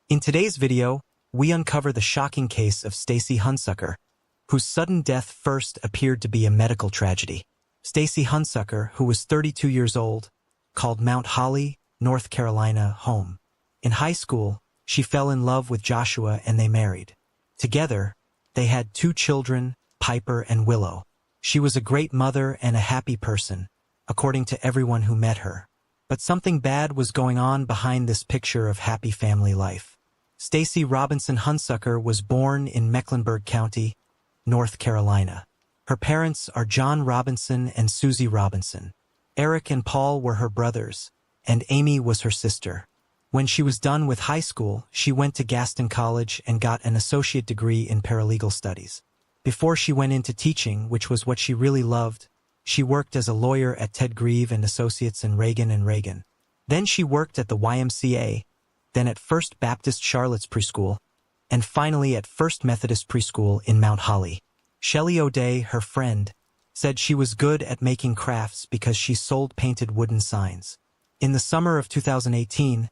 In today's video, we uncover the shocking case of Stacy Hunsucker, whose sudden death first appeared to be a medical tragedy. Stacy Hunsucker, who was 32 years old, called Mount Holly, North Carolina, home. In high school, she fell in love with Joshua and they married. Together, they had 2 children, Piper and Willow. She was a great mother and a happy person, according to everyone who met her. But something bad was going on behind this picture of happy family life. Stacy Robinson Hunsucker was born in Mecklenburg County, North Carolina. Her parents are John Robinson and Susie Robinson. Eric and Paul were her brothers, and Amy was her sister. When she was done with high school, she went to Gaston College and got an associate degree in paralegal studies. Before she went into teaching, which was what she really loved, she worked as a lawyer at Ted Grieve and Associates in Reagan & Reagan. Then she worked at the YMCA, then at First Baptist Charlotte's Preschool, and finally at First Methodist Preschool in Mount Holly. Shelley O'Day, her friend, said she was good at making crafts because she sold painted wooden signs. In the summer of 2018,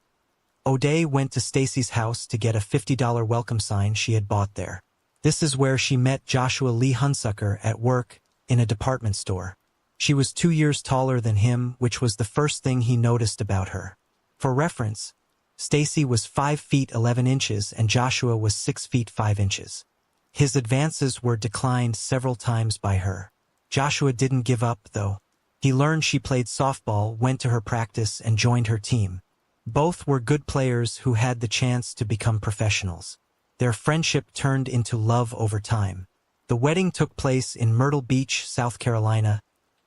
O'Day went to Stacy's house to get a $50 welcome sign she had bought there. This is where she met Joshua Lee Hunsucker at work in a department store. She was 2 years taller than him, which was the first thing he noticed about her. For reference, Stacy was 5 feet 11 inches and Joshua was 6 feet 5 inches. His advances were declined several times by her. Joshua didn't give up, though. He learned she played softball, went to her practice, and joined her team. Both were good players who had the chance to become professionals. Their friendship turned into love over time. The wedding took place in Myrtle Beach, South Carolina,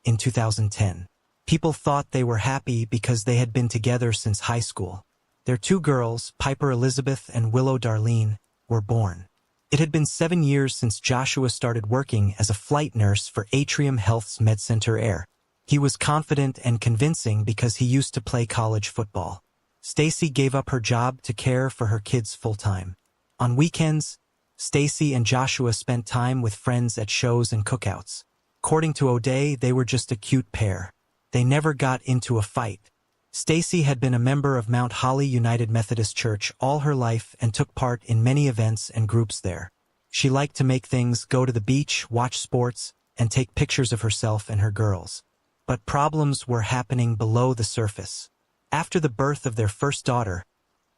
in 2010. People thought they were happy because they had been together since high school. Their 2 girls, Piper Elizabeth and Willow Darlene, were born. It had been 7 years since Joshua started working as a flight nurse for Atrium Health's MedCenter Air. He was confident and convincing because he used to play college football. Stacy gave up her job to care for her kids full-time. On weekends, Stacy and Joshua spent time with friends at shows and cookouts. According to O'Day, they were just a cute pair. They never got into a fight. Stacy had been a member of Mount Holly United Methodist Church all her life and took part in many events and groups there. She liked to make things, go to the beach, watch sports, and take pictures of herself and her girls. But problems were happening below the surface. After the birth of their first daughter,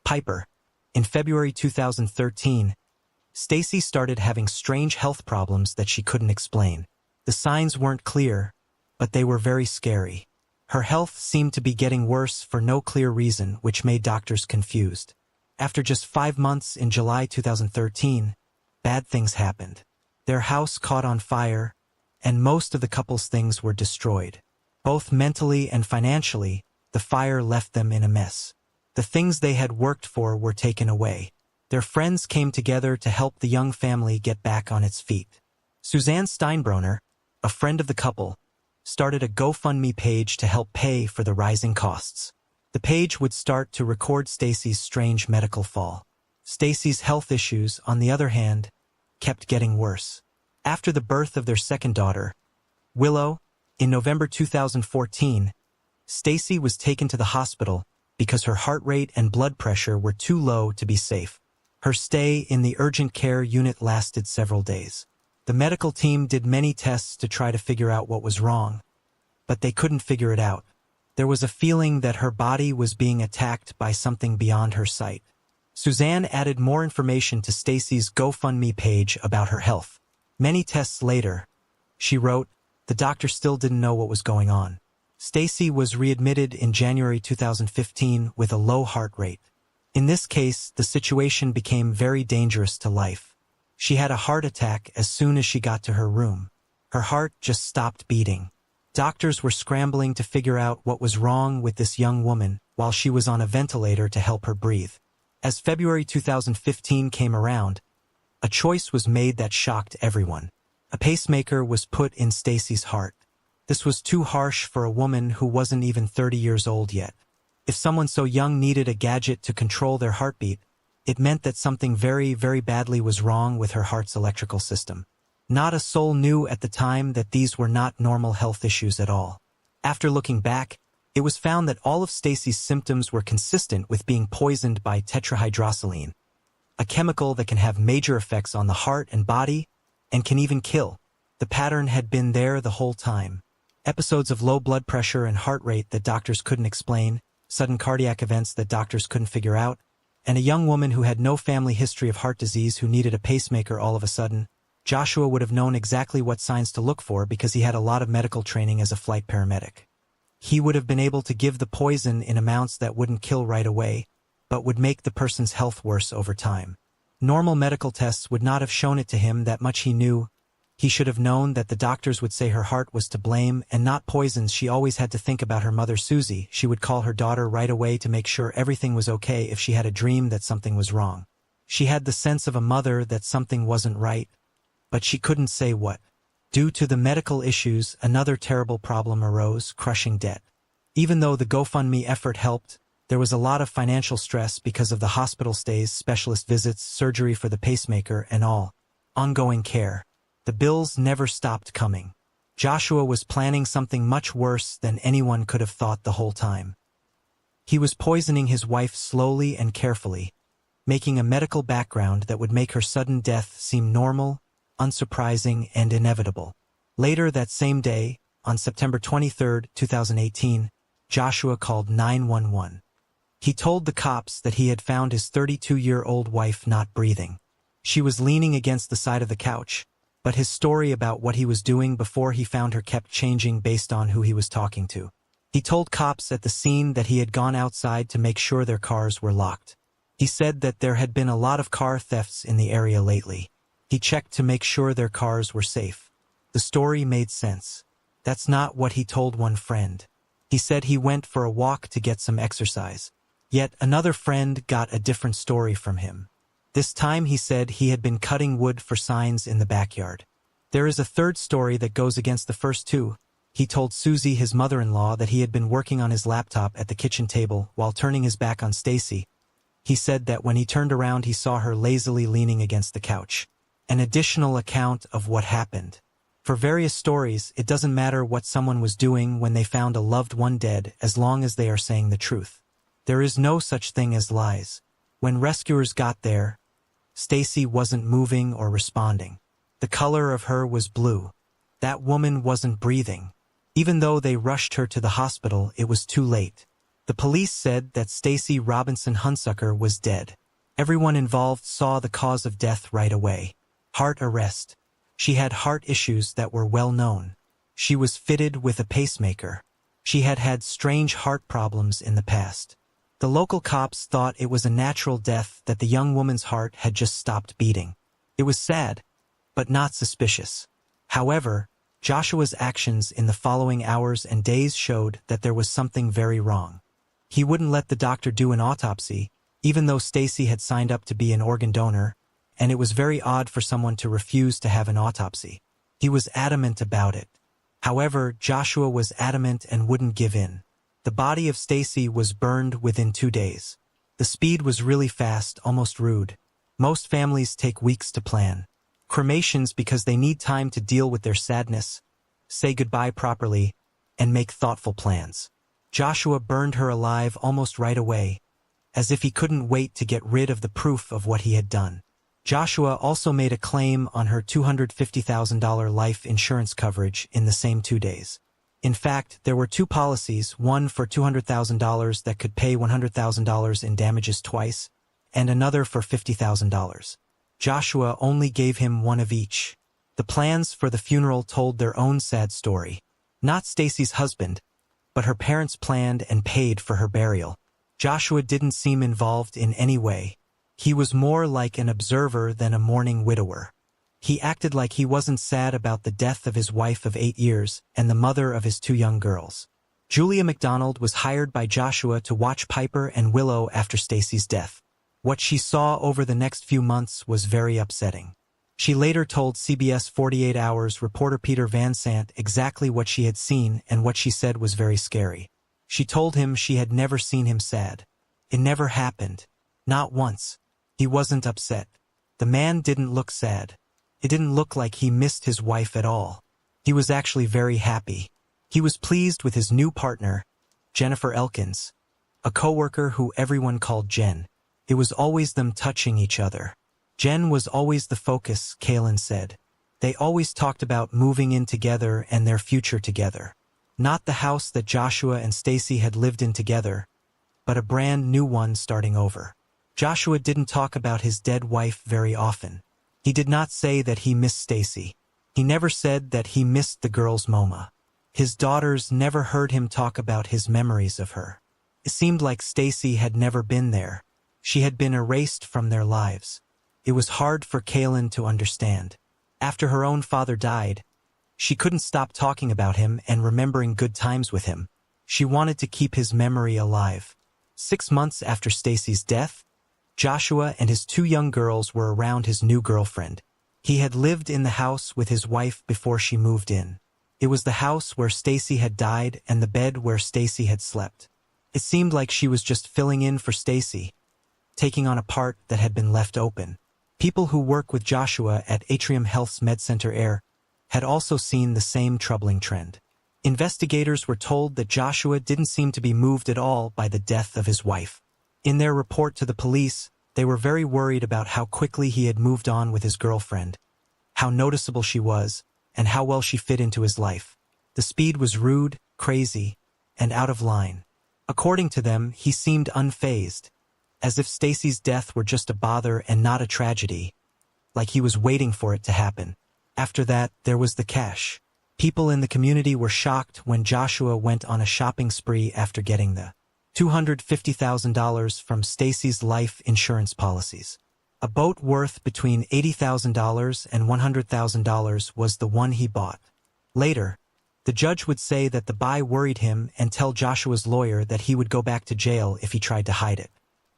Piper, in February 2013, Stacy started having strange health problems that she couldn't explain. The signs weren't clear, but they were very scary. Her health seemed to be getting worse for no clear reason, which made doctors confused. After just 5 months in July 2013, bad things happened. Their house caught on fire, and most of the couple's things were destroyed. Both mentally and financially, the fire left them in a mess. The things they had worked for were taken away. Their friends came together to help the young family get back on its feet. Suzanne Steinbroner, a friend of the couple, started a GoFundMe page to help pay for the rising costs. The page would start to record Stacy's strange medical fall. Stacy's health issues, on the other hand, kept getting worse. After the birth of their second daughter, Willow, in November 2014, Stacy was taken to the hospital because her heart rate and blood pressure were too low to be safe. Her stay in the urgent care unit lasted several days. The medical team did many tests to try to figure out what was wrong, but they couldn't figure it out. There was a feeling that her body was being attacked by something beyond her sight. Suzanne added more information to Stacy's GoFundMe page about her health. Many tests later, she wrote, the doctor still didn't know what was going on. Stacy was readmitted in January 2015 with a low heart rate. In this case, the situation became very dangerous to life. She had a heart attack as soon as she got to her room. Her heart just stopped beating. Doctors were scrambling to figure out what was wrong with this young woman while she was on a ventilator to help her breathe. As February 2015 came around, a choice was made that shocked everyone. A pacemaker was put in Stacy's heart. This was too harsh for a woman who wasn't even 30 years old yet. If someone so young needed a gadget to control their heartbeat, it meant that something very, very badly was wrong with her heart's electrical system. Not a soul knew at the time that these were not normal health issues at all. After looking back, it was found that all of Stacy's symptoms were consistent with being poisoned by tetrahydrosaline, a chemical that can have major effects on the heart and body, and can even kill. The pattern had been there the whole time. Episodes of low blood pressure and heart rate that doctors couldn't explain, sudden cardiac events that doctors couldn't figure out, and a young woman who had no family history of heart disease who needed a pacemaker all of a sudden. Joshua would have known exactly what signs to look for because he had a lot of medical training as a flight paramedic. He would have been able to give the poison in amounts that wouldn't kill right away, but would make the person's health worse over time. Normal medical tests would not have shown it to him that much. He knew. He should have known that the doctors would say her heart was to blame and not poisons. She always had to think about her mother Susie. She would call her daughter right away to make sure everything was okay if she had a dream that something was wrong. She had the sense of a mother that something wasn't right, but she couldn't say what. Due to the medical issues, another terrible problem arose: crushing debt. Even though the GoFundMe effort helped, there was a lot of financial stress because of the hospital stays, specialist visits, surgery for the pacemaker, and all ongoing care. The bills never stopped coming. Joshua was planning something much worse than anyone could have thought the whole time. He was poisoning his wife slowly and carefully, making a medical background that would make her sudden death seem normal, unsurprising, and inevitable. Later that same day, on September 23, 2018, Joshua called 911. He told the cops that he had found his 32-year-old wife not breathing. She was leaning against the side of the couch, but his story about what he was doing before he found her kept changing based on who he was talking to. He told cops at the scene that he had gone outside to make sure their cars were locked. He said that there had been a lot of car thefts in the area lately. He checked to make sure their cars were safe. The story made sense. That's not what he told one friend. He said he went for a walk to get some exercise. Yet another friend got a different story from him. This time he said he had been cutting wood for signs in the backyard. There is a third story that goes against the first two. He told Susie, his mother-in-law, that he had been working on his laptop at the kitchen table while turning his back on Stacy. He said that when he turned around he saw her lazily leaning against the couch. An additional account of what happened. For various stories, it doesn't matter what someone was doing when they found a loved one dead, as long as they are saying the truth. There is no such thing as lies. When rescuers got there, Stacy wasn't moving or responding. The color of her was blue. That woman wasn't breathing. Even though they rushed her to the hospital, it was too late. The police said that Stacy Robinson Hunsucker was dead. Everyone involved saw the cause of death right away. Heart arrest. She had heart issues that were well known. She was fitted with a pacemaker. She had had strange heart problems in the past. The local cops thought it was a natural death, that the young woman's heart had just stopped beating. It was sad, but not suspicious. However, Joshua's actions in the following hours and days showed that there was something very wrong. He wouldn't let the doctor do an autopsy, even though Stacy had signed up to be an organ donor, and it was very odd for someone to refuse to have an autopsy. He was adamant about it. However, Joshua was adamant and wouldn't give in. The body of Stacy was burned within 2 days. The speed was really fast, almost rude. Most families take weeks to plan cremations because they need time to deal with their sadness, say goodbye properly, and make thoughtful plans. Joshua burned her alive almost right away, as if he couldn't wait to get rid of the proof of what he had done. Joshua also made a claim on her $250,000 life insurance coverage in the same 2 days. In fact, there were two policies, one for $200,000 that could pay $100,000 in damages twice, and another for $50,000. Joshua only gave him one of each. The plans for the funeral told their own sad story. Not Stacy's husband, but her parents planned and paid for her burial. Joshua didn't seem involved in any way. He was more like an observer than a mourning widower. He acted like he wasn't sad about the death of his wife of 8 years and the mother of his 2 young girls. Julia McDonald was hired by Joshua to watch Piper and Willow after Stacy's death. What she saw over the next few months was very upsetting. She later told CBS 48 Hours reporter Peter Van Sant exactly what she had seen, and what she said was very scary. She told him she had never seen him sad. It never happened. Not once. He wasn't upset. The man didn't look sad. It didn't look like he missed his wife at all. He was actually very happy. He was pleased with his new partner, Jennifer Elkins, a coworker who everyone called Jen. It was always them touching each other. Jen was always the focus, Kaylin said. They always talked about moving in together and their future together. Not the house that Joshua and Stacy had lived in together, but a brand new one starting over. Joshua didn't talk about his dead wife very often. He did not say that he missed Stacy. He never said that he missed the girl's Moma. His daughters never heard him talk about his memories of her. It seemed like Stacy had never been there. She had been erased from their lives. It was hard for Kaylin to understand. After her own father died, she couldn't stop talking about him and remembering good times with him. She wanted to keep his memory alive. 6 months after Stacy's death, Joshua and his 2 young girls were around his new girlfriend. He had lived in the house with his wife before she moved in. It was the house where Stacy had died and the bed where Stacy had slept. It seemed like she was just filling in for Stacy, taking on a part that had been left open. People who work with Joshua at Atrium Health's MedCenter Air had also seen the same troubling trend. Investigators were told that Joshua didn't seem to be moved at all by the death of his wife. In their report to the police, they were very worried about how quickly he had moved on with his girlfriend, how noticeable she was, and how well she fit into his life. The speed was rude, crazy, and out of line. According to them, he seemed unfazed, as if Stacy's death were just a bother and not a tragedy, like he was waiting for it to happen. After that, there was the cash. People in the community were shocked when Joshua went on a shopping spree after getting the $250,000 from Stacy's life insurance policies. A boat worth between $80,000 and $100,000 was the one he bought. Later, the judge would say that the buy worried him and tell Joshua's lawyer that he would go back to jail if he tried to hide it.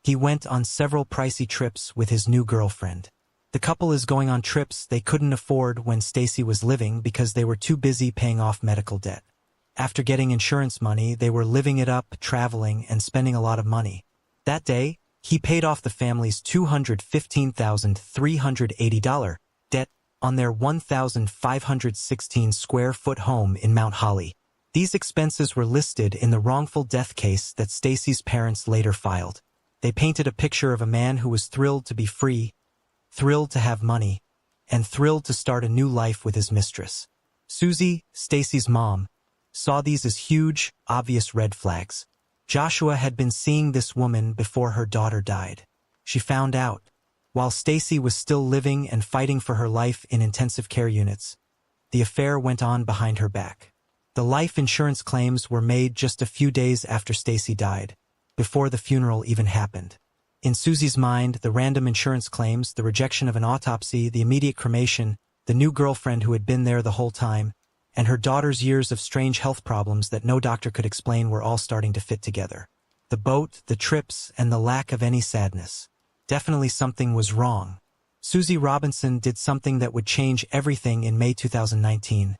He went on several pricey trips with his new girlfriend. The couple is going on trips they couldn't afford when Stacy was living because they were too busy paying off medical debt. After getting insurance money, they were living it up, traveling, and spending a lot of money. That day, he paid off the family's $215,380 debt on their 1,516-square-foot home in Mount Holly. These expenses were listed in the wrongful death case that Stacy's parents later filed. They painted a picture of a man who was thrilled to be free, thrilled to have money, and thrilled to start a new life with his mistress. Susie, Stacy's mom, saw these as huge, obvious red flags. Joshua had been seeing this woman before her daughter died. She found out. While Stacy was still living and fighting for her life in intensive care units, the affair went on behind her back. The life insurance claims were made just a few days after Stacy died, before the funeral even happened. In Susie's mind, the random insurance claims, the rejection of an autopsy, the immediate cremation, the new girlfriend who had been there the whole time, and her daughter's years of strange health problems that no doctor could explain were all starting to fit together. The boat, the trips, and the lack of any sadness. Definitely something was wrong. Susie Robinson did something that would change everything in May 2019,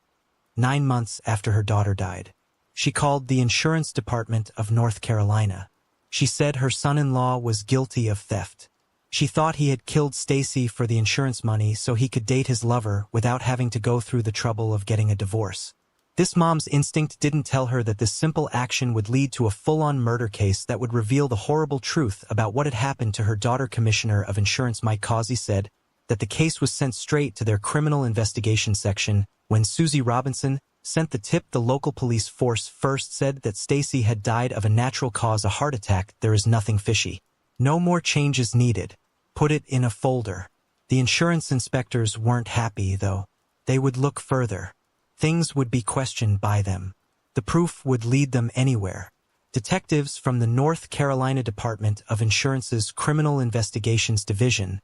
9 months after her daughter died. She called the insurance department of North Carolina. She said her son-in-law was guilty of theft. She thought he had killed Stacy for the insurance money so he could date his lover without having to go through the trouble of getting a divorce. This mom's instinct didn't tell her that this simple action would lead to a full-on murder case that would reveal the horrible truth about what had happened to her daughter. Commissioner of Insurance Mike Causey said that the case was sent straight to their criminal investigation section. When Susie Robinson sent the tip, the local police force first said that Stacy had died of a natural cause, a heart attack. There is nothing fishy. No more changes needed. Put it in a folder. The insurance inspectors weren't happy, though. They would look further. Things would be questioned by them. The proof would lead them anywhere. Detectives from the North Carolina Department of Insurance's Criminal Investigations Division,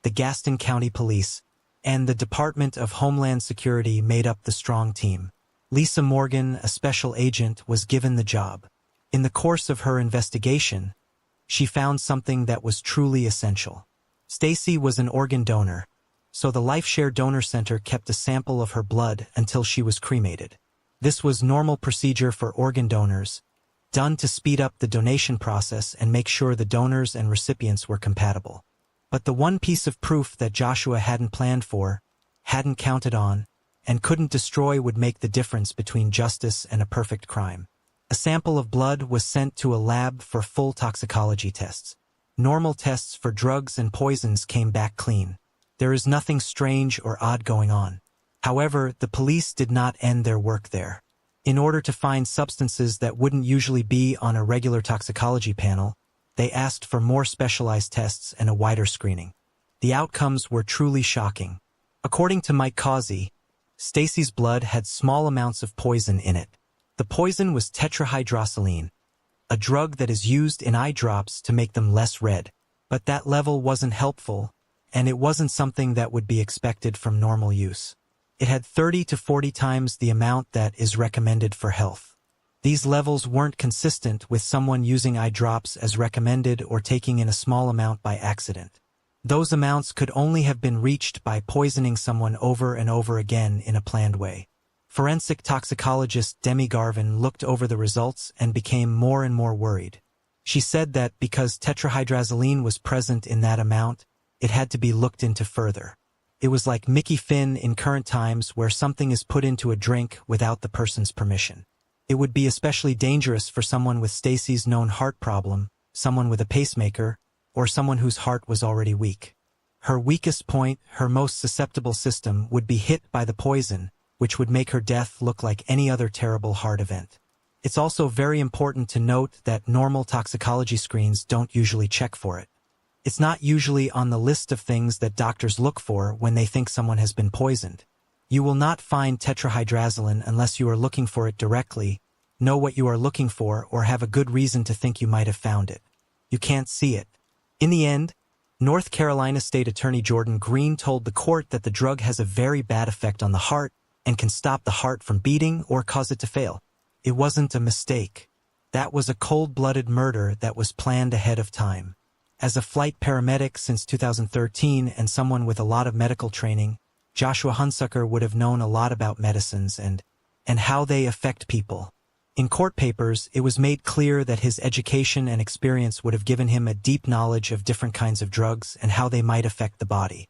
the Gaston County Police, and the Department of Homeland Security made up the strong team. Lisa Morgan, a special agent, was given the job. In the course of her investigation, she found something that was truly essential. Stacy was an organ donor, so the LifeShare Donor Center kept a sample of her blood until she was cremated. This was normal procedure for organ donors, done to speed up the donation process and make sure the donors and recipients were compatible. But the one piece of proof that Joshua hadn't planned for, hadn't counted on, and couldn't destroy would make the difference between justice and a perfect crime. A sample of blood was sent to a lab for full toxicology tests. Normal tests for drugs and poisons came back clean. There is nothing strange or odd going on. However, the police did not end their work there. In order to find substances that wouldn't usually be on a regular toxicology panel, they asked for more specialized tests and a wider screening. The outcomes were truly shocking. According to Mike Causey, Stacy's blood had small amounts of poison in it. The poison was tetrahydrosaline, a drug that is used in eye drops to make them less red. But that level wasn't helpful, and it wasn't something that would be expected from normal use. It had 30 to 40 times the amount that is recommended for health. These levels weren't consistent with someone using eye drops as recommended or taking in a small amount by accident. Those amounts could only have been reached by poisoning someone over and over again in a planned way. Forensic toxicologist Demi Garvin looked over the results and became more and more worried. She said that because tetrahydrosaline was present in that amount, it had to be looked into further. It was like Mickey Finn in current times where something is put into a drink without the person's permission. It would be especially dangerous for someone with Stacy's known heart problem, someone with a pacemaker, or someone whose heart was already weak. Her weakest point, her most susceptible system, would be hit by the poison, which would make her death look like any other terrible heart event. It's also very important to note that normal toxicology screens don't usually check for it. It's not usually on the list of things that doctors look for when they think someone has been poisoned. You will not find tetrahydrosaline unless you are looking for it directly, know what you are looking for, or have a good reason to think you might have found it. You can't see it. In the end, North Carolina State Attorney Jordan Green told the court that the drug has a very bad effect on the heart and can stop the heart from beating or cause it to fail. It wasn't a mistake. That was a cold-blooded murder that was planned ahead of time. As a flight paramedic since 2013 and someone with a lot of medical training, Joshua Hunsucker would have known a lot about medicines and how they affect people. In court papers, it was made clear that his education and experience would have given him a deep knowledge of different kinds of drugs and how they might affect the body.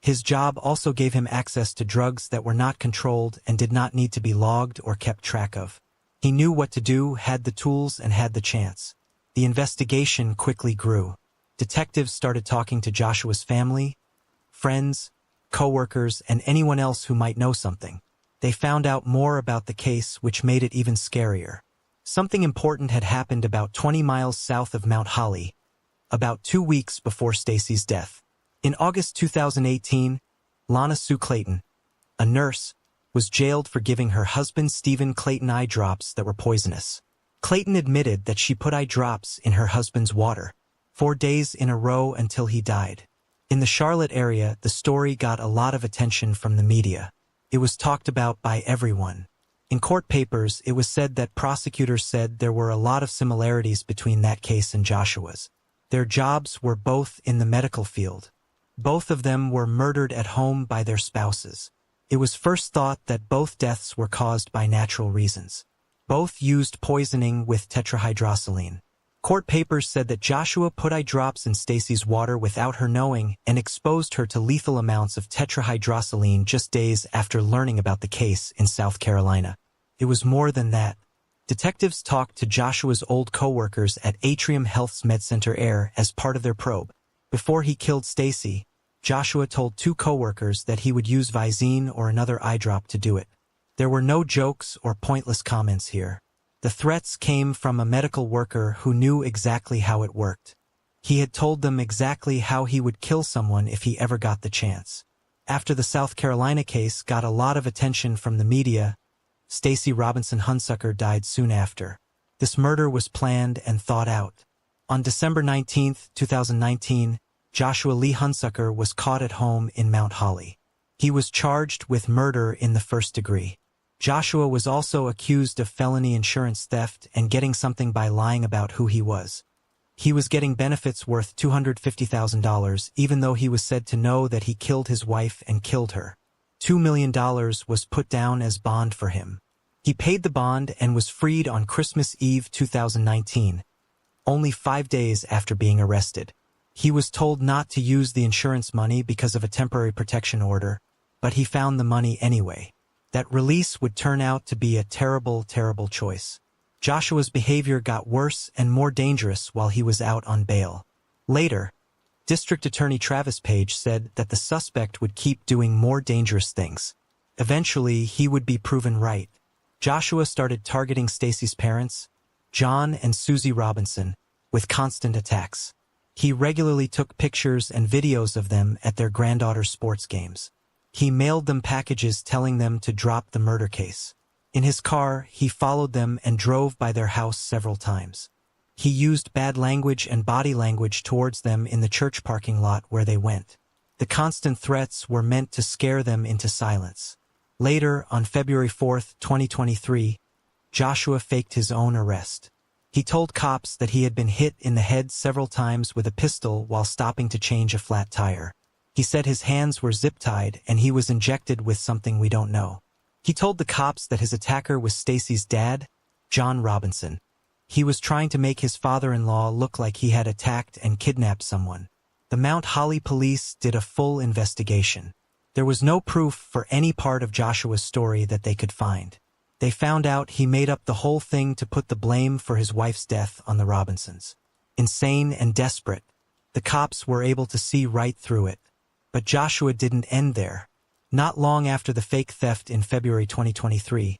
His job also gave him access to drugs that were not controlled and did not need to be logged or kept track of. He knew what to do, had the tools, and had the chance. The investigation quickly grew. Detectives started talking to Joshua's family, friends, co-workers, and anyone else who might know something. They found out more about the case, which made it even scarier. Something important had happened about 20 miles south of Mount Holly, about 2 weeks before Stacy's death. In August 2018, Lana Sue Clayton, a nurse, was jailed for giving her husband Stephen Clayton eye drops that were poisonous. Clayton admitted that she put eye drops in her husband's water 4 days in a row until he died. In the Charlotte area, the story got a lot of attention from the media. It was talked about by everyone. In court papers, it was said that prosecutors said there were a lot of similarities between that case and Joshua's. Their jobs were both in the medical field. Both of them were murdered at home by their spouses. It was first thought that both deaths were caused by natural reasons. Both used poisoning with tetrahydrosaline. Court papers said that Joshua put eye drops in Stacy's water without her knowing and exposed her to lethal amounts of tetrahydrosaline just days after learning about the case in South Carolina. It was more than that. Detectives talked to Joshua's old co-workers at Atrium Health's MedCenter Air as part of their probe. Before he killed Stacy, Joshua told 2 co-workers that he would use Visine or another eye drop to do it. There were no jokes or pointless comments here. The threats came from a medical worker who knew exactly how it worked. He had told them exactly how he would kill someone if he ever got the chance. After the South Carolina case got a lot of attention from the media, Stacy Robinson Hunsucker died soon after. This murder was planned and thought out. On December 19, 2019, Joshua Lee Hunsucker was caught at home in Mount Holly. He was charged with murder in the first degree. Joshua was also accused of felony insurance theft and getting something by lying about who he was. He was getting benefits worth $250,000, even though he was said to know that he killed his wife and killed her. $2 million was put down as bond for him. He paid the bond and was freed on Christmas Eve 2019, only 5 days after being arrested. He was told not to use the insurance money because of a temporary protection order, but he found the money anyway. That release would turn out to be a terrible, terrible choice. Joshua's behavior got worse and more dangerous while he was out on bail. Later, District Attorney Travis Page said that the suspect would keep doing more dangerous things. Eventually, he would be proven right. Joshua started targeting Stacy's parents, John and Susie Robinson, with constant attacks. He regularly took pictures and videos of them at their granddaughter's sports games. He mailed them packages telling them to drop the murder case. In his car, he followed them and drove by their house several times. He used bad language and body language towards them in the church parking lot where they went. The constant threats were meant to scare them into silence. Later, on February 4, 2023, Joshua faked his own arrest. He told cops that he had been hit in the head several times with a pistol while stopping to change a flat tire. He said his hands were zip-tied and he was injected with something we don't know. He told the cops that his attacker was Stacy's dad, John Robinson. He was trying to make his father-in-law look like he had attacked and kidnapped someone. The Mount Holly police did a full investigation. There was no proof for any part of Joshua's story that they could find. They found out he made up the whole thing to put the blame for his wife's death on the Robinsons. Insane and desperate, the cops were able to see right through it. But Joshua didn't end there. Not long after the fake theft in February 2023,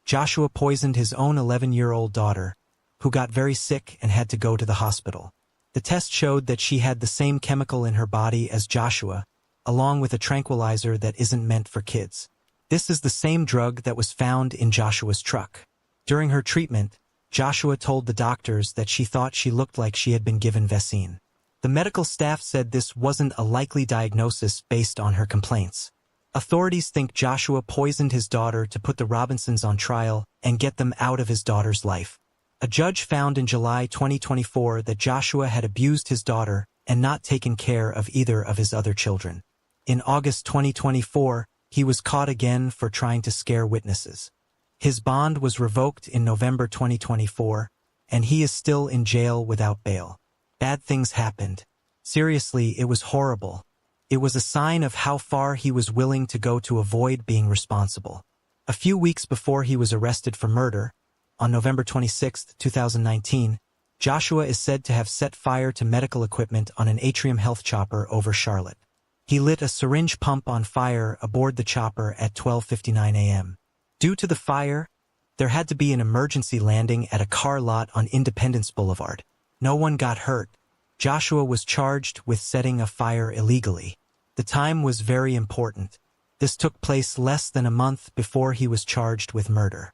Joshua poisoned his own 11-year-old daughter, who got very sick and had to go to the hospital. The test showed that she had the same chemical in her body as Joshua, along with a tranquilizer that isn't meant for kids. This is the same drug that was found in Joshua's truck. During her treatment, Joshua told the doctors that she thought she looked like she had been given Vecine. The medical staff said this wasn't a likely diagnosis based on her complaints. Authorities think Joshua poisoned his daughter to put the Robinsons on trial and get them out of his daughter's life. A judge found in July 2024 that Joshua had abused his daughter and not taken care of either of his other children. In August 2024, he was caught again for trying to scare witnesses. His bond was revoked in November 2024, and he is still in jail without bail. Bad things happened. Seriously, it was horrible. It was a sign of how far he was willing to go to avoid being responsible. A few weeks before he was arrested for murder, on November 26, 2019, Joshua is said to have set fire to medical equipment on an Atrium Health chopper over Charlotte. He lit a syringe pump on fire aboard the chopper at 12:59 a.m. Due to the fire, there had to be an emergency landing at a car lot on Independence Boulevard. No one got hurt. Joshua was charged with setting a fire illegally. The time was very important. This took place less than a month before he was charged with murder.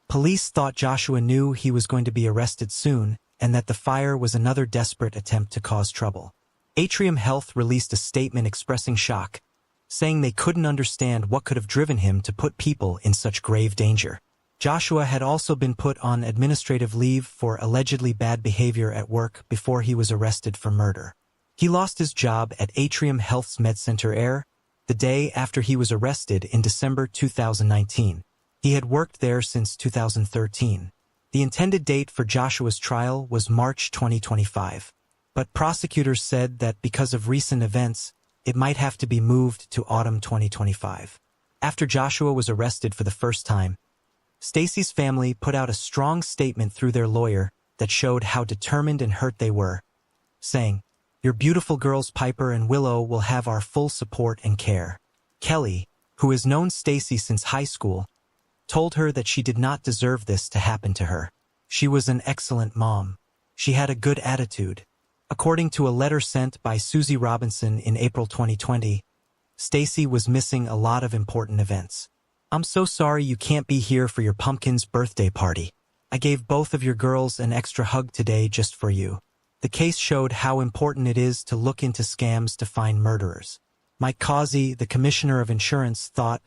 Police thought Joshua knew he was going to be arrested soon and that the fire was another desperate attempt to cause trouble. Atrium Health released a statement expressing shock, saying they couldn't understand what could have driven him to put people in such grave danger. Joshua had also been put on administrative leave for allegedly bad behavior at work before he was arrested for murder. He lost his job at Atrium Health's MedCenter Air the day after he was arrested in December 2019. He had worked there since 2013. The intended date for Joshua's trial was March 2025. But prosecutors said that because of recent events, it might have to be moved to autumn 2025. After Joshua was arrested for the first time, Stacy's family put out a strong statement through their lawyer that showed how determined and hurt they were, saying, "Your beautiful girls Piper and Willow will have our full support and care." Kelly, who has known Stacy since high school, told her that she did not deserve this to happen to her. She was an excellent mom. She had a good attitude. According to a letter sent by Susie Robinson in April 2020, Stacy was missing a lot of important events. "I'm so sorry you can't be here for your pumpkin's birthday party. I gave both of your girls an extra hug today just for you." The case showed how important it is to look into scams to find murderers. Mike Causey, the commissioner of insurance, thought,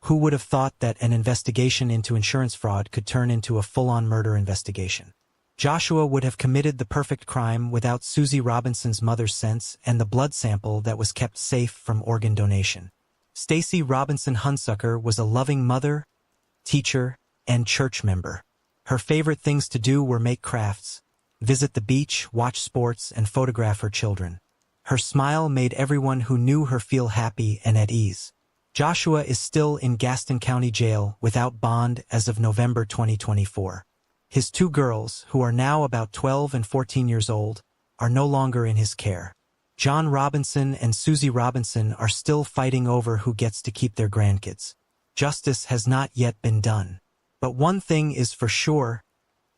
"Who would have thought that an investigation into insurance fraud could turn into a full-on murder investigation?" Joshua would have committed the perfect crime without Susie Robinson's mother's sense and the blood sample that was kept safe from organ donation. Stacy Robinson Hunsucker was a loving mother, teacher, and church member. Her favorite things to do were make crafts, visit the beach, watch sports, and photograph her children. Her smile made everyone who knew her feel happy and at ease. Joshua is still in Gaston County Jail without bond as of November 2024. His two girls, who are now about 12 and 14 years old, are no longer in his care. John Robinson and Susie Robinson are still fighting over who gets to keep their grandkids. Justice has not yet been done. But one thing is for sure,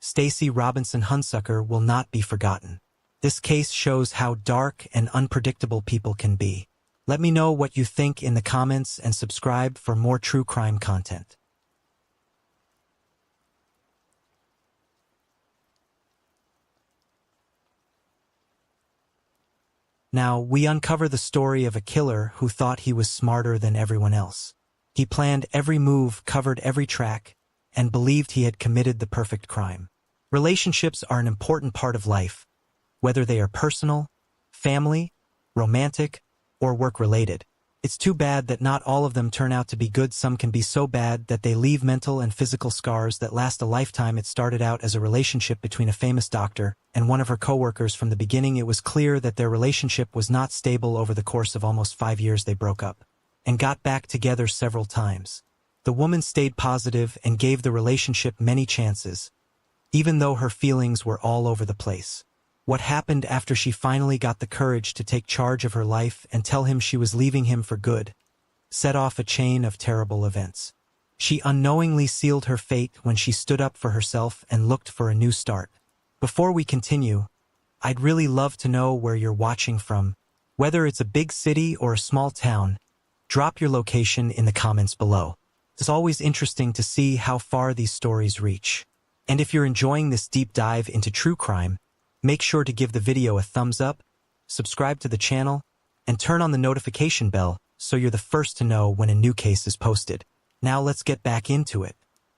Stacy Robinson Hunsucker will not be forgotten. This case shows how dark and unpredictable people can be. Let me know what you think in the comments and subscribe for more true crime content. Now, we uncover the story of a killer who thought he was smarter than everyone else. He planned every move, covered every track, and believed he had committed the perfect crime. Relationships are an important part of life, whether they are personal, family, romantic, or work-related. It's too bad that not all of them turn out to be good. Some can be so bad that they leave mental and physical scars that last a lifetime. It started out as a relationship between a famous doctor and one of her coworkers. From the beginning, it was clear that their relationship was not stable. Over the course of almost 5 years, they broke up and got back together several times. The woman stayed positive and gave the relationship many chances, even though her feelings were all over the place. What happened after she finally got the courage to take charge of her life and tell him she was leaving him for good set off a chain of terrible events. She unknowingly sealed her fate when she stood up for herself and looked for a new start. Before we continue, I'd really love to know where you're watching from. Whether it's a big city or a small town, drop your location in the comments below. It's always interesting to see how far these stories reach. And if you're enjoying this deep dive into true crime, make sure to give the video a thumbs up, subscribe to the channel, and turn on the notification bell so you're the first to know when a new case is posted. Now let's get back into it.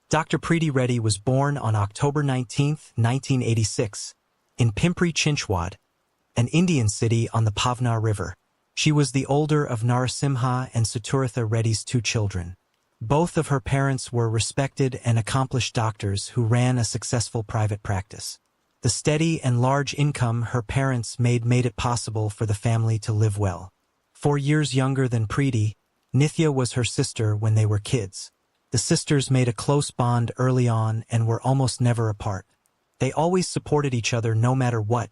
Dr. Preeti Reddy was born on October 19, 1986, in Pimpri Chinchwad, an Indian city on the Pavnar River. She was the older of Narasimha and Suturatha Reddy's 2 children. Both of her parents were respected and accomplished doctors who ran a successful private practice. The steady and large income her parents made it possible for the family to live well. 4 years younger than Preeti, Nithya was her sister when they were kids. The sisters made a close bond early on and were almost never apart. They always supported each other no matter what,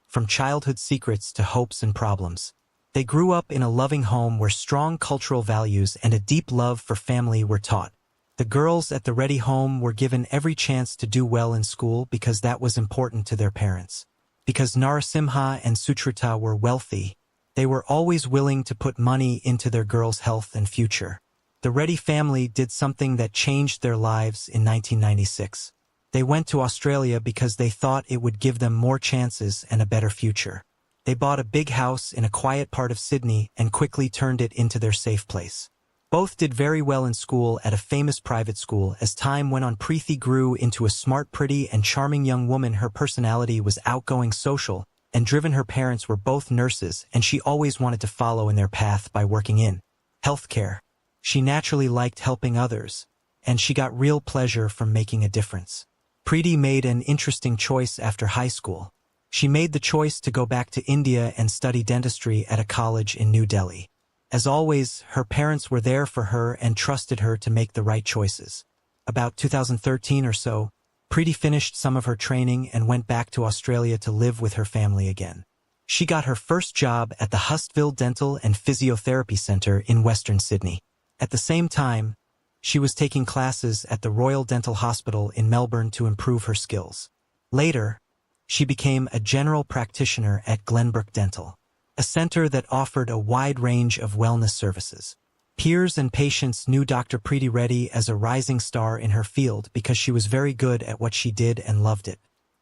from childhood secrets to hopes and problems. They grew up in a loving home where strong cultural values and a deep love for family were taught. The girls at the Reddy home were given every chance to do well in school because that was important to their parents. Because Narasimha and Sutrata were wealthy, they were always willing to put money into their girls' health and future. The Reddy family did something that changed their lives in 1996. They went to Australia because they thought it would give them more chances and a better future. They bought a big house in a quiet part of Sydney and quickly turned it into their safe place. Both did very well in school at a famous private school. As time went on, Preeti grew into a smart, pretty, and charming young woman. Her personality was outgoing, social, and driven. Her parents were both nurses, and she always wanted to follow in their path by working in healthcare. She naturally liked helping others, and she got real pleasure from making a difference. Preeti made an interesting choice after high school. She made the choice to go back to India and study dentistry at a college in New Delhi. As always, her parents were there for her and trusted her to make the right choices. About 2013 or so, Preeti finished some of her training and went back to Australia to live with her family again. She got her first job at the Hustville Dental and Physiotherapy Centre in Western Sydney. At the same time, she was taking classes at the Royal Dental Hospital in Melbourne to improve her skills. Later, she became a general practitioner at Glenbrook Dental, a center that offered a wide range of wellness services. Peers and patients knew Dr. Preeti Reddy as a rising star in her field because she was very good at what she did and loved it.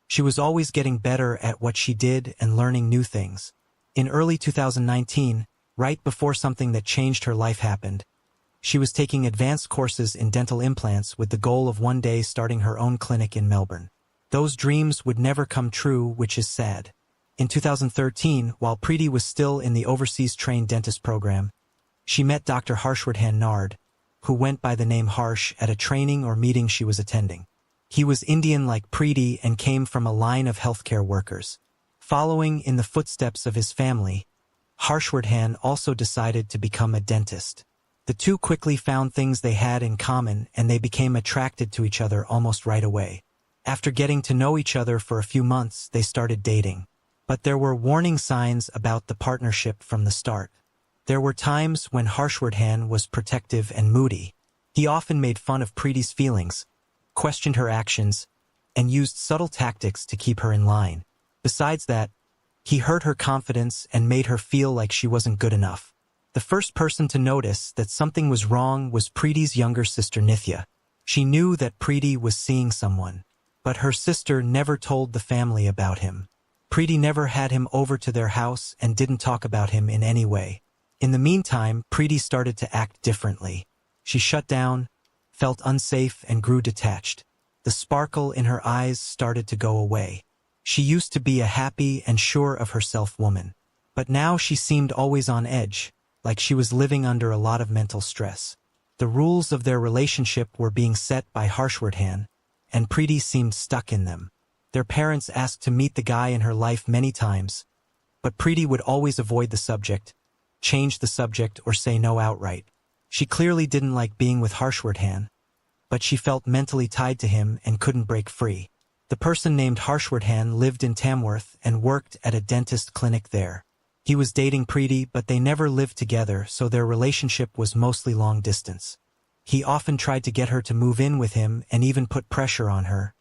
She was always getting better at what she did and learning new things. In early 2019, right before something that changed her life happened, she was taking advanced courses in dental implants with the goal of one day starting her own clinic in Melbourne. Those dreams would never come true, which is sad. In 2013, while Preeti was still in the overseas trained dentist program, she met Dr. Harshwardhan Nard, who went by the name Harsh, at a training or meeting she was attending. He was Indian like Preeti and came from a line of healthcare workers. Following in the footsteps of his family, Harshwardhan also decided to become a dentist. The two quickly found things they had in common and they became attracted to each other almost right away. After getting to know each other for a few months, they started dating. But there were warning signs about the partnership from the start. There were times when Harshvardhan was protective and moody. He often made fun of Preeti's feelings, questioned her actions, and used subtle tactics to keep her in line. Besides that, he hurt her confidence and made her feel like she wasn't good enough. The first person to notice that something was wrong was Preeti's younger sister Nithya. She knew that Preeti was seeing someone, but her sister never told the family about him. Preeti never had him over to their house and didn't talk about him in any way. In the meantime, Preeti started to act differently. She shut down, felt unsafe, and grew detached. The sparkle in her eyes started to go away. She used to be a happy and sure of herself woman, but now she seemed always on edge, like she was living under a lot of mental stress. The rules of their relationship were being set by Harshvardhan, and Preeti seemed stuck in them. Their parents asked to meet the guy in her life many times, but Preeti would always avoid the subject, change the subject, or say no outright. She clearly didn't like being with Harshvardhan, but she felt mentally tied to him and couldn't break free. The person named Harshvardhan lived in Tamworth and worked at a dentist clinic there. He was dating Preeti, but they never lived together, so their relationship was mostly long distance. He often tried to get her to move in with him and even put pressure on her,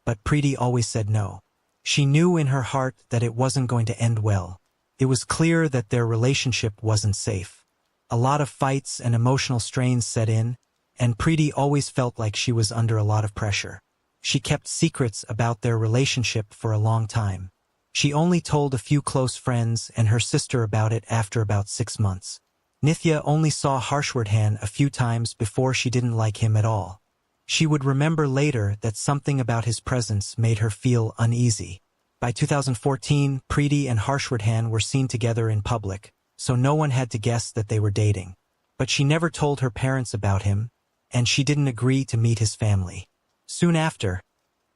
but Preeti always said no. She knew in her heart that it wasn't going to end well. It was clear that their relationship wasn't safe. A lot of fights and emotional strains set in, and Preeti always felt like she was under a lot of pressure. She kept secrets about their relationship for a long time. She only told a few close friends and her sister about it after about 6 months. Nithya only saw Harshvardhan a few times before she didn't like him at all. She would remember later that something about his presence made her feel uneasy. By 2014, Preeti and Harshvardhan were seen together in public, so no one had to guess that they were dating. But she never told her parents about him, and she didn't agree to meet his family. Soon after,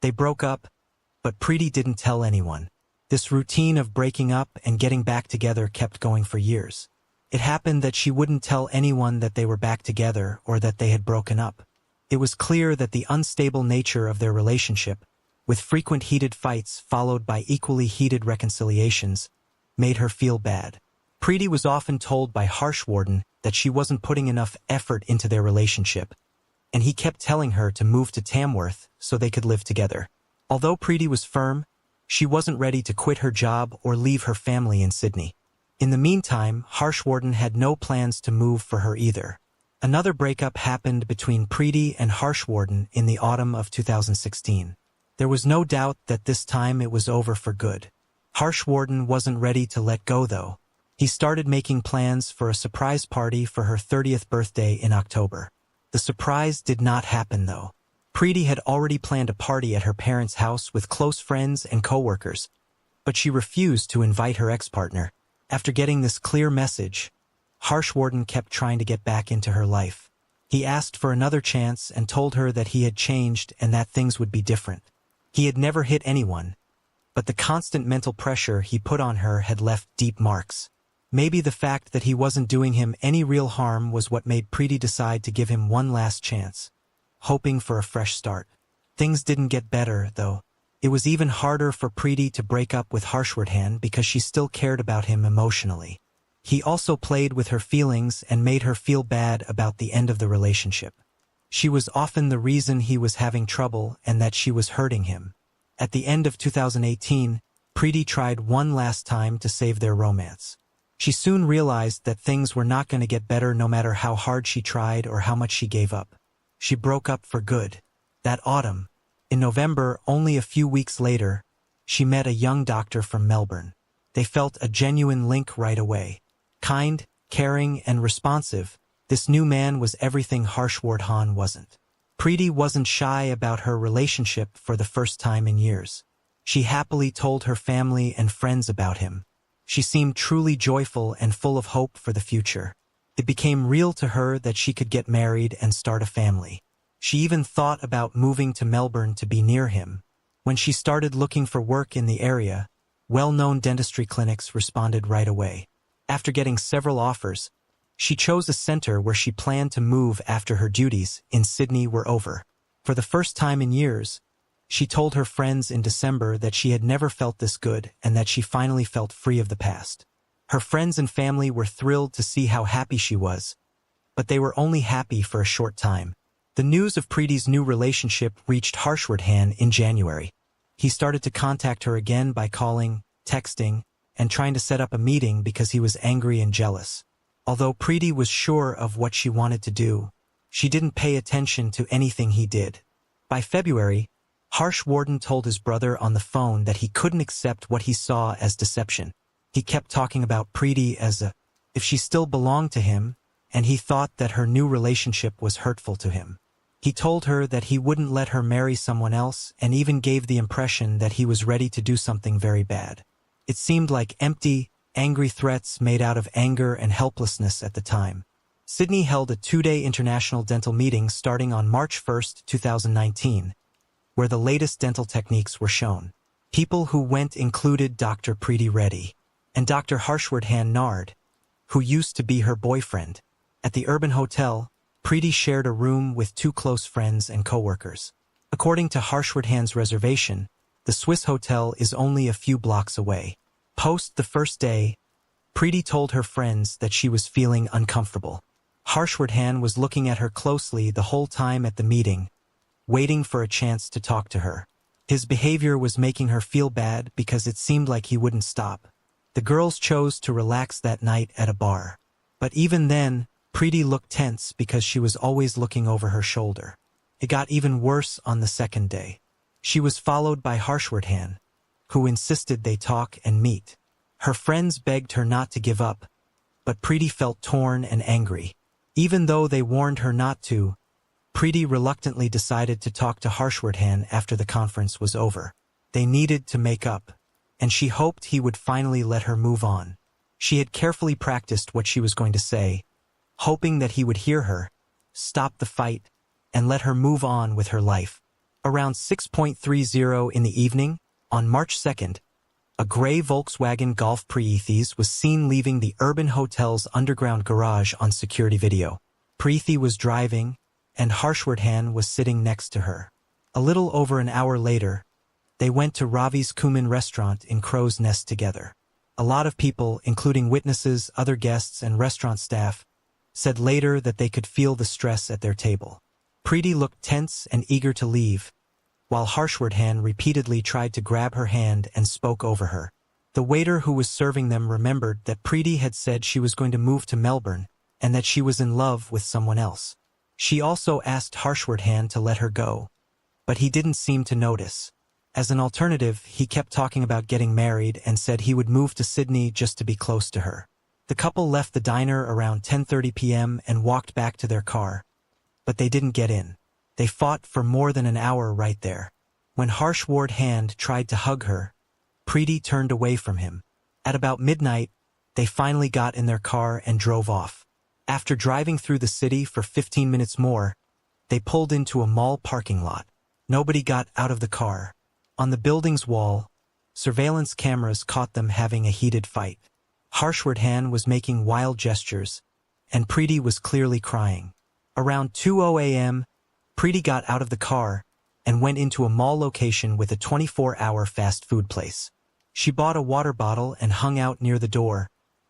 they broke up, but Preeti didn't tell anyone. This routine of breaking up and getting back together kept going for years. It happened that she wouldn't tell anyone that they were back together or that they had broken up. It was clear that the unstable nature of their relationship, with frequent heated fights followed by equally heated reconciliations, made her feel bad. Preeti was often told by Harshvardhan that she wasn't putting enough effort into their relationship, and he kept telling her to move to Tamworth so they could live together. Although Preeti was firm, she wasn't ready to quit her job or leave her family in Sydney. In the meantime, Harshvardhan had no plans to move for her either. Another breakup happened between Preeti and Harshvardhan in the autumn of 2016. There was no doubt that this time it was over for good. Harshvardhan wasn't ready to let go though. He started making plans for a surprise party for her 30th birthday in October. The surprise did not happen though. Preeti had already planned a party at her parents' house with close friends and co-workers, but she refused to invite her ex-partner. After getting this clear message, Harshvardhan kept trying to get back into her life. He asked for another chance and told her that he had changed and that things would be different. He had never hit anyone, but the constant mental pressure he put on her had left deep marks. Maybe the fact that he wasn't doing him any real harm was what made Preeti decide to give him one last chance, hoping for a fresh start. Things didn't get better, though. It was even harder for Preeti to break up with Harshvardhan because she still cared about him emotionally. He also played with her feelings and made her feel bad about the end of the relationship. She was often the reason he was having trouble and that she was hurting him. At the end of 2018, Preeti tried one last time to save their romance. She soon realized that things were not going to get better no matter how hard she tried or how much she gave up. She broke up for good. That autumn, in November, only a few weeks later, she met a young doctor from Melbourne. They felt a genuine link right away. Kind, caring, and responsive, this new man was everything Harshvardhan wasn't. Preeti wasn't shy about her relationship for the first time in years. She happily told her family and friends about him. She seemed truly joyful and full of hope for the future. It became real to her that she could get married and start a family. She even thought about moving to Melbourne to be near him. When she started looking for work in the area, well-known dentistry clinics responded right away. After getting several offers, she chose a center where she planned to move after her duties in Sydney were over. For the first time in years, She told her friends in December that she had never felt this good and that she finally felt free of the past. Her friends and family were thrilled to see how happy she was, but they were only happy for a short time. The news of Preeti's new relationship reached Harshvardhan in January. He started to contact her again by calling, texting, and trying to set up a meeting because he was angry and jealous. Although Preeti was sure of what she wanted to do, she didn't pay attention to anything he did. By February, Harshvardhan told his brother on the phone that he couldn't accept what he saw as deception. He kept talking about Preeti as if she still belonged to him, and he thought that her new relationship was hurtful to him. He told her that he wouldn't let her marry someone else and even gave the impression that he was ready to do something very bad. It seemed like empty, angry threats made out of anger and helplessness at the time. Sydney held a 2-day international dental meeting starting on March 1, 2019, where the latest dental techniques were shown. People who went included Dr. Preeti Reddy and Dr. Harshvardhan Nard, who used to be her boyfriend. At the Urban Hotel, Preeti shared a room with 2 close friends and co-workers. According to Harshvardhan's reservation, the Swiss hotel is only a few blocks away. Post the first day, Preeti told her friends that she was feeling uncomfortable. Harshvardhan was looking at her closely the whole time at the meeting, waiting for a chance to talk to her. His behavior was making her feel bad because it seemed like he wouldn't stop. The girls chose to relax that night at a bar. But even then, Preeti looked tense because she was always looking over her shoulder. It got even worse on the second day. She was followed by Harshvardhan, who insisted they talk and meet. Her friends begged her not to give up, but Preeti felt torn and angry. Even though they warned her not to, Preeti reluctantly decided to talk to Harshvardhan after the conference was over. They needed to make up, and she hoped he would finally let her move on. She had carefully practiced what she was going to say, hoping that he would hear her, stop the fight, and let her move on with her life. Around 6:30 in the evening, on March 2nd, a gray Volkswagen Golf Preeti was seen leaving the Urban Hotel's underground garage on security video. Preeti was driving, and Harshvardhan was sitting next to her. A little over an hour later, they went to Ravi's Cumin restaurant in Crow's Nest together. A lot of people, including witnesses, other guests, and restaurant staff, said later that they could feel the stress at their table. Preeti looked tense and eager to leave, while Harshvardhan repeatedly tried to grab her hand and spoke over her. The waiter who was serving them remembered that Preeti had said she was going to move to Melbourne and that she was in love with someone else. She also asked Harshvardhan to let her go, but he didn't seem to notice. As an alternative, he kept talking about getting married and said he would move to Sydney just to be close to her. The couple left the diner around 10:30 p.m. and walked back to their car, but they didn't get in. They fought for more than an hour right there. When Harshvardhan tried to hug her, Preeti turned away from him. At about midnight, they finally got in their car and drove off. After driving through the city for 15 minutes more, they pulled into a mall parking lot. Nobody got out of the car. On the building's wall, surveillance cameras caught them having a heated fight. Harshvardhan was making wild gestures, and Preeti was clearly crying. Around 2:00 a.m., Preeti got out of the car and went into a mall location with a 24-hour fast food place. She bought a water bottle and hung out near the door,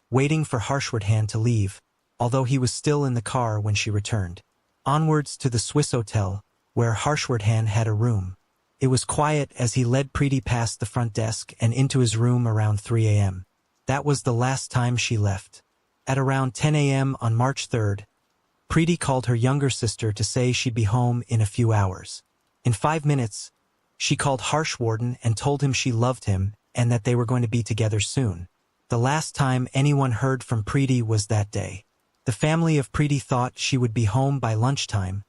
waiting for Harshvardhan to leave, although he was still in the car when she returned. Onwards to the Swiss hotel, where Harshvardhan had a room. It was quiet as he led Preeti past the front desk and into his room around 3 a.m. That was the last time she left. At around 10 a.m. on March 3rd, Preeti called her younger sister to say she'd be home in a few hours. In 5 minutes, she called Harshvardhan and told him she loved him and that they were going to be together soon. The last time anyone heard from Preeti was that day. The family of Preeti thought she would be home by lunchtime,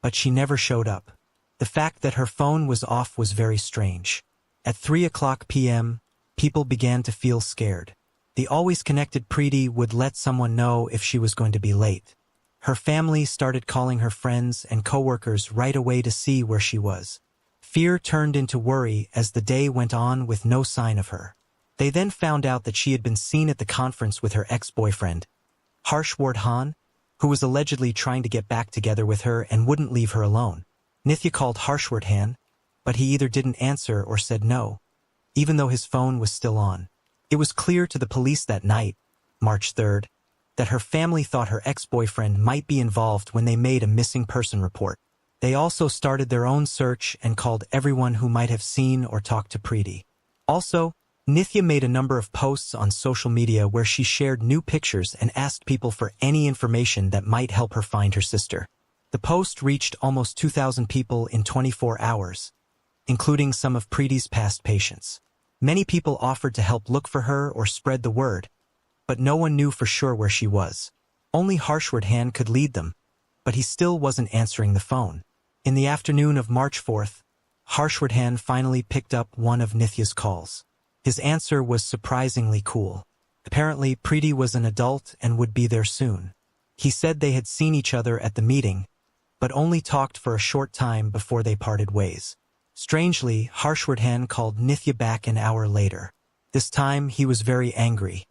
but she never showed up. The fact that her phone was off was very strange. At 3:00 p.m., people began to feel scared. The always connected Preeti would let someone know if she was going to be late. Her family started calling her friends and coworkers right away to see where she was. Fear turned into worry as the day went on with no sign of her. They then found out that she had been seen at the conference with her ex-boyfriend, Harshvardhan, who was allegedly trying to get back together with her and wouldn't leave her alone. Nithya called Harshvardhan, but he either didn't answer or said no, even though his phone was still on. It was clear to the police that night, March 3rd, that her family thought her ex-boyfriend might be involved when they made a missing person report. They also started their own search and called everyone who might have seen or talked to Preeti. Also, Nithya made a number of posts on social media where she shared new pictures and asked people for any information that might help her find her sister. The post reached almost 2,000 people in 24 hours, including some of Preeti's past patients. Many people offered to help look for her or spread the word, but no one knew for sure where she was. Only Harshvardhan could lead them, but he still wasn't answering the phone. In the afternoon of March 4th, Harshvardhan finally picked up one of Nithya's calls. His answer was surprisingly cool. Apparently, Preeti was an adult and would be there soon. He said they had seen each other at the meeting, but only talked for a short time before they parted ways. Strangely, Harshvardhan called Nithya back an hour later. This time, he was very angry.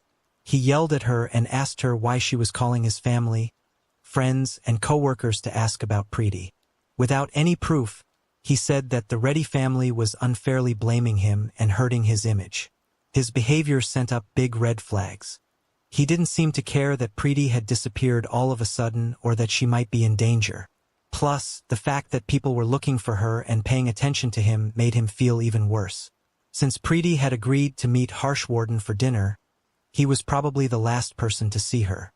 He yelled at her and asked her why she was calling his family, friends, and co-workers to ask about Preeti. Without any proof, he said that the Reddy family was unfairly blaming him and hurting his image. His behavior sent up big red flags. He didn't seem to care that Preeti had disappeared all of a sudden or that she might be in danger. Plus, the fact that people were looking for her and paying attention to him made him feel even worse. Since Preeti had agreed to meet Harshvardhan for dinner, he was probably the last person to see her.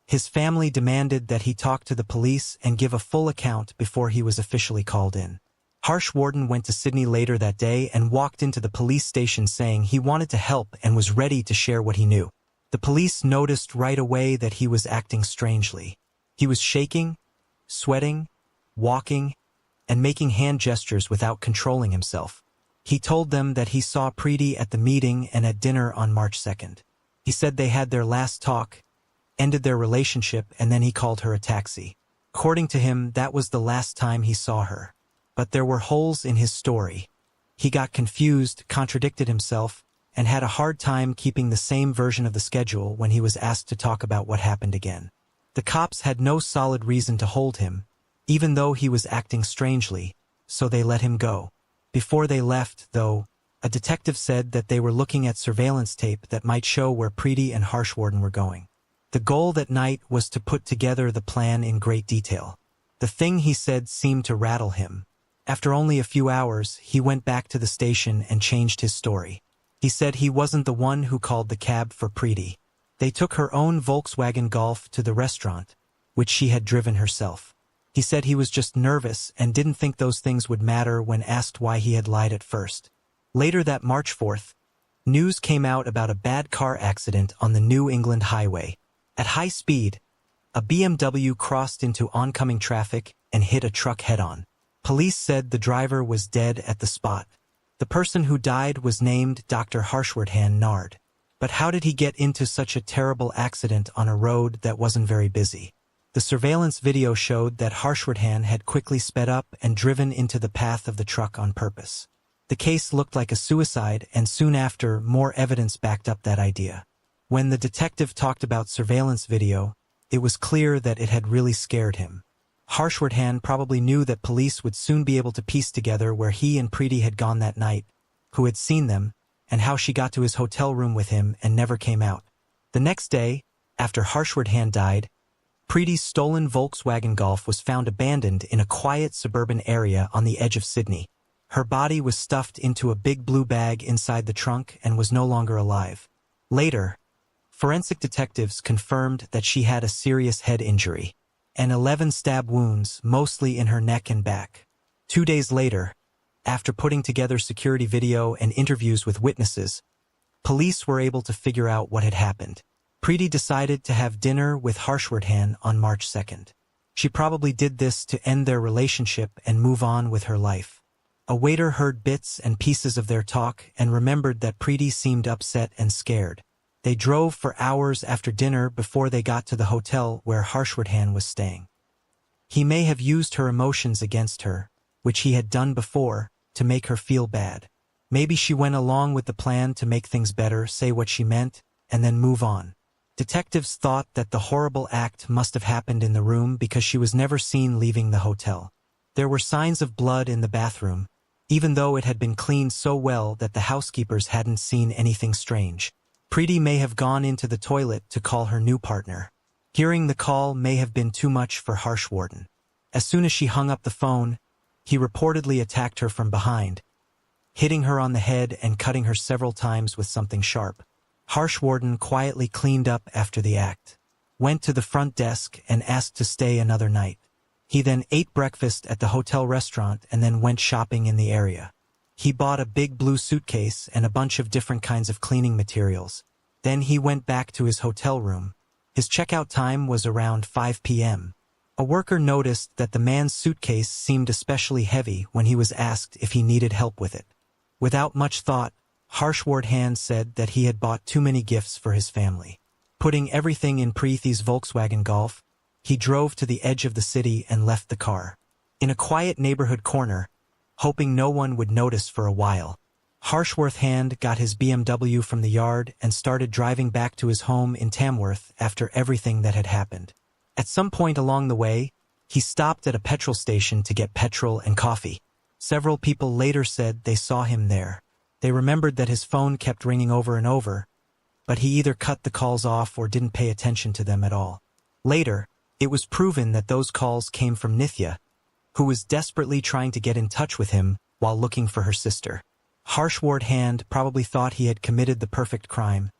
His family demanded that he talk to the police and give a full account before he was officially called in. Harshvardhan went to Sydney later that day and walked into the police station saying he wanted to help and was ready to share what he knew. The police noticed right away that he was acting strangely. He was shaking, sweating, walking, and making hand gestures without controlling himself. He told them that he saw Preeti at the meeting and at dinner on March 2nd. He said they had their last talk, ended their relationship, and then he called her a taxi. According to him, that was the last time he saw her. But there were holes in his story. He got confused, contradicted himself, and had a hard time keeping the same version of the schedule when he was asked to talk about what happened again. The cops had no solid reason to hold him, even though he was acting strangely, so they let him go. Before they left, though, a detective said that they were looking at surveillance tape that might show where Preeti and Harshvardhan were going. The goal that night was to put together the plan in great detail. The thing he said seemed to rattle him. After only a few hours, he went back to the station and changed his story. He said he wasn't the one who called the cab for Preeti. They took her own Volkswagen Golf to the restaurant, which she had driven herself. He said he was just nervous and didn't think those things would matter when asked why he had lied at first. Later that March 4th, news came out about a bad car accident on the New England highway. At high speed, a BMW crossed into oncoming traffic and hit a truck head-on. Police said the driver was dead at the spot. The person who died was named Dr. Harshvardhan Nard. But how did he get into such a terrible accident on a road that wasn't very busy? The surveillance video showed that Harshvardhan had quickly sped up and driven into the path of the truck on purpose. The case looked like a suicide, and soon after, more evidence backed up that idea. When the detective talked about surveillance video, it was clear that it had really scared him. Harshvardhan probably knew that police would soon be able to piece together where he and Preeti had gone that night, who had seen them, and how she got to his hotel room with him and never came out. The next day, after Harshvardhan died, Preeti's stolen Volkswagen Golf was found abandoned in a quiet suburban area on the edge of Sydney. Her body was stuffed into a big blue bag inside the trunk and was no longer alive. Later, forensic detectives confirmed that she had a serious head injury and 11 stab wounds, mostly in her neck and back. 2 days later, after putting together security video and interviews with witnesses, police were able to figure out what had happened. Preeti decided to have dinner with Harshvardhan on March 2nd. She probably did this to end their relationship and move on with her life. A waiter heard bits and pieces of their talk and remembered that Preeti seemed upset and scared. They drove for hours after dinner before they got to the hotel where Harshvardhan was staying. He may have used her emotions against her, which he had done before, to make her feel bad. Maybe she went along with the plan to make things better, say what she meant, and then move on. Detectives thought that the horrible act must have happened in the room because she was never seen leaving the hotel. There were signs of blood in the bathroom, even though it had been cleaned so well that the housekeepers hadn't seen anything strange. Preeti may have gone into the toilet to call her new partner. Hearing the call may have been too much for Harshvardhan. As soon as she hung up the phone, he reportedly attacked her from behind, hitting her on the head and cutting her several times with something sharp. Harshvardhan quietly cleaned up after the act, went to the front desk and asked to stay another night. He then ate breakfast at the hotel restaurant and then went shopping in the area. He bought a big blue suitcase and a bunch of different kinds of cleaning materials. Then he went back to his hotel room. His checkout time was around 5 p.m. A worker noticed that the man's suitcase seemed especially heavy when he was asked if he needed help with it. Without much thought, Harshvardhan said that he had bought too many gifts for his family. Putting everything in Preethi's Volkswagen Golf, he drove to the edge of the city and left the car. In a quiet neighborhood corner, hoping no one would notice for a while, Harshvardhan got his BMW from the yard and started driving back to his home in Tamworth after everything that had happened. At some point along the way, he stopped at a petrol station to get petrol and coffee. Several people later said they saw him there. They remembered that his phone kept ringing over and over, but he either cut the calls off or didn't pay attention to them at all. Later, it was proven that those calls came from Nithya, who was desperately trying to get in touch with him while looking for her sister. Harshvardhan probably thought he had committed the perfect crime,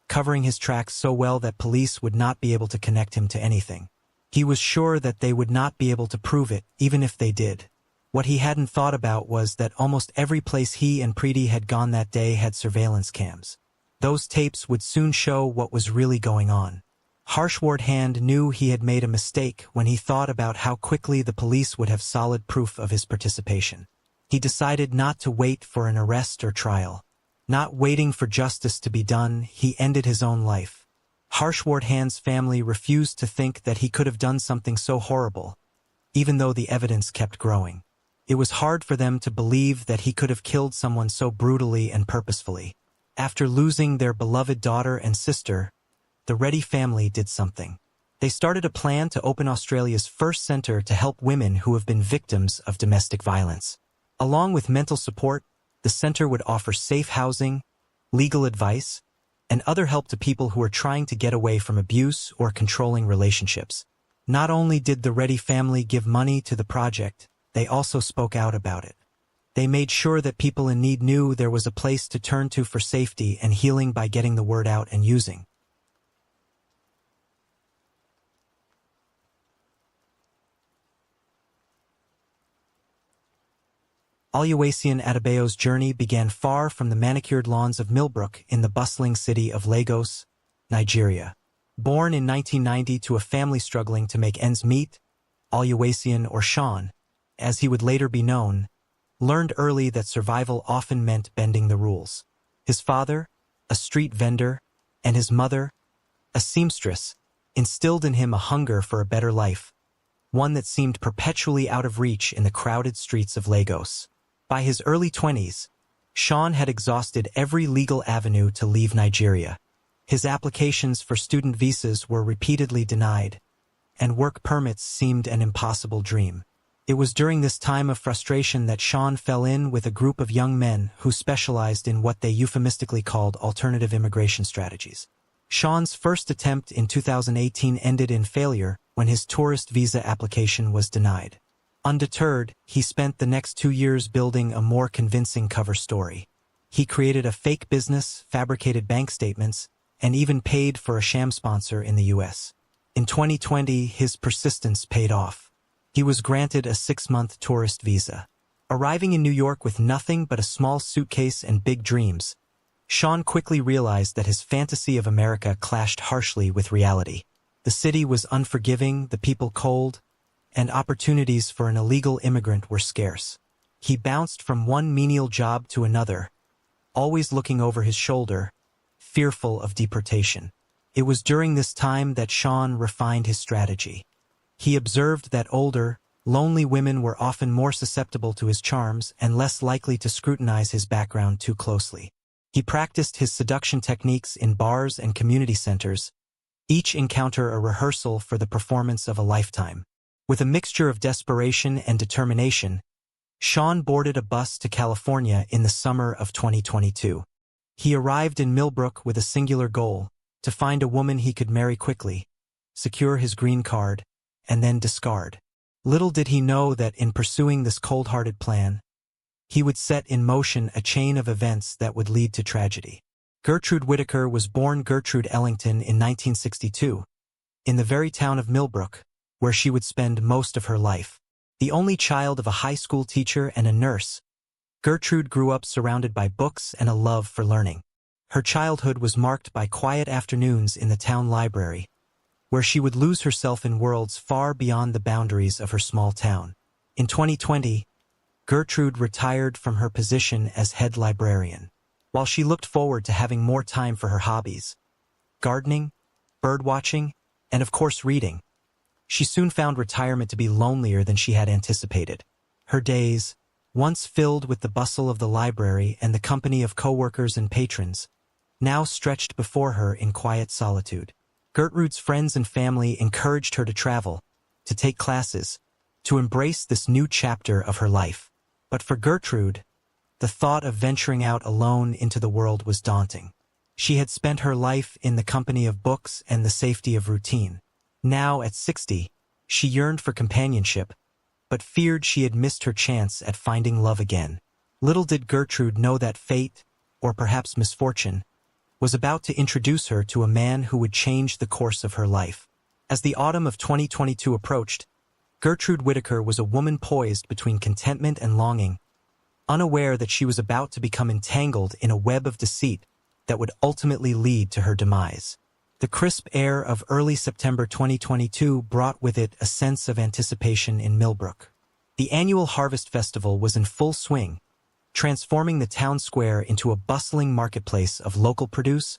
covering his tracks so well that police would not be able to connect him to anything. He was sure that they would not be able to prove it, even if they did. What he hadn't thought about was that almost every place he and Preeti had gone that day had surveillance cams. Those tapes would soon show what was really going on. Harshvardhan knew he had made a mistake when he thought about how quickly the police would have solid proof of his participation. He decided not to wait for an arrest or trial. Not waiting for justice to be done, he ended his own life. Harshvardhan's family refused to think that he could have done something so horrible, even though the evidence kept growing. It was hard for them to believe that he could have killed someone so brutally and purposefully. After losing their beloved daughter and sister, the Reddy family did something. They started a plan to open Australia's first centre to help women who have been victims of domestic violence. Along with mental support, the centre would offer safe housing, legal advice, and other help to people who are trying to get away from abuse or controlling relationships. Not only did the Reddy family give money to the project, they also spoke out about it. They made sure that people in need knew there was a place to turn to for safety and healing by getting the word out and using. Oluwaseun Adebayo's journey began far from the manicured lawns of Millbrook in the bustling city of Lagos, Nigeria. Born in 1990 to a family struggling to make ends meet, Oluwaseun, or Sean, as he would later be known, learned early that survival often meant bending the rules. His father, a street vendor, and his mother, a seamstress, instilled in him a hunger for a better life, one that seemed perpetually out of reach in the crowded streets of Lagos. By his early 20s, Sean had exhausted every legal avenue to leave Nigeria. His applications for student visas were repeatedly denied, and work permits seemed an impossible dream. It was during this time of frustration that Sean fell in with a group of young men who specialized in what they euphemistically called alternative immigration strategies. Sean's first attempt in 2018 ended in failure when his tourist visa application was denied. Undeterred, he spent the next 2 years building a more convincing cover story. He created a fake business, fabricated bank statements, and even paid for a sham sponsor in the U.S. In 2020, his persistence paid off. He was granted a 6-month tourist visa. Arriving in New York with nothing but a small suitcase and big dreams, Sean quickly realized that his fantasy of America clashed harshly with reality. The city was unforgiving, the people cold, and opportunities for an illegal immigrant were scarce. He bounced from one menial job to another, always looking over his shoulder, fearful of deportation. It was during this time that Sean refined his strategy. He observed that older, lonely women were often more susceptible to his charms and less likely to scrutinize his background too closely. He practiced his seduction techniques in bars and community centers, each encounter a rehearsal for the performance of a lifetime. With a mixture of desperation and determination, Sean boarded a bus to California in the summer of 2022. He arrived in Millbrook with a singular goal: to find a woman he could marry quickly, secure his green card, and then discard. Little did he know that in pursuing this cold-hearted plan, he would set in motion a chain of events that would lead to tragedy. Gertrude Whittaker was born Gertrude Ellington in 1962, in the very town of Millbrook, where she would spend most of her life. The only child of a high school teacher and a nurse, Gertrude grew up surrounded by books and a love for learning. Her childhood was marked by quiet afternoons in the town library, where she would lose herself in worlds far beyond the boundaries of her small town. In 2020, Gertrude retired from her position as head librarian. While she looked forward to having more time for her hobbies, gardening, birdwatching, and of course reading, she soon found retirement to be lonelier than she had anticipated. Her days, once filled with the bustle of the library and the company of coworkers and patrons, now stretched before her in quiet solitude. Gertrude's friends and family encouraged her to travel, to take classes, to embrace this new chapter of her life. But for Gertrude, the thought of venturing out alone into the world was daunting. She had spent her life in the company of books and the safety of routine. Now, at 60, she yearned for companionship, but feared she had missed her chance at finding love again. Little did Gertrude know that fate, or perhaps misfortune, was about to introduce her to a man who would change the course of her life. As the autumn of 2022 approached, Gertrude Whittaker was a woman poised between contentment and longing, unaware that she was about to become entangled in a web of deceit that would ultimately lead to her demise. The crisp air of early September 2022 brought with it a sense of anticipation in Millbrook. The annual Harvest Festival was in full swing, transforming the town square into a bustling marketplace of local produce,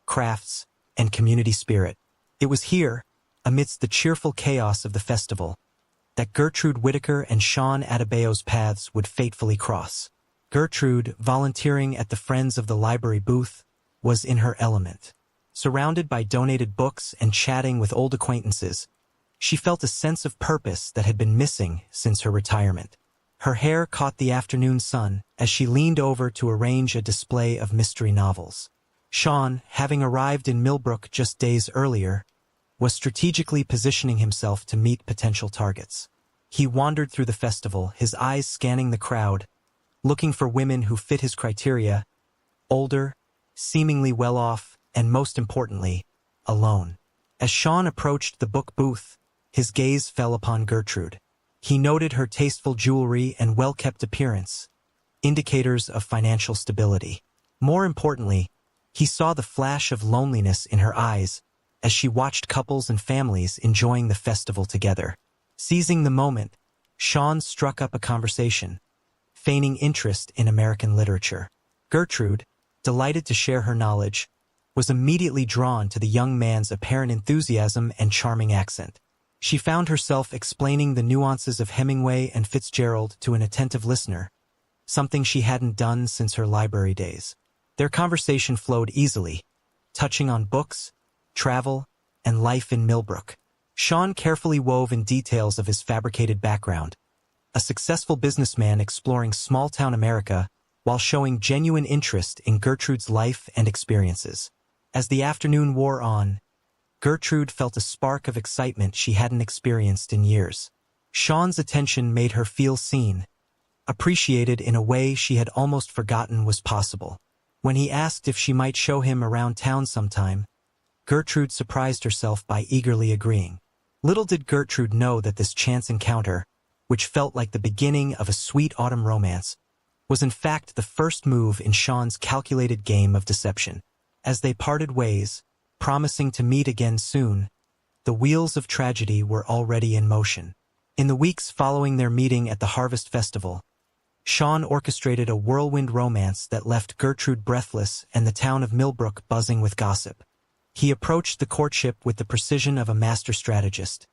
crafts, and community spirit. It was here, amidst the cheerful chaos of the festival, that Gertrude Whittaker and Sean Adebayo's paths would fatefully cross. Gertrude, volunteering at the Friends of the Library booth, was in her element. Surrounded by donated books and chatting with old acquaintances, she felt a sense of purpose that had been missing since her retirement. Her hair caught the afternoon sun as she leaned over to arrange a display of mystery novels. Sean, having arrived in Millbrook just days earlier, was strategically positioning himself to meet potential targets. He wandered through the festival, his eyes scanning the crowd, looking for women who fit his criteria: older, seemingly well-off, and most importantly, alone. As Sean approached the book booth, his gaze fell upon Gertrude. He noted her tasteful jewelry and well-kept appearance, indicators of financial stability. More importantly, he saw the flash of loneliness in her eyes as she watched couples and families enjoying the festival together. Seizing the moment, Sean struck up a conversation, feigning interest in American literature. Gertrude, delighted to share her knowledge, was immediately drawn to the young man's apparent enthusiasm and charming accent. She found herself explaining the nuances of Hemingway and Fitzgerald to an attentive listener, something she hadn't done since her library days. Their conversation flowed easily, touching on books, travel, and life in Millbrook. Sean carefully wove in details of his fabricated background, a successful businessman exploring small-town America while showing genuine interest in Gertrude's life and experiences. As the afternoon wore on, Gertrude felt a spark of excitement she hadn't experienced in years. Sean's attention made her feel seen, appreciated in a way she had almost forgotten was possible. When he asked if she might show him around town sometime, Gertrude surprised herself by eagerly agreeing. Little did Gertrude know that this chance encounter, which felt like the beginning of a sweet autumn romance, was in fact the first move in Sean's calculated game of deception. As they parted ways, promising to meet again soon, the wheels of tragedy were already in motion. In the weeks following their meeting at the Harvest Festival, Sean orchestrated a whirlwind romance that left Gertrude breathless and the town of Millbrook buzzing with gossip. He approached the courtship with the precision of a master strategist,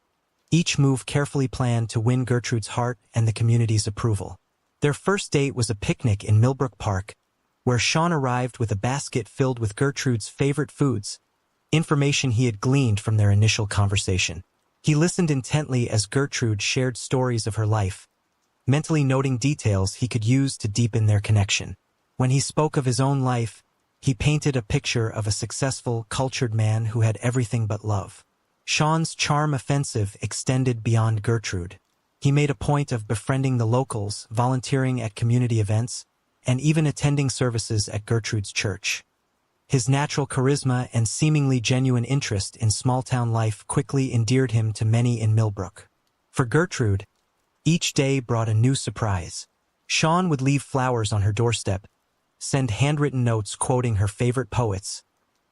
each move carefully planned to win Gertrude's heart and the community's approval. Their first date was a picnic in Millbrook Park, where Sean arrived with a basket filled with Gertrude's favorite foods, information he had gleaned from their initial conversation. He listened intently as Gertrude shared stories of her life, mentally noting details he could use to deepen their connection. When he spoke of his own life, he painted a picture of a successful, cultured man who had everything but love. Sean's charm offensive extended beyond Gertrude. He made a point of befriending the locals, volunteering at community events, and even attending services at Gertrude's church. His natural charisma and seemingly genuine interest in small-town life quickly endeared him to many in Millbrook. For Gertrude, each day brought a new surprise. Sean would leave flowers on her doorstep, send handwritten notes quoting her favorite poets,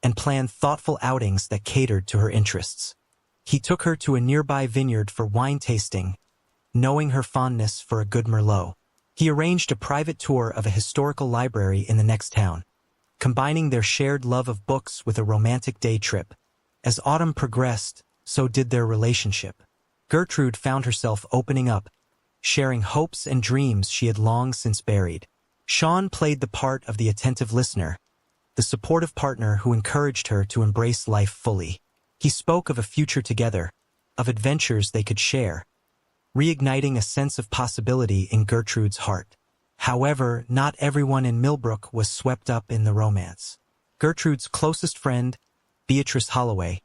and plan thoughtful outings that catered to her interests. He took her to a nearby vineyard for wine tasting, knowing her fondness for a good Merlot. He arranged a private tour of a historical library in the next town, combining their shared love of books with a romantic day trip. As autumn progressed, so did their relationship. Gertrude found herself opening up, sharing hopes and dreams she had long since buried. Sean played the part of the attentive listener, the supportive partner who encouraged her to embrace life fully. He spoke of a future together, of adventures they could share, reigniting a sense of possibility in Gertrude's heart. However, not everyone in Millbrook was swept up in the romance. Gertrude's closest friend, Beatrice Holloway,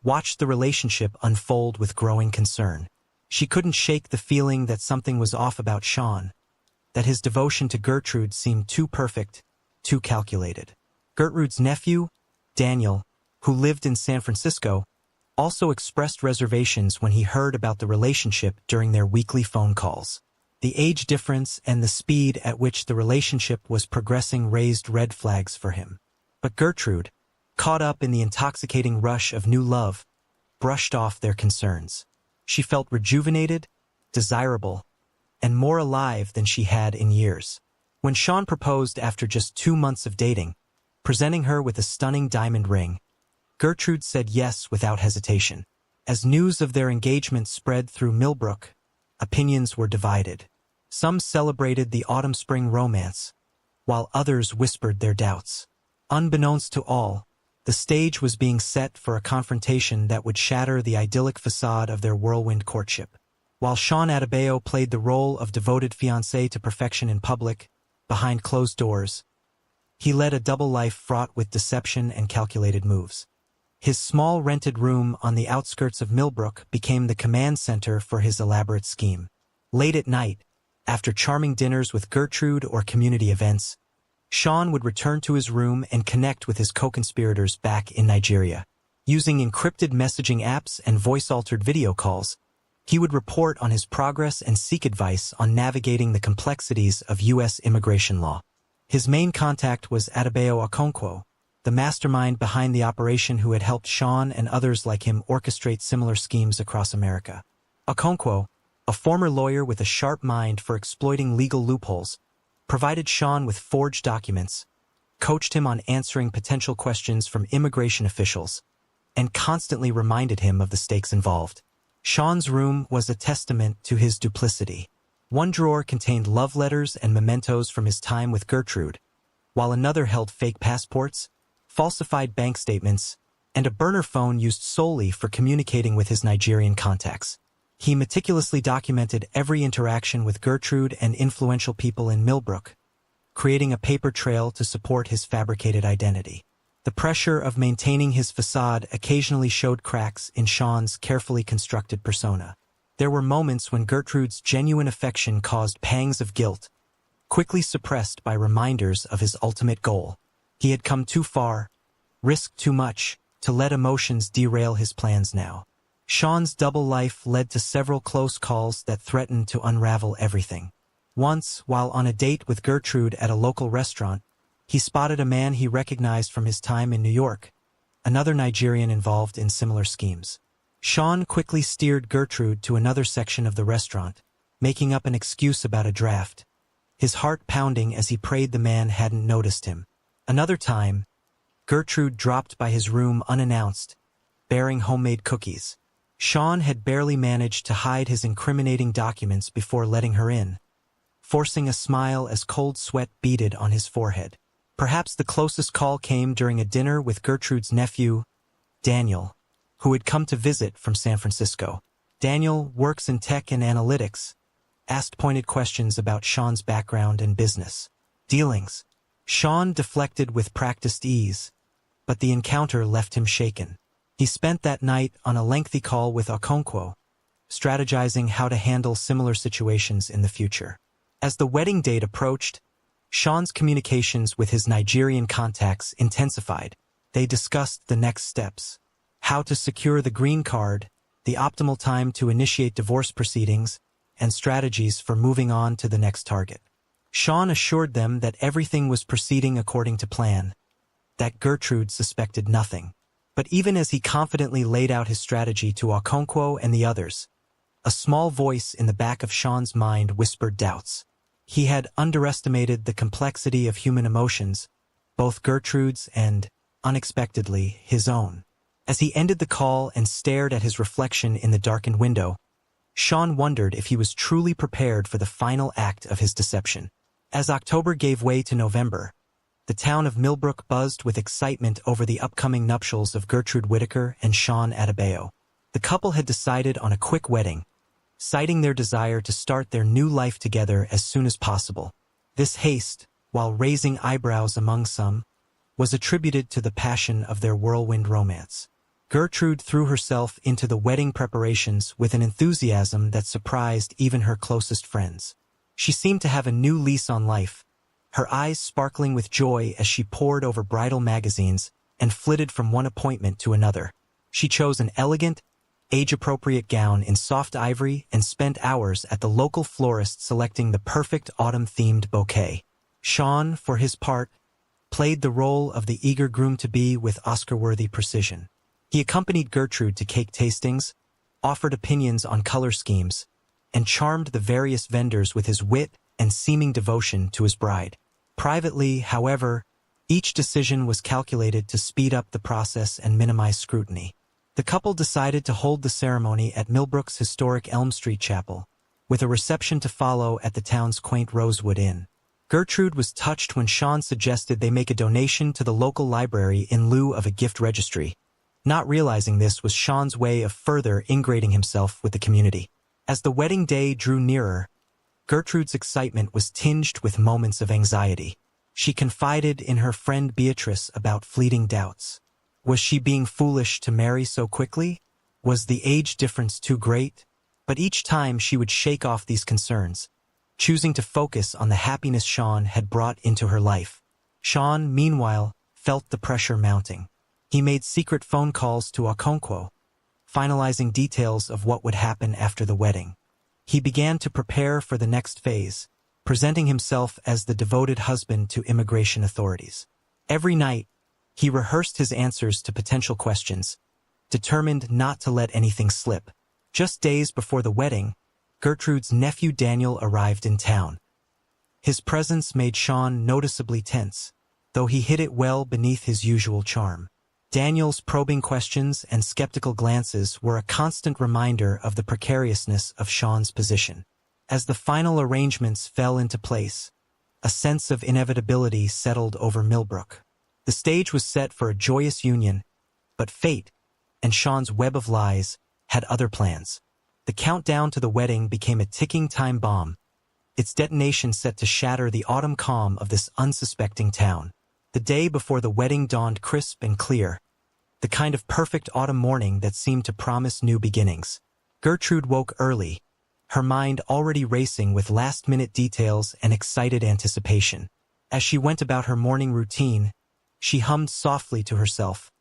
watched the relationship unfold with growing concern. She couldn't shake the feeling that something was off about Sean, that his devotion to Gertrude seemed too perfect, too calculated. Gertrude's nephew, Daniel, who lived in San Francisco, also expressed reservations when he heard about the relationship during their weekly phone calls. The age difference and the speed at which the relationship was progressing raised red flags for him. But Gertrude, caught up in the intoxicating rush of new love, brushed off their concerns. She felt rejuvenated, desirable, and more alive than she had in years. When Sean proposed after just 2 months of dating, presenting her with a stunning diamond ring, Gertrude said yes without hesitation. As news of their engagement spread through Millbrook, opinions were divided. Some celebrated the autumn-spring romance, while others whispered their doubts. Unbeknownst to all, the stage was being set for a confrontation that would shatter the idyllic facade of their whirlwind courtship. While Sean Adebayo played the role of devoted fiancé to perfection in public, behind closed doors, he led a double life fraught with deception and calculated moves. His small rented room on the outskirts of Millbrook became the command center for his elaborate scheme. Late at night, after charming dinners with Gertrude or community events, Sean would return to his room and connect with his co-conspirators back in Nigeria. Using encrypted messaging apps and voice-altered video calls, he would report on his progress and seek advice on navigating the complexities of U.S. immigration law. His main contact was Adebayo Okonkwo, the mastermind behind the operation who had helped Sean and others like him orchestrate similar schemes across America. Okonkwo, a former lawyer with a sharp mind for exploiting legal loopholes, provided Sean with forged documents, coached him on answering potential questions from immigration officials, and constantly reminded him of the stakes involved. Sean's room was a testament to his duplicity. One drawer contained love letters and mementos from his time with Gertrude, while another held fake passports, falsified bank statements, and a burner phone used solely for communicating with his Nigerian contacts. He meticulously documented every interaction with Gertrude and influential people in Millbrook, creating a paper trail to support his fabricated identity. The pressure of maintaining his facade occasionally showed cracks in Sean's carefully constructed persona. There were moments when Gertrude's genuine affection caused pangs of guilt, quickly suppressed by reminders of his ultimate goal. He had come too far, risked too much, to let emotions derail his plans now. Sean's double life led to several close calls that threatened to unravel everything. Once, while on a date with Gertrude at a local restaurant, he spotted a man he recognized from his time in New York, another Nigerian involved in similar schemes. Sean quickly steered Gertrude to another section of the restaurant, making up an excuse about a draft, his heart pounding as he prayed the man hadn't noticed him. Another time, Gertrude dropped by his room unannounced, bearing homemade cookies. Sean had barely managed to hide his incriminating documents before letting her in, forcing a smile as cold sweat beaded on his forehead. Perhaps the closest call came during a dinner with Gertrude's nephew, Daniel, who had come to visit from San Francisco. Daniel works in tech and analytics, asked pointed questions about Sean's background and business dealings. Sean deflected with practiced ease, but the encounter left him shaken. He spent that night on a lengthy call with Okonkwo, strategizing how to handle similar situations in the future. As the wedding date approached, Sean's communications with his Nigerian contacts intensified. They discussed the next steps, how to secure the green card, the optimal time to initiate divorce proceedings, and strategies for moving on to the next target. Sean assured them that everything was proceeding according to plan, that Gertrude suspected nothing. But even as he confidently laid out his strategy to Okonkwo and the others, a small voice in the back of Sean's mind whispered doubts. He had underestimated the complexity of human emotions, both Gertrude's and, unexpectedly, his own. As he ended the call and stared at his reflection in the darkened window, Sean wondered if he was truly prepared for the final act of his deception. As October gave way to November, the town of Millbrook buzzed with excitement over the upcoming nuptials of Gertrude Whitaker and Sean Adebayo. The couple had decided on a quick wedding, citing their desire to start their new life together as soon as possible. This haste, while raising eyebrows among some, was attributed to the passion of their whirlwind romance. Gertrude threw herself into the wedding preparations with an enthusiasm that surprised even her closest friends. She seemed to have a new lease on life, her eyes sparkling with joy as she pored over bridal magazines and flitted from one appointment to another. She chose an elegant, age-appropriate gown in soft ivory and spent hours at the local florist selecting the perfect autumn-themed bouquet. Sean, for his part, played the role of the eager groom-to-be with Oscar-worthy precision. He accompanied Gertrude to cake tastings, offered opinions on color schemes, and charmed the various vendors with his wit and seeming devotion to his bride. Privately, however, each decision was calculated to speed up the process and minimize scrutiny. The couple decided to hold the ceremony at Millbrook's historic Elm Street Chapel, with a reception to follow at the town's quaint Rosewood Inn. Gertrude was touched when Sean suggested they make a donation to the local library in lieu of a gift registry. Not realizing this was Sean's way of further ingratiating himself with the community. As the wedding day drew nearer, Gertrude's excitement was tinged with moments of anxiety. She confided in her friend Beatrice about fleeting doubts. Was she being foolish to marry so quickly? Was the age difference too great? But each time she would shake off these concerns, choosing to focus on the happiness Sean had brought into her life. Sean, meanwhile, felt the pressure mounting. He made secret phone calls to Okonkwo, finalizing details of what would happen after the wedding. He began to prepare for the next phase, presenting himself as the devoted husband to immigration authorities. Every night, he rehearsed his answers to potential questions, determined not to let anything slip. Just days before the wedding, Gertrude's nephew Daniel arrived in town. His presence made Sean noticeably tense, though he hid it well beneath his usual charm. Daniel's probing questions and skeptical glances were a constant reminder of the precariousness of Sean's position. As the final arrangements fell into place, a sense of inevitability settled over Millbrook. The stage was set for a joyous union, but fate, and Sean's web of lies, had other plans. The countdown to the wedding became a ticking time bomb, its detonation set to shatter the autumn calm of this unsuspecting town. The day before the wedding dawned crisp and clear, the kind of perfect autumn morning that seemed to promise new beginnings. Gertrude woke early, her mind already racing with last-minute details and excited anticipation. As she went about her morning routine, she hummed softly to herself,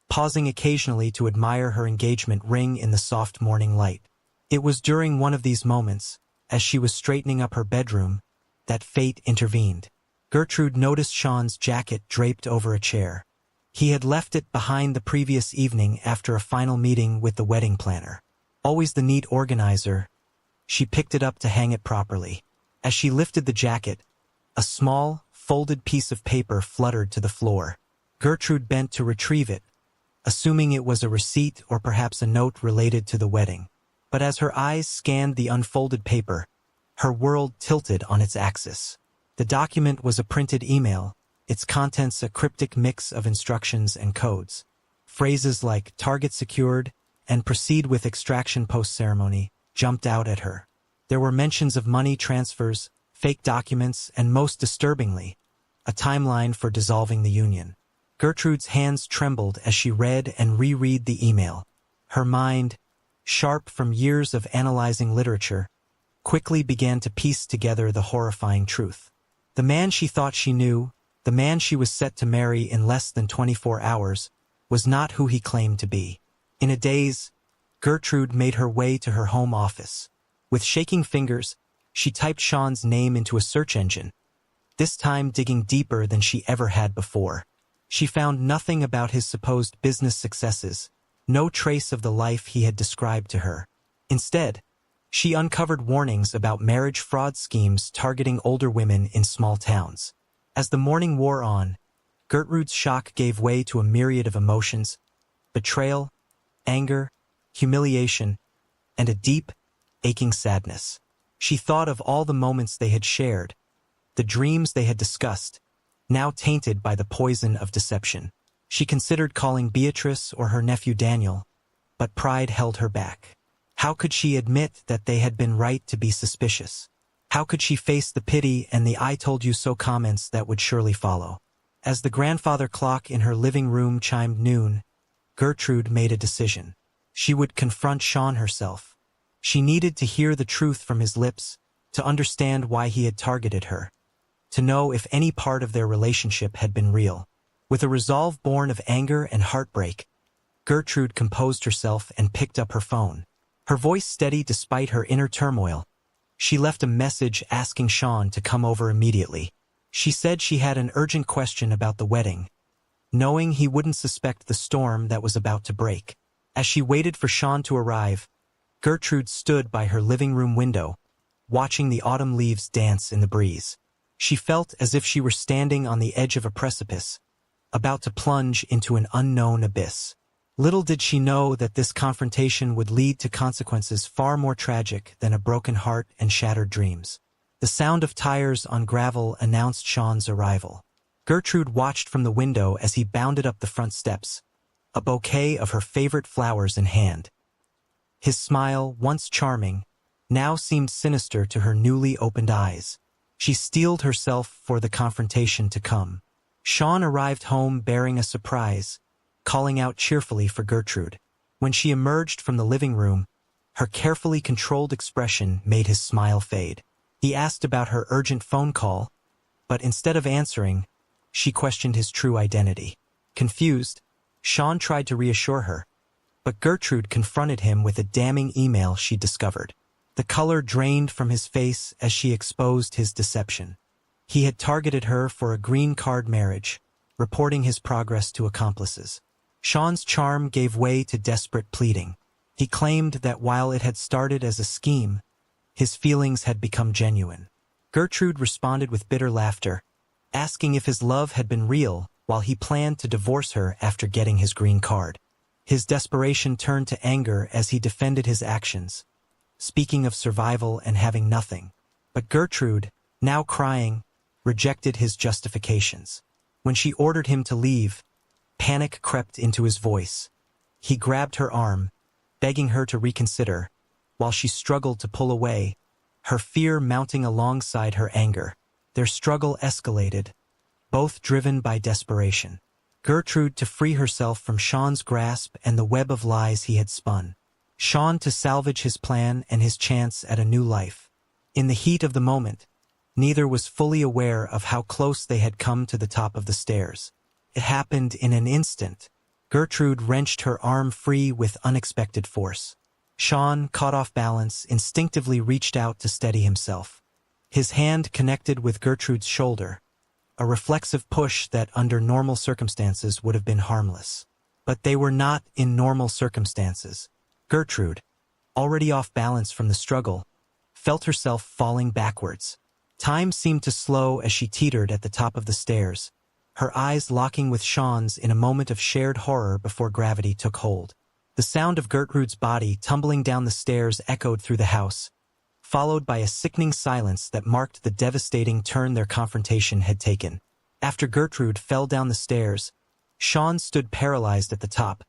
pausing occasionally to admire her engagement ring in the soft morning light. It was during one of these moments, as she was straightening up her bedroom, that fate intervened. Gertrude noticed Sean's jacket draped over a chair. He had left it behind the previous evening after a final meeting with the wedding planner. Always the neat organizer, she picked it up to hang it properly. As she lifted the jacket, a small, folded piece of paper fluttered to the floor. Gertrude bent to retrieve it, assuming it was a receipt or perhaps a note related to the wedding. But as her eyes scanned the unfolded paper, her world tilted on its axis. The document was a printed email, its contents a cryptic mix of instructions and codes. Phrases like "target secured" and "proceed with extraction post-ceremony" jumped out at her. There were mentions of money transfers, fake documents, and most disturbingly, a timeline for dissolving the union. Gertrude's hands trembled as she read and reread the email. Her mind, sharp from years of analyzing literature, quickly began to piece together the horrifying truth. The man she thought she knew, the man she was set to marry in less than 24 hours, was not who he claimed to be. In a daze, Gertrude made her way to her home office. With shaking fingers, she typed Sean's name into a search engine, this time digging deeper than she ever had before. She found nothing about his supposed business successes, no trace of the life he had described to her. Instead, she uncovered warnings about marriage fraud schemes targeting older women in small towns. As the morning wore on, Gertrude's shock gave way to a myriad of emotions: betrayal, anger, humiliation, and a deep, aching sadness. She thought of all the moments they had shared, the dreams they had discussed, now tainted by the poison of deception. She considered calling Beatrice or her nephew Daniel, but pride held her back. How could she admit that they had been right to be suspicious? How could she face the pity and the "I told you so" comments that would surely follow? As the grandfather clock in her living room chimed noon, Gertrude made a decision. She would confront Sean herself. She needed to hear the truth from his lips, to understand why he had targeted her, to know if any part of their relationship had been real. With a resolve born of anger and heartbreak, Gertrude composed herself and picked up her phone. Her voice steady despite her inner turmoil. She left a message asking Sean to come over immediately. She said she had an urgent question about the wedding, knowing he wouldn't suspect the storm that was about to break. As she waited for Sean to arrive, Gertrude stood by her living room window, watching the autumn leaves dance in the breeze. She felt as if she were standing on the edge of a precipice, about to plunge into an unknown abyss. Little did she know that this confrontation would lead to consequences far more tragic than a broken heart and shattered dreams. The sound of tires on gravel announced Sean's arrival. Gertrude watched from the window as he bounded up the front steps, a bouquet of her favorite flowers in hand. His smile, once charming, now seemed sinister to her newly opened eyes. She steeled herself for the confrontation to come. Sean arrived home bearing a surprise, calling out cheerfully for Gertrude. When she emerged from the living room, her carefully controlled expression made his smile fade. He asked about her urgent phone call, but instead of answering, she questioned his true identity. Confused, Sean tried to reassure her, but Gertrude confronted him with a damning email she discovered. The color drained from his face as she exposed his deception. He had targeted her for a green card marriage, reporting his progress to accomplices. Sean's charm gave way to desperate pleading. He claimed that while it had started as a scheme, his feelings had become genuine. Gertrude responded with bitter laughter, asking if his love had been real while he planned to divorce her after getting his green card. His desperation turned to anger as he defended his actions, speaking of survival and having nothing. But Gertrude, now crying, rejected his justifications. When she ordered him to leave, panic crept into his voice. He grabbed her arm, begging her to reconsider, while she struggled to pull away, her fear mounting alongside her anger. Their struggle escalated, both driven by desperation. Gertrude to free herself from Sean's grasp and the web of lies he had spun. Sean to salvage his plan and his chance at a new life. In the heat of the moment, neither was fully aware of how close they had come to the top of the stairs. It happened in an instant. Gertrude wrenched her arm free with unexpected force. Sean, caught off balance, instinctively reached out to steady himself. His hand connected with Gertrude's shoulder, a reflexive push that under normal circumstances would have been harmless. But they were not in normal circumstances. Gertrude, already off balance from the struggle, felt herself falling backwards. Time seemed to slow as she teetered at the top of the stairs, her eyes locking with Sean's in a moment of shared horror before gravity took hold. The sound of Gertrude's body tumbling down the stairs echoed through the house, followed by a sickening silence that marked the devastating turn their confrontation had taken. After Gertrude fell down the stairs, Sean stood paralyzed at the top,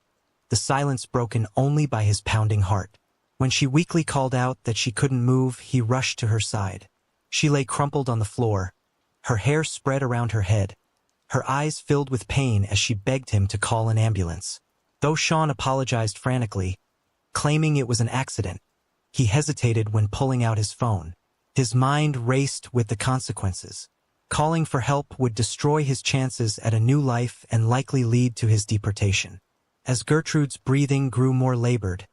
the silence broken only by his pounding heart. When she weakly called out that she couldn't move, he rushed to her side. She lay crumpled on the floor, her hair spread around her head, her eyes filled with pain as she begged him to call an ambulance. Though Sean apologized frantically, claiming it was an accident, he hesitated when pulling out his phone. His mind raced with the consequences. Calling for help would destroy his chances at a new life and likely lead to his deportation. As Gertrude's breathing grew more labored,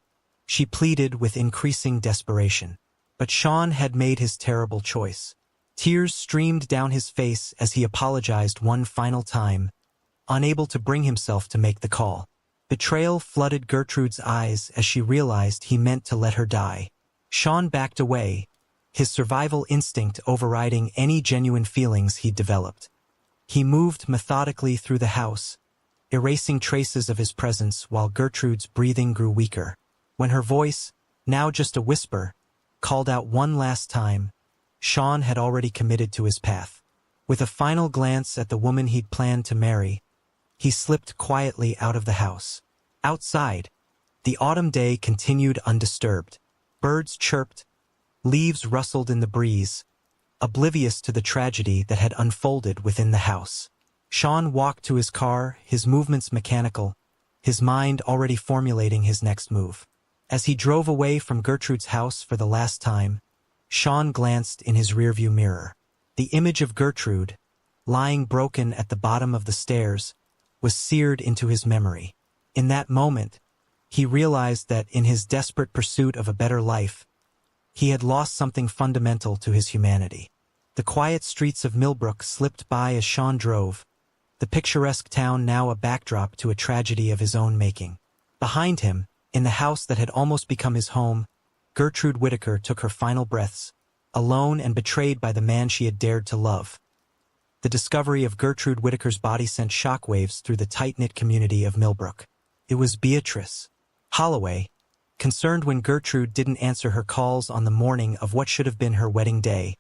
she pleaded with increasing desperation. But Sean had made his terrible choice. Tears streamed down his face as he apologized one final time, unable to bring himself to make the call. Betrayal flooded Gertrude's eyes as she realized he meant to let her die. Sean backed away, his survival instinct overriding any genuine feelings he'd developed. He moved methodically through the house, erasing traces of his presence while Gertrude's breathing grew weaker. When her voice, now just a whisper, called out one last time, Sean had already committed to his path. With a final glance at the woman he'd planned to marry, he slipped quietly out of the house. Outside, the autumn day continued undisturbed. Birds chirped, leaves rustled in the breeze, oblivious to the tragedy that had unfolded within the house. Sean walked to his car, his movements mechanical, his mind already formulating his next move. As he drove away from Gertrude's house for the last time, Sean glanced in his rearview mirror. The image of Gertrude, lying broken at the bottom of the stairs, was seared into his memory. In that moment, he realized that in his desperate pursuit of a better life, he had lost something fundamental to his humanity. The quiet streets of Millbrook slipped by as Sean drove, the picturesque town now a backdrop to a tragedy of his own making. Behind him, in the house that had almost become his home, Gertrude Whittaker took her final breaths, alone and betrayed by the man she had dared to love. The discovery of Gertrude Whittaker's body sent shockwaves through the tight-knit community of Millbrook. It was Beatrice Holloway, concerned when Gertrude didn't answer her calls on the morning of what should have been her wedding day,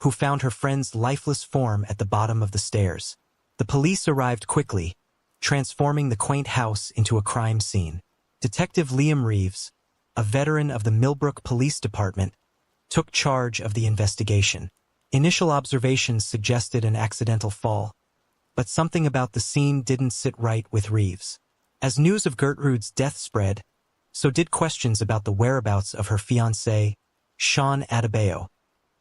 who found her friend's lifeless form at the bottom of the stairs. The police arrived quickly, transforming the quaint house into a crime scene. Detective Liam Reeves, a veteran of the Millbrook Police Department, took charge of the investigation. Initial observations suggested an accidental fall, but something about the scene didn't sit right with Reeves. As news of Gertrude's death spread, so did questions about the whereabouts of her fiancé, Sean Adebayo.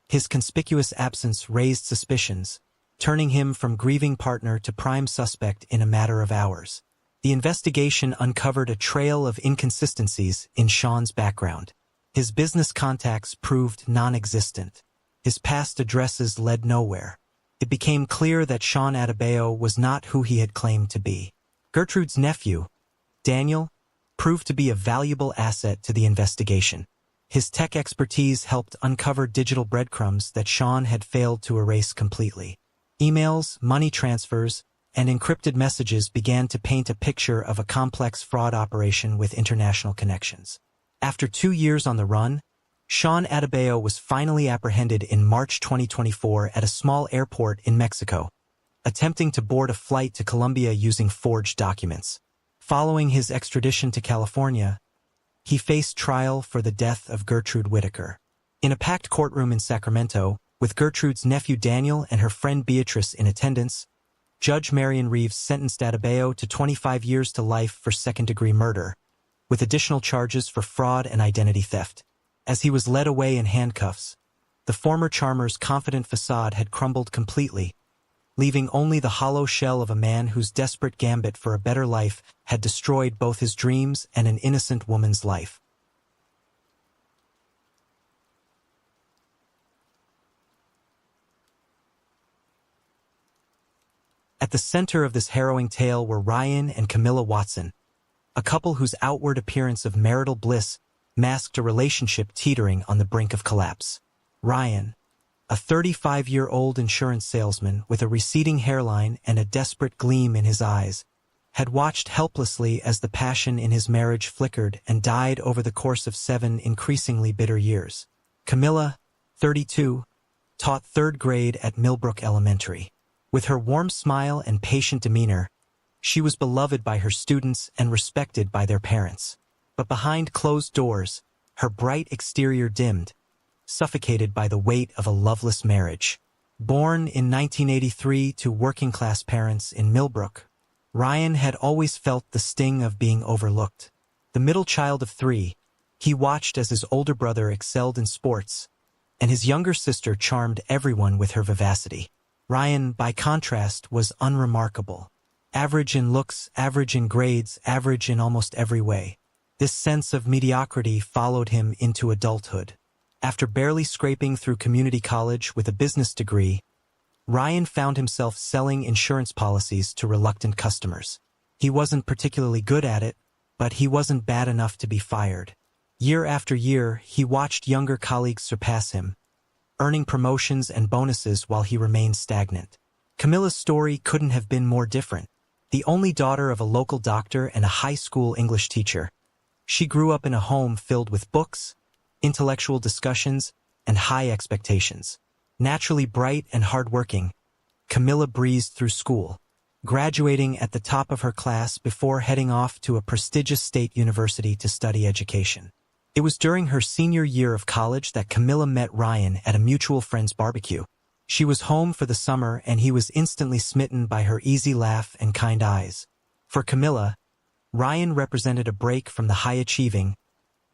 His conspicuous absence raised suspicions, turning him from grieving partner to prime suspect in a matter of hours. The investigation uncovered a trail of inconsistencies in Sean's background. His business contacts proved non-existent. His past addresses led nowhere. It became clear that Sean Adebayo was not who he had claimed to be. Gertrude's nephew, Daniel, proved to be a valuable asset to the investigation. His tech expertise helped uncover digital breadcrumbs that Sean had failed to erase completely. Emails, money transfers, and encrypted messages began to paint a picture of a complex fraud operation with international connections. After 2 years on the run, Sean Adebayo was finally apprehended in March 2024 at a small airport in Mexico, attempting to board a flight to Colombia using forged documents. Following his extradition to California, he faced trial for the death of Gertrude Whittaker. In a packed courtroom in Sacramento, with Gertrude's nephew Daniel and her friend Beatrice in attendance, Judge Marion Reeves sentenced Adebayo to 25 years to life for second-degree murder, with additional charges for fraud and identity theft. As he was led away in handcuffs, the former charmer's confident facade had crumbled completely, leaving only the hollow shell of a man whose desperate gambit for a better life had destroyed both his dreams and an innocent woman's life. At the center of this harrowing tale were Ryan and Camilla Watson, a couple whose outward appearance of marital bliss masked a relationship teetering on the brink of collapse. Ryan, a 35-year-old insurance salesman with a receding hairline and a desperate gleam in his eyes, had watched helplessly as the passion in his marriage flickered and died over the course of 7 increasingly bitter years. Camilla, 32, taught 3rd grade at Millbrook Elementary. With her warm smile and patient demeanor, she was beloved by her students and respected by their parents. But behind closed doors, her bright exterior dimmed, suffocated by the weight of a loveless marriage. Born in 1983 to working-class parents in Millbrook, Ryan had always felt the sting of being overlooked. The middle child of three, he watched as his older brother excelled in sports, and his younger sister charmed everyone with her vivacity. Ryan, by contrast, was unremarkable. Average in looks, average in grades, average in almost every way. This sense of mediocrity followed him into adulthood. After barely scraping through community college with a business degree, Ryan found himself selling insurance policies to reluctant customers. He wasn't particularly good at it, but he wasn't bad enough to be fired. Year after year, he watched younger colleagues surpass him, earning promotions and bonuses while he remained stagnant. Camilla's story couldn't have been more different. The only daughter of a local doctor and a high school English teacher, she grew up in a home filled with books, intellectual discussions, and high expectations. Naturally bright and hardworking, Camilla breezed through school, graduating at the top of her class before heading off to a prestigious state university to study education. It was during her senior year of college that Camilla met Ryan at a mutual friend's barbecue. She was home for the summer and he was instantly smitten by her easy laugh and kind eyes. For Camilla, Ryan represented a break from the high-achieving,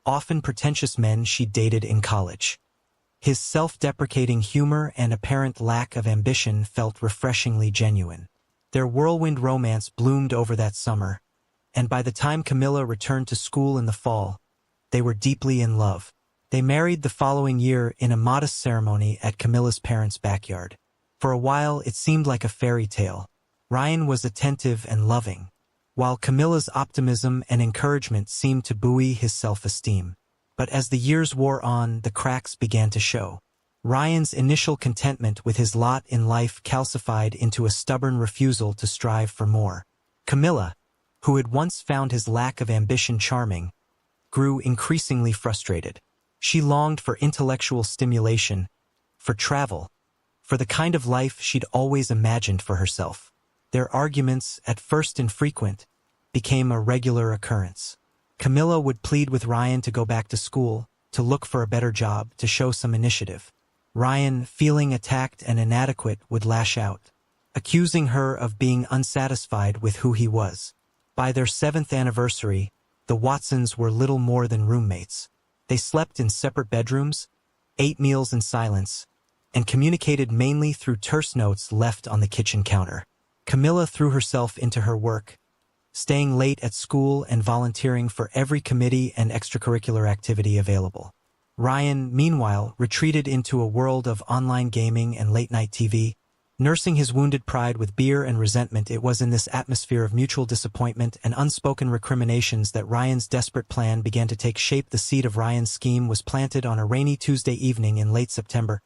often pretentious men she dated in college. His self-deprecating humor and apparent lack of ambition felt refreshingly genuine. Their whirlwind romance bloomed over that summer, and by the time Camilla returned to school in the fall, they were deeply in love. They married the following year in a modest ceremony at Camilla's parents' backyard. For a while, it seemed like a fairy tale. Ryan was attentive and loving, while Camilla's optimism and encouragement seemed to buoy his self-esteem. But as the years wore on, the cracks began to show. Ryan's initial contentment with his lot in life calcified into a stubborn refusal to strive for more. Camilla, who had once found his lack of ambition charming, grew increasingly frustrated. She longed for intellectual stimulation, for travel, for the kind of life she'd always imagined for herself. Their arguments, at first infrequent, became a regular occurrence. Camilla would plead with Ryan to go back to school, to look for a better job, to show some initiative. Ryan, feeling attacked and inadequate, would lash out, accusing her of being unsatisfied with who he was. By their 7th anniversary, the Watsons were little more than roommates. They slept in separate bedrooms, ate meals in silence, and communicated mainly through terse notes left on the kitchen counter. Camilla threw herself into her work, staying late at school and volunteering for every committee and extracurricular activity available. Ryan, meanwhile, retreated into a world of online gaming and late-night TV, nursing his wounded pride with beer and resentment. It was in this atmosphere of mutual disappointment and unspoken recriminations that Ryan's desperate plan began to take shape. The seed of Ryan's scheme was planted on a rainy Tuesday evening in late September.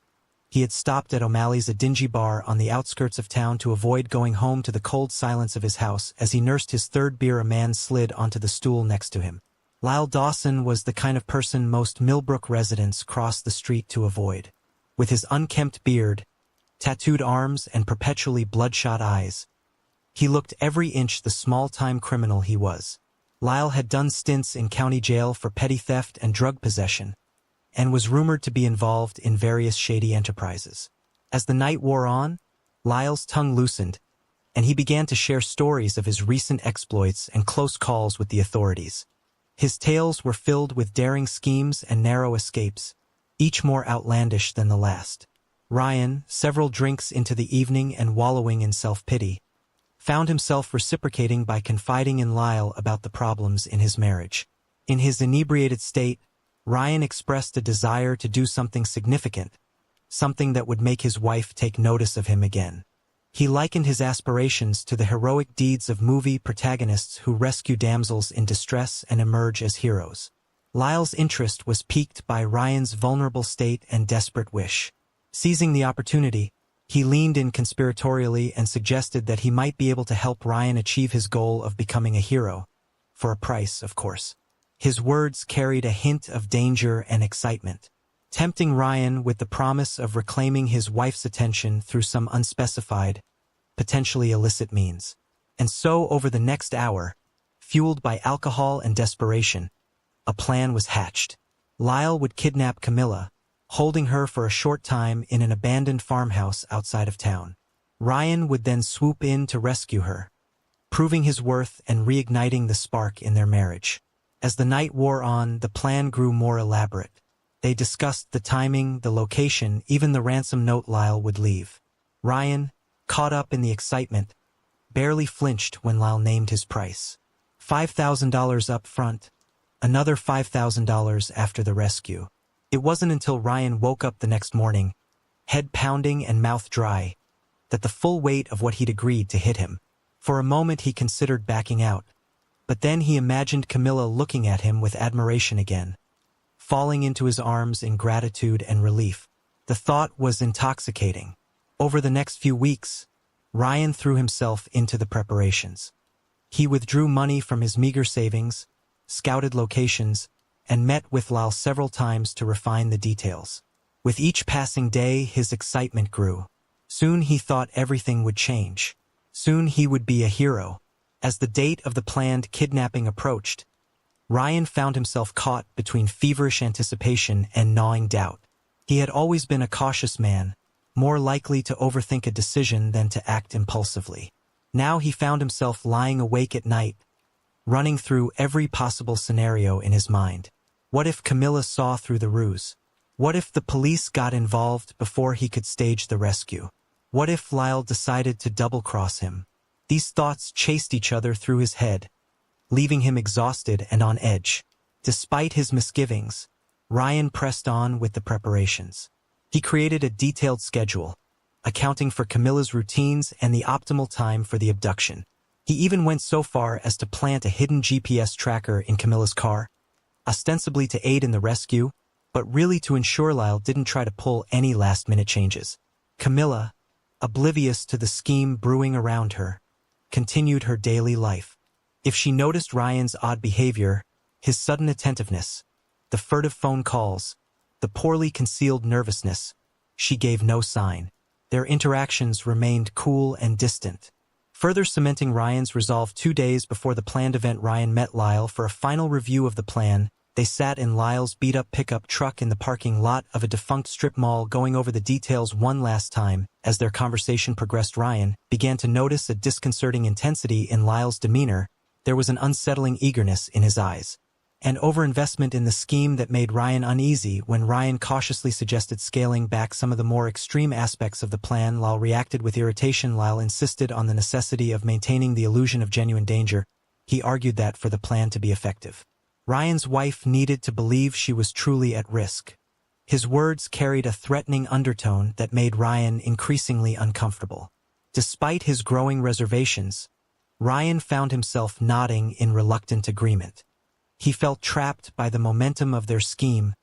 He had stopped at O'Malley's, a dingy bar on the outskirts of town, to avoid going home to the cold silence of his house. As he nursed his third beer, a man slid onto the stool next to him. Lyle Dawson was the kind of person most Millbrook residents crossed the street to avoid. With his unkempt beard, tattooed arms, and perpetually bloodshot eyes, he looked every inch the small-time criminal he was. Lyle had done stints in county jail for petty theft and drug possession, and was rumored to be involved in various shady enterprises. As the night wore on, Lyle's tongue loosened, and he began to share stories of his recent exploits and close calls with the authorities. His tales were filled with daring schemes and narrow escapes, each more outlandish than the last. Ryan, several drinks into the evening and wallowing in self-pity, found himself reciprocating by confiding in Lyle about the problems in his marriage. In his inebriated state, Ryan expressed a desire to do something significant, something that would make his wife take notice of him again. He likened his aspirations to the heroic deeds of movie protagonists who rescue damsels in distress and emerge as heroes. Lyle's interest was piqued by Ryan's vulnerable state and desperate wish. Seizing the opportunity, he leaned in conspiratorially and suggested that he might be able to help Ryan achieve his goal of becoming a hero, for a price, of course. His words carried a hint of danger and excitement, tempting Ryan with the promise of reclaiming his wife's attention through some unspecified, potentially illicit means. And so, over the next hour, fueled by alcohol and desperation, a plan was hatched. Lyle would kidnap Camilla, holding her for a short time in an abandoned farmhouse outside of town. Ryan would then swoop in to rescue her, proving his worth and reigniting the spark in their marriage. As the night wore on, the plan grew more elaborate. They discussed the timing, the location, even the ransom note Lyle would leave. Ryan, caught up in the excitement, barely flinched when Lyle named his price. $5,000 up front, another $5,000 after the rescue. It wasn't until Ryan woke up the next morning, head pounding and mouth dry, that the full weight of what he'd agreed to hit him. For a moment he considered backing out, but then he imagined Camilla looking at him with admiration again, falling into his arms in gratitude and relief. The thought was intoxicating. Over the next few weeks, Ryan threw himself into the preparations. He withdrew money from his meager savings, scouted locations, and met with Lyle several times to refine the details. With each passing day, his excitement grew. Soon he thought everything would change. Soon he would be a hero. As the date of the planned kidnapping approached, Ryan found himself caught between feverish anticipation and gnawing doubt. He had always been a cautious man, more likely to overthink a decision than to act impulsively. Now he found himself lying awake at night, running through every possible scenario in his mind. What if Camilla saw through the ruse? What if the police got involved before he could stage the rescue? What if Lyle decided to double-cross him? These thoughts chased each other through his head, leaving him exhausted and on edge. Despite his misgivings, Ryan pressed on with the preparations. He created a detailed schedule, accounting for Camilla's routines and the optimal time for the abduction. He even went so far as to plant a hidden GPS tracker in Camilla's car, ostensibly to aid in the rescue, but really to ensure Lyle didn't try to pull any last-minute changes. Camilla, oblivious to the scheme brewing around her, continued her daily life. If she noticed Ryan's odd behavior, his sudden attentiveness, the furtive phone calls, the poorly concealed nervousness, she gave no sign. Their interactions remained cool and distant. Further cementing Ryan's resolve, 2 days before the planned event, Ryan met Lyle for a final review of the plan. They sat in Lyle's beat-up pickup truck in the parking lot of a defunct strip mall, going over the details one last time. As their conversation progressed, Ryan began to notice a disconcerting intensity in Lyle's demeanor. There was an unsettling eagerness in his eyes, an overinvestment in the scheme that made Ryan uneasy. When Ryan cautiously suggested scaling back some of the more extreme aspects of the plan, Lyle reacted with irritation. Lyle insisted on the necessity of maintaining the illusion of genuine danger. He argued that for the plan to be effective, Ryan's wife needed to believe she was truly at risk. His words carried a threatening undertone that made Ryan increasingly uncomfortable. Despite his growing reservations, Ryan found himself nodding in reluctant agreement. He felt trapped by the momentum of their scheme,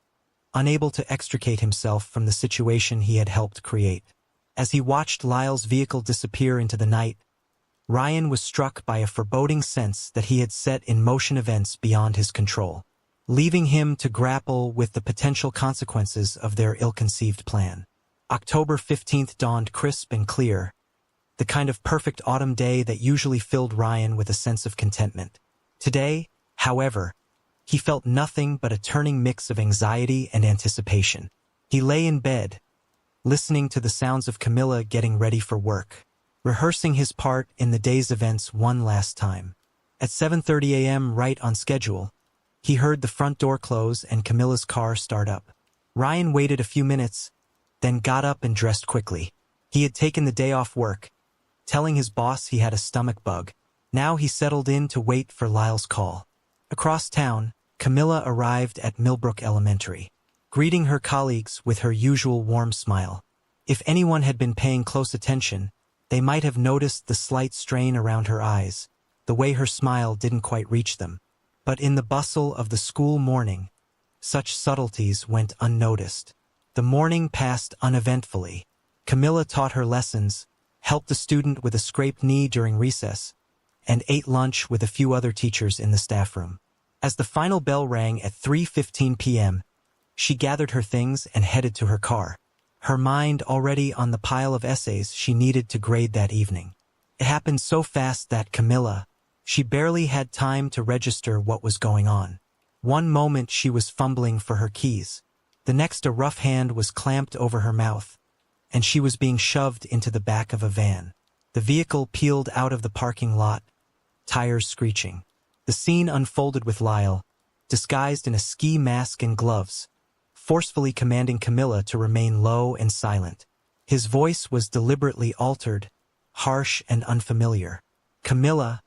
unable to extricate himself from the situation he had helped create. As he watched Lyle's vehicle disappear into the night, Ryan was struck by a foreboding sense that he had set in motion events beyond his control, leaving him to grapple with the potential consequences of their ill-conceived plan. October 15th dawned crisp and clear, the kind of perfect autumn day that usually filled Ryan with a sense of contentment. Today, however, he felt nothing but a turning mix of anxiety and anticipation. He lay in bed, listening to the sounds of Camilla getting ready for work, rehearsing his part in the day's events one last time. At 7:30 a.m., right on schedule, he heard the front door close and Camilla's car start up. Ryan waited a few minutes, then got up and dressed quickly. He had taken the day off work, telling his boss he had a stomach bug. Now he settled in to wait for Lyle's call. Across town, Camilla arrived at Millbrook Elementary, greeting her colleagues with her usual warm smile. If anyone had been paying close attention, they might have noticed the slight strain around her eyes, the way her smile didn't quite reach them. But in the bustle of the school morning, such subtleties went unnoticed. The morning passed uneventfully. Camilla taught her lessons, helped a student with a scraped knee during recess, and ate lunch with a few other teachers in the staff room. As the final bell rang at 3:15 p.m., she gathered her things and headed to her car, her mind already on the pile of essays she needed to grade that evening. It happened so fast that Camilla, she barely had time to register what was going on. One moment she was fumbling for her keys. The next a rough hand was clamped over her mouth, and she was being shoved into the back of a van. The vehicle peeled out of the parking lot, tires screeching. The scene unfolded with Lyle, disguised in a ski mask and gloves, forcefully commanding Camilla to remain low and silent. His voice was deliberately altered, harsh and unfamiliar. Camilla,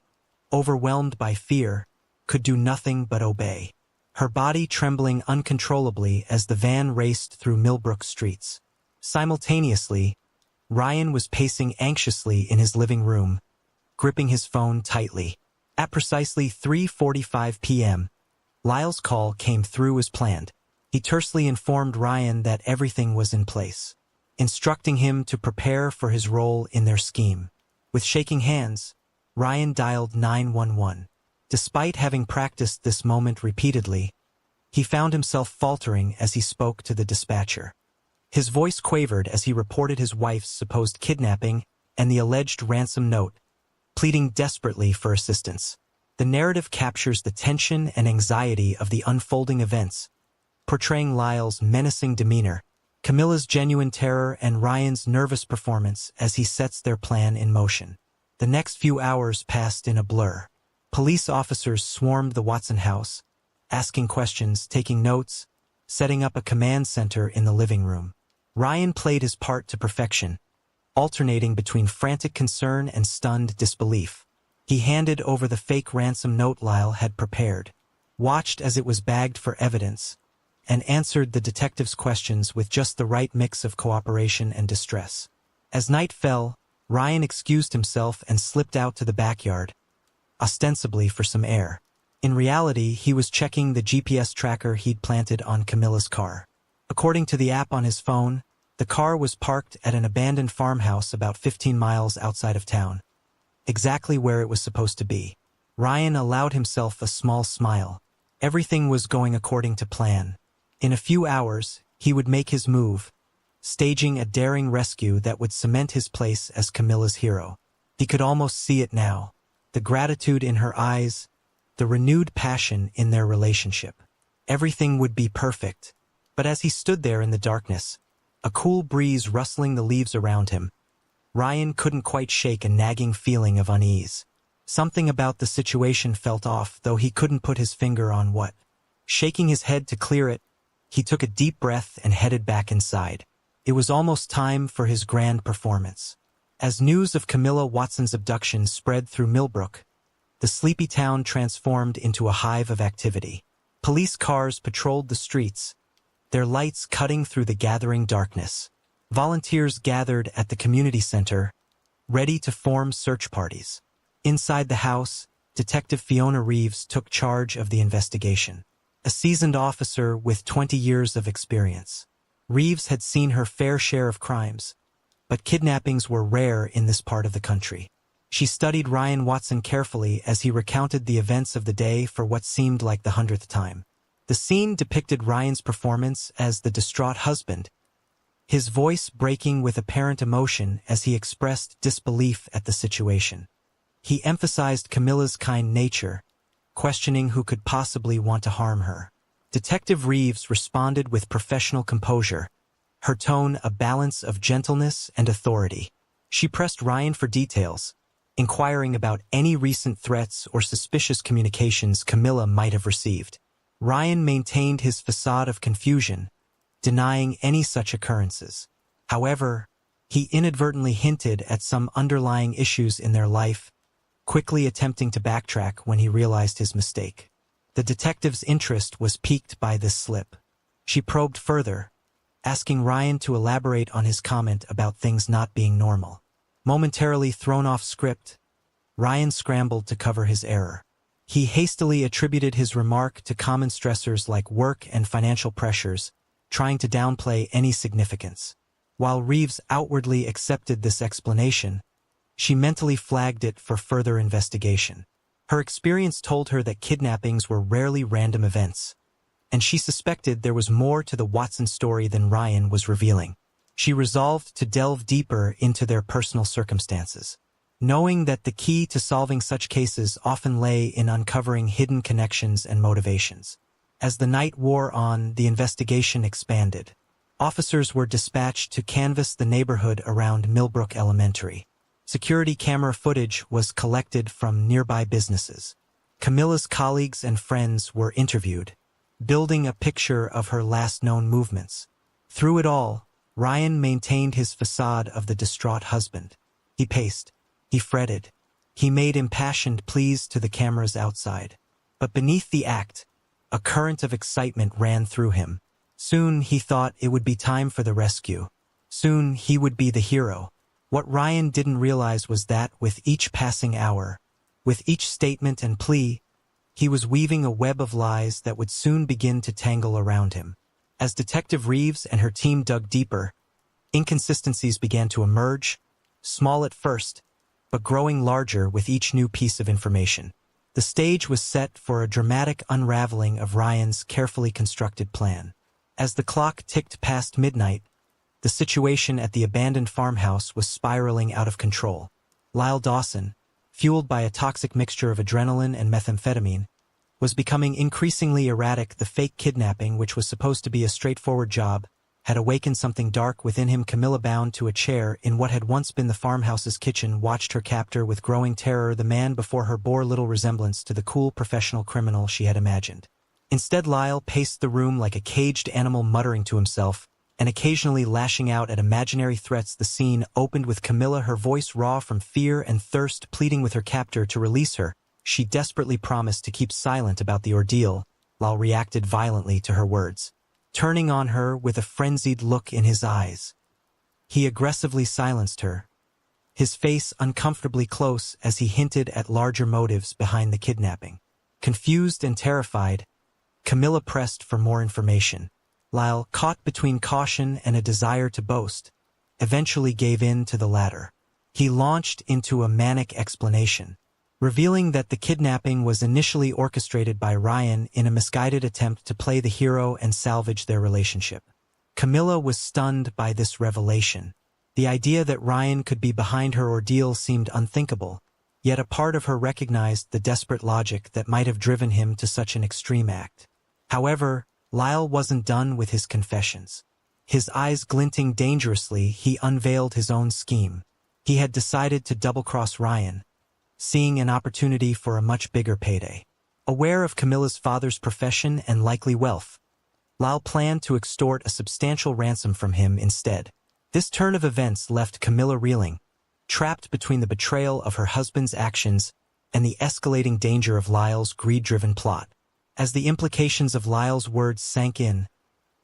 overwhelmed by fear, could do nothing but obey, her body trembling uncontrollably as the van raced through Millbrook streets. Simultaneously, Ryan was pacing anxiously in his living room, gripping his phone tightly. At precisely 3:45 p.m., Lyle's call came through as planned. He tersely informed Ryan that everything was in place, instructing him to prepare for his role in their scheme. With shaking hands, Ryan dialed 911. Despite having practiced this moment repeatedly, he found himself faltering as he spoke to the dispatcher. His voice quavered as he reported his wife's supposed kidnapping and the alleged ransom note, pleading desperately for assistance. The narrative captures the tension and anxiety of the unfolding events, portraying Lyle's menacing demeanor, Camilla's genuine terror, and Ryan's nervous performance as he sets their plan in motion. The next few hours passed in a blur. Police officers swarmed the Watson house, asking questions, taking notes, setting up a command center in the living room. Ryan played his part to perfection, alternating between frantic concern and stunned disbelief. He handed over the fake ransom note Lyle had prepared, watched as it was bagged for evidence, and answered the detective's questions with just the right mix of cooperation and distress. As night fell, Ryan excused himself and slipped out to the backyard, ostensibly for some air. In reality, he was checking the GPS tracker he'd planted on Camilla's car. According to the app on his phone, the car was parked at an abandoned farmhouse about 15 miles outside of town, exactly where it was supposed to be. Ryan allowed himself a small smile. Everything was going according to plan. In a few hours, he would make his move, staging a daring rescue that would cement his place as Camilla's hero. He could almost see it now, the gratitude in her eyes, the renewed passion in their relationship. Everything would be perfect. But as he stood there in the darkness, a cool breeze rustling the leaves around him, Ryan couldn't quite shake a nagging feeling of unease. Something about the situation felt off, though he couldn't put his finger on what. Shaking his head to clear it, he took a deep breath and headed back inside. It was almost time for his grand performance. As news of Camilla Watson's abduction spread through Millbrook, the sleepy town transformed into a hive of activity. Police cars patrolled the streets, their lights cutting through the gathering darkness. Volunteers gathered at the community center, ready to form search parties. Inside the house, Detective Fiona Reeves took charge of the investigation. A seasoned officer with 20 years of experience. Reeves had seen her fair share of crimes, but kidnappings were rare in this part of the country. She studied Ryan Watson carefully as he recounted the events of the day for what seemed like the 100th time. The scene depicted Ryan's performance as the distraught husband, his voice breaking with apparent emotion as he expressed disbelief at the situation. He emphasized Camilla's kind nature, questioning who could possibly want to harm her. Detective Reeves responded with professional composure, her tone a balance of gentleness and authority. She pressed Ryan for details, inquiring about any recent threats or suspicious communications Camilla might have received. Ryan maintained his facade of confusion, denying any such occurrences. However, he inadvertently hinted at some underlying issues in their life, quickly attempting to backtrack when he realized his mistake. The detective's interest was piqued by this slip. She probed further, asking Ryan to elaborate on his comment about things not being normal. Momentarily thrown off script, Ryan scrambled to cover his error. He hastily attributed his remark to common stressors like work and financial pressures, trying to downplay any significance. While Reeves outwardly accepted this explanation, she mentally flagged it for further investigation. Her experience told her that kidnappings were rarely random events, and she suspected there was more to the Watson story than Ryan was revealing. She resolved to delve deeper into their personal circumstances, knowing that the key to solving such cases often lay in uncovering hidden connections and motivations. As the night wore on, the investigation expanded. Officers were dispatched to canvass the neighborhood around Millbrook Elementary. Security camera footage was collected from nearby businesses. Camilla's colleagues and friends were interviewed, building a picture of her last known movements. Through it all, Ryan maintained his facade of the distraught husband. He paced. He fretted. He made impassioned pleas to the cameras outside. But beneath the act, a current of excitement ran through him. Soon he thought it would be time for the rescue. Soon he would be the hero. What Ryan didn't realize was that with each passing hour, with each statement and plea, he was weaving a web of lies that would soon begin to tangle around him. As Detective Reeves and her team dug deeper, inconsistencies began to emerge, small at first, but growing larger with each new piece of information. The stage was set for a dramatic unraveling of Ryan's carefully constructed plan. As the clock ticked past midnight, the situation at the abandoned farmhouse was spiraling out of control. Lyle Dawson, fueled by a toxic mixture of adrenaline and methamphetamine, was becoming increasingly erratic. The fake kidnapping, which was supposed to be a straightforward job, had awakened something dark within him. Camilla, bound to a chair in what had once been the farmhouse's kitchen, watched her captor with growing terror. The man before her bore little resemblance to the cool professional criminal she had imagined. Instead, Lyle paced the room like a caged animal, muttering to himself and occasionally lashing out at imaginary threats. The scene opened with Camilla, her voice raw from fear and thirst, pleading with her captor to release her. She desperately promised to keep silent about the ordeal. Lyle reacted violently to her words, turning on her with a frenzied look in his eyes. He aggressively silenced her, his face uncomfortably close as he hinted at larger motives behind the kidnapping. Confused and terrified, Camilla pressed for more information. Lyle, caught between caution and a desire to boast, eventually gave in to the latter. He launched into a manic explanation, revealing that the kidnapping was initially orchestrated by Ryan in a misguided attempt to play the hero and salvage their relationship. Camilla was stunned by this revelation. The idea that Ryan could be behind her ordeal seemed unthinkable, yet a part of her recognized the desperate logic that might have driven him to such an extreme act. However, Lyle wasn't done with his confessions. His eyes glinting dangerously, he unveiled his own scheme. He had decided to double-cross Ryan, seeing an opportunity for a much bigger payday. Aware of Camilla's father's profession and likely wealth, Lyle planned to extort a substantial ransom from him instead. This turn of events left Camilla reeling, trapped between the betrayal of her husband's actions and the escalating danger of Lyle's greed-driven plot. As the implications of Lyle's words sank in,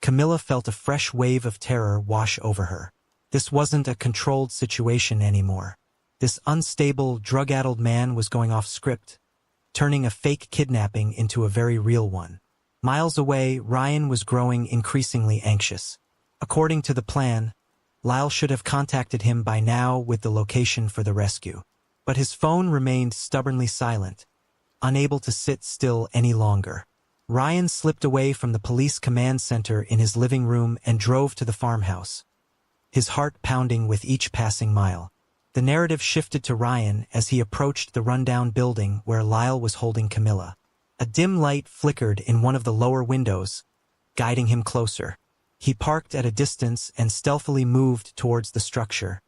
Camilla felt a fresh wave of terror wash over her. This wasn't a controlled situation anymore. This unstable, drug-addled man was going off script, turning a fake kidnapping into a very real one. Miles away, Ryan was growing increasingly anxious. According to the plan, Lyle should have contacted him by now with the location for the rescue. But his phone remained stubbornly silent, unable to sit still any longer. Ryan slipped away from the police command center in his living room and drove to the farmhouse, his heart pounding with each passing mile. The narrative shifted to Ryan as he approached the rundown building where Lyle was holding Camilla. A dim light flickered in one of the lower windows, guiding him closer. He parked at a distance and stealthily moved towards the structure,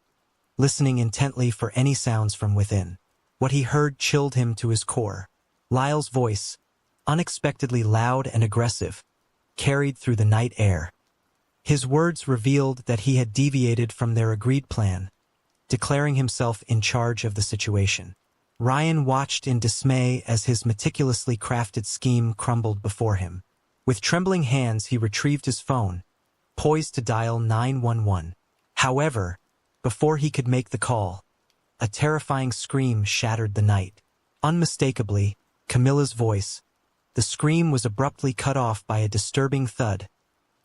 listening intently for any sounds from within. What he heard chilled him to his core. Lyle's voice, unexpectedly loud and aggressive, carried through the night air. His words revealed that he had deviated from their agreed plan, declaring himself in charge of the situation. Ryan watched in dismay as his meticulously crafted scheme crumbled before him. With trembling hands, he retrieved his phone, poised to dial 911. However, before he could make the call, a terrifying scream shattered the night. Unmistakably, Camilla's voice. The scream was abruptly cut off by a disturbing thud,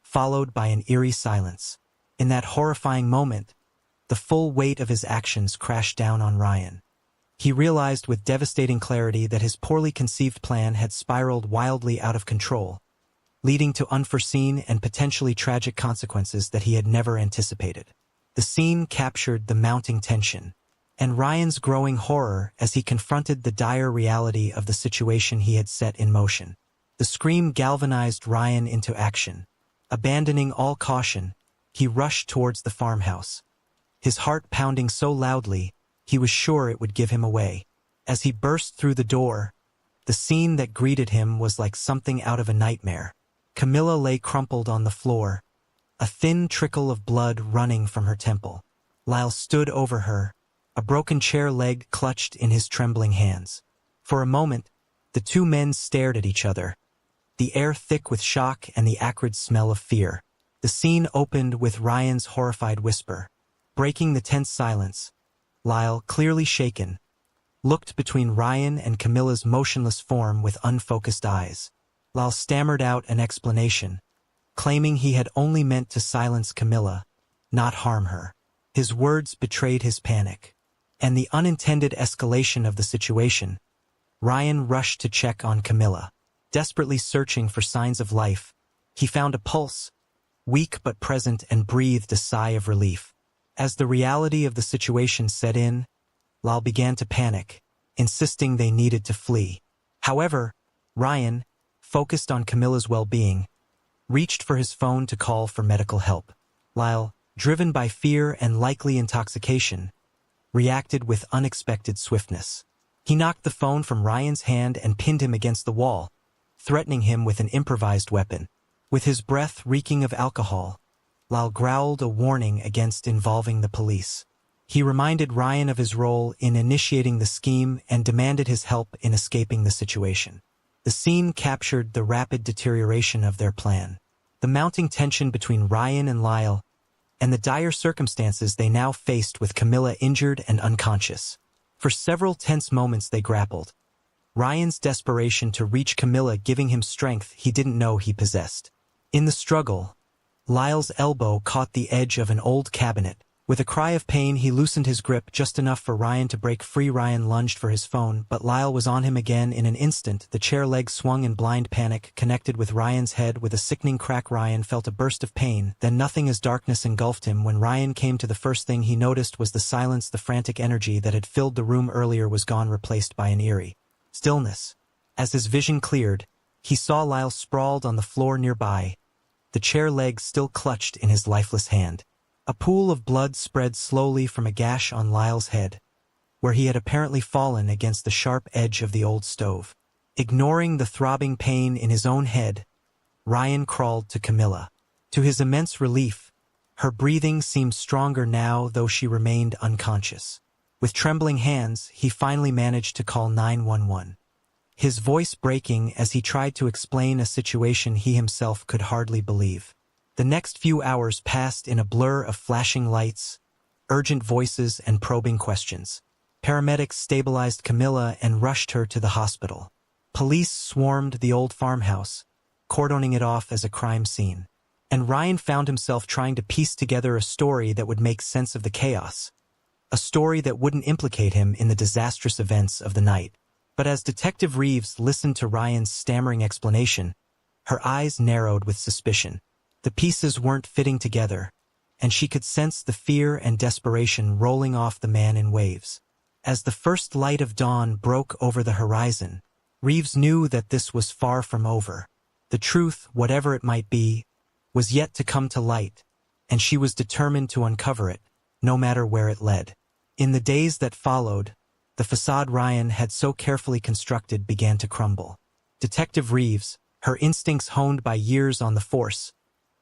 followed by an eerie silence. In that horrifying moment, the full weight of his actions crashed down on Ryan. He realized with devastating clarity that his poorly conceived plan had spiraled wildly out of control, leading to unforeseen and potentially tragic consequences that he had never anticipated. The scene captured the mounting tension and Ryan's growing horror as he confronted the dire reality of the situation he had set in motion. The scream galvanized Ryan into action. Abandoning all caution, he rushed towards the farmhouse. His heart pounding so loudly, he was sure it would give him away. As he burst through the door, the scene that greeted him was like something out of a nightmare. Camilla lay crumpled on the floor, a thin trickle of blood running from her temple. Lyle stood over her, a broken chair leg clutched in his trembling hands. For a moment, the two men stared at each other, the air thick with shock and the acrid smell of fear. The scene opened with Ryan's horrified whisper. Breaking the tense silence, Lyle, clearly shaken, looked between Ryan and Camilla's motionless form with unfocused eyes. Lyle stammered out an explanation, claiming he had only meant to silence Camilla, not harm her. His words betrayed his panic, and the unintended escalation of the situation. Ryan rushed to check on Camilla. Desperately searching for signs of life, he found a pulse, weak but present, and breathed a sigh of relief. As the reality of the situation set in, Lyle began to panic, insisting they needed to flee. However, Ryan, focused on Camilla's well-being, reached for his phone to call for medical help. Lyle, driven by fear and likely intoxication, reacted with unexpected swiftness. He knocked the phone from Ryan's hand and pinned him against the wall, threatening him with an improvised weapon. With his breath reeking of alcohol, Lyle growled a warning against involving the police. He reminded Ryan of his role in initiating the scheme and demanded his help in escaping the situation. The scene captured the rapid deterioration of their plan, the mounting tension between Ryan and Lyle, and the dire circumstances they now faced with Camilla injured and unconscious. For several tense moments they grappled, Ryan's desperation to reach Camilla giving him strength he didn't know he possessed. In the struggle, Lyle's elbow caught the edge of an old cabinet. With a cry of pain, he loosened his grip just enough for Ryan to break free. Ryan lunged for his phone, but Lyle was on him again in an instant. The chair leg swung in blind panic, connected with Ryan's head with a sickening crack. Ryan felt a burst of pain, then nothing as darkness engulfed him. When Ryan came to, the first thing he noticed was the silence. The frantic energy that had filled the room earlier was gone, replaced by an eerie stillness. As his vision cleared, he saw Lyle sprawled on the floor nearby, the chair leg still clutched in his lifeless hand. A pool of blood spread slowly from a gash on Lyle's head, where he had apparently fallen against the sharp edge of the old stove. Ignoring the throbbing pain in his own head, Ryan crawled to Camilla. To his immense relief, her breathing seemed stronger now, though she remained unconscious. With trembling hands, he finally managed to call 911. His voice breaking as he tried to explain a situation he himself could hardly believe. The next few hours passed in a blur of flashing lights, urgent voices, and probing questions. Paramedics stabilized Camilla and rushed her to the hospital. Police swarmed the old farmhouse, cordoning it off as a crime scene. And Ryan found himself trying to piece together a story that would make sense of the chaos. A story that wouldn't implicate him in the disastrous events of the night. But as Detective Reeves listened to Ryan's stammering explanation, her eyes narrowed with suspicion. The pieces weren't fitting together, and she could sense the fear and desperation rolling off the man in waves. As the first light of dawn broke over the horizon, Reeves knew that this was far from over. The truth, whatever it might be, was yet to come to light, and she was determined to uncover it, no matter where it led. In the days that followed, the facade Ryan had so carefully constructed began to crumble. Detective Reeves, her instincts honed by years on the force,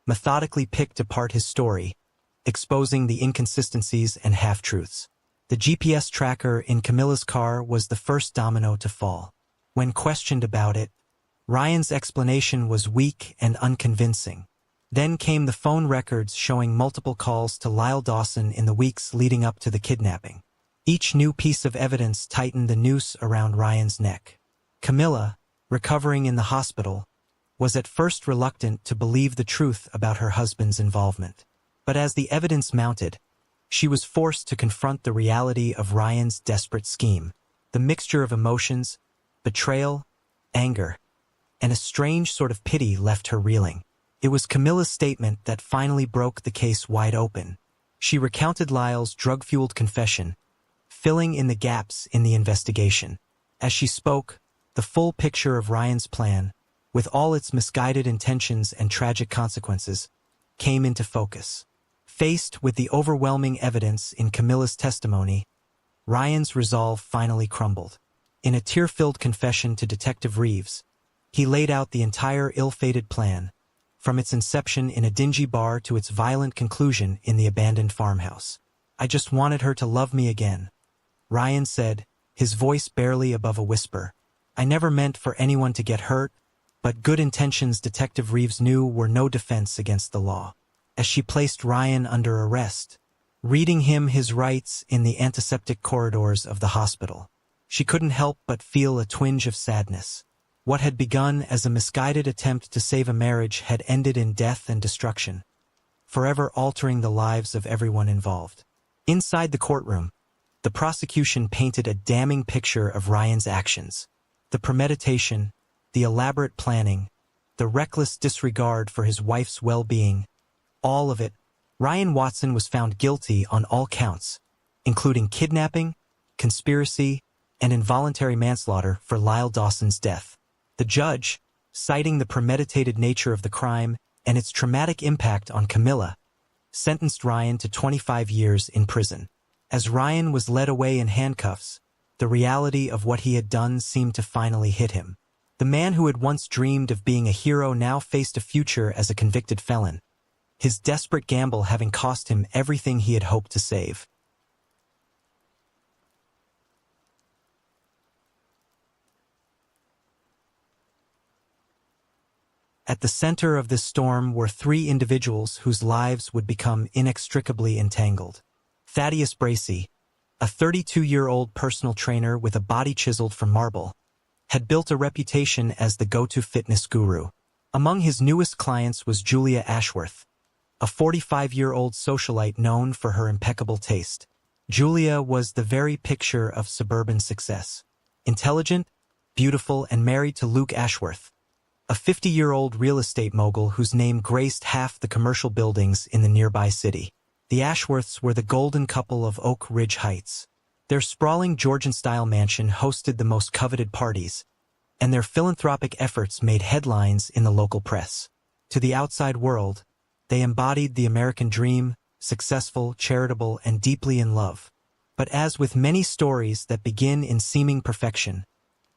methodically picked apart his story, exposing the inconsistencies and half-truths. The GPS tracker in Camilla's car was the first domino to fall. When questioned about it, Ryan's explanation was weak and unconvincing. Then came the phone records showing multiple calls to Lyle Dawson in the weeks leading up to the kidnapping. Each new piece of evidence tightened the noose around Ryan's neck. Camilla, recovering in the hospital, was at first reluctant to believe the truth about her husband's involvement. But as the evidence mounted, she was forced to confront the reality of Ryan's desperate scheme. The mixture of emotions, betrayal, anger, and a strange sort of pity left her reeling. It was Camilla's statement that finally broke the case wide open. She recounted Lyle's drug-fueled confession, filling in the gaps in the investigation. As she spoke, the full picture of Ryan's plan with all its misguided intentions and tragic consequences, came into focus. Faced with the overwhelming evidence in Camilla's testimony, Ryan's resolve finally crumbled. In a tear-filled confession to Detective Reeves, he laid out the entire ill-fated plan, from its inception in a dingy bar to its violent conclusion in the abandoned farmhouse. "I just wanted her to love me again," Ryan said, his voice barely above a whisper. "I never meant for anyone to get hurt, but good intentions Detective Reeves knew were no defense against the law." As she placed Ryan under arrest, reading him his rights in the antiseptic corridors of the hospital, she couldn't help but feel a twinge of sadness. What had begun as a misguided attempt to save a marriage had ended in death and destruction, forever altering the lives of everyone involved. Inside the courtroom, the prosecution painted a damning picture of Ryan's actions. The premeditation, the elaborate planning, the reckless disregard for his wife's well-being, all of it. Ryan Watson was found guilty on all counts, including kidnapping, conspiracy, and involuntary manslaughter for Lyle Dawson's death. The judge, citing the premeditated nature of the crime and its traumatic impact on Camilla, sentenced Ryan to 25 years in prison. As Ryan was led away in handcuffs, the reality of what he had done seemed to finally hit him. The man who had once dreamed of being a hero now faced a future as a convicted felon, his desperate gamble having cost him everything he had hoped to save. At the center of this storm were three individuals whose lives would become inextricably entangled. Thaddeus Bracey, a 32-year-old personal trainer with a body chiseled from marble, had built a reputation as the go-to fitness guru. Among his newest clients was Julia Ashworth, a 45-year-old socialite known for her impeccable taste. Julia was the very picture of suburban success. Intelligent, beautiful, and married to Luke Ashworth, a 50-year-old real estate mogul whose name graced half the commercial buildings in the nearby city. The Ashworths were the golden couple of Oak Ridge Heights. Their sprawling Georgian-style mansion hosted the most coveted parties, and their philanthropic efforts made headlines in the local press. To the outside world, they embodied the American dream, successful, charitable, and deeply in love. But as with many stories that begin in seeming perfection,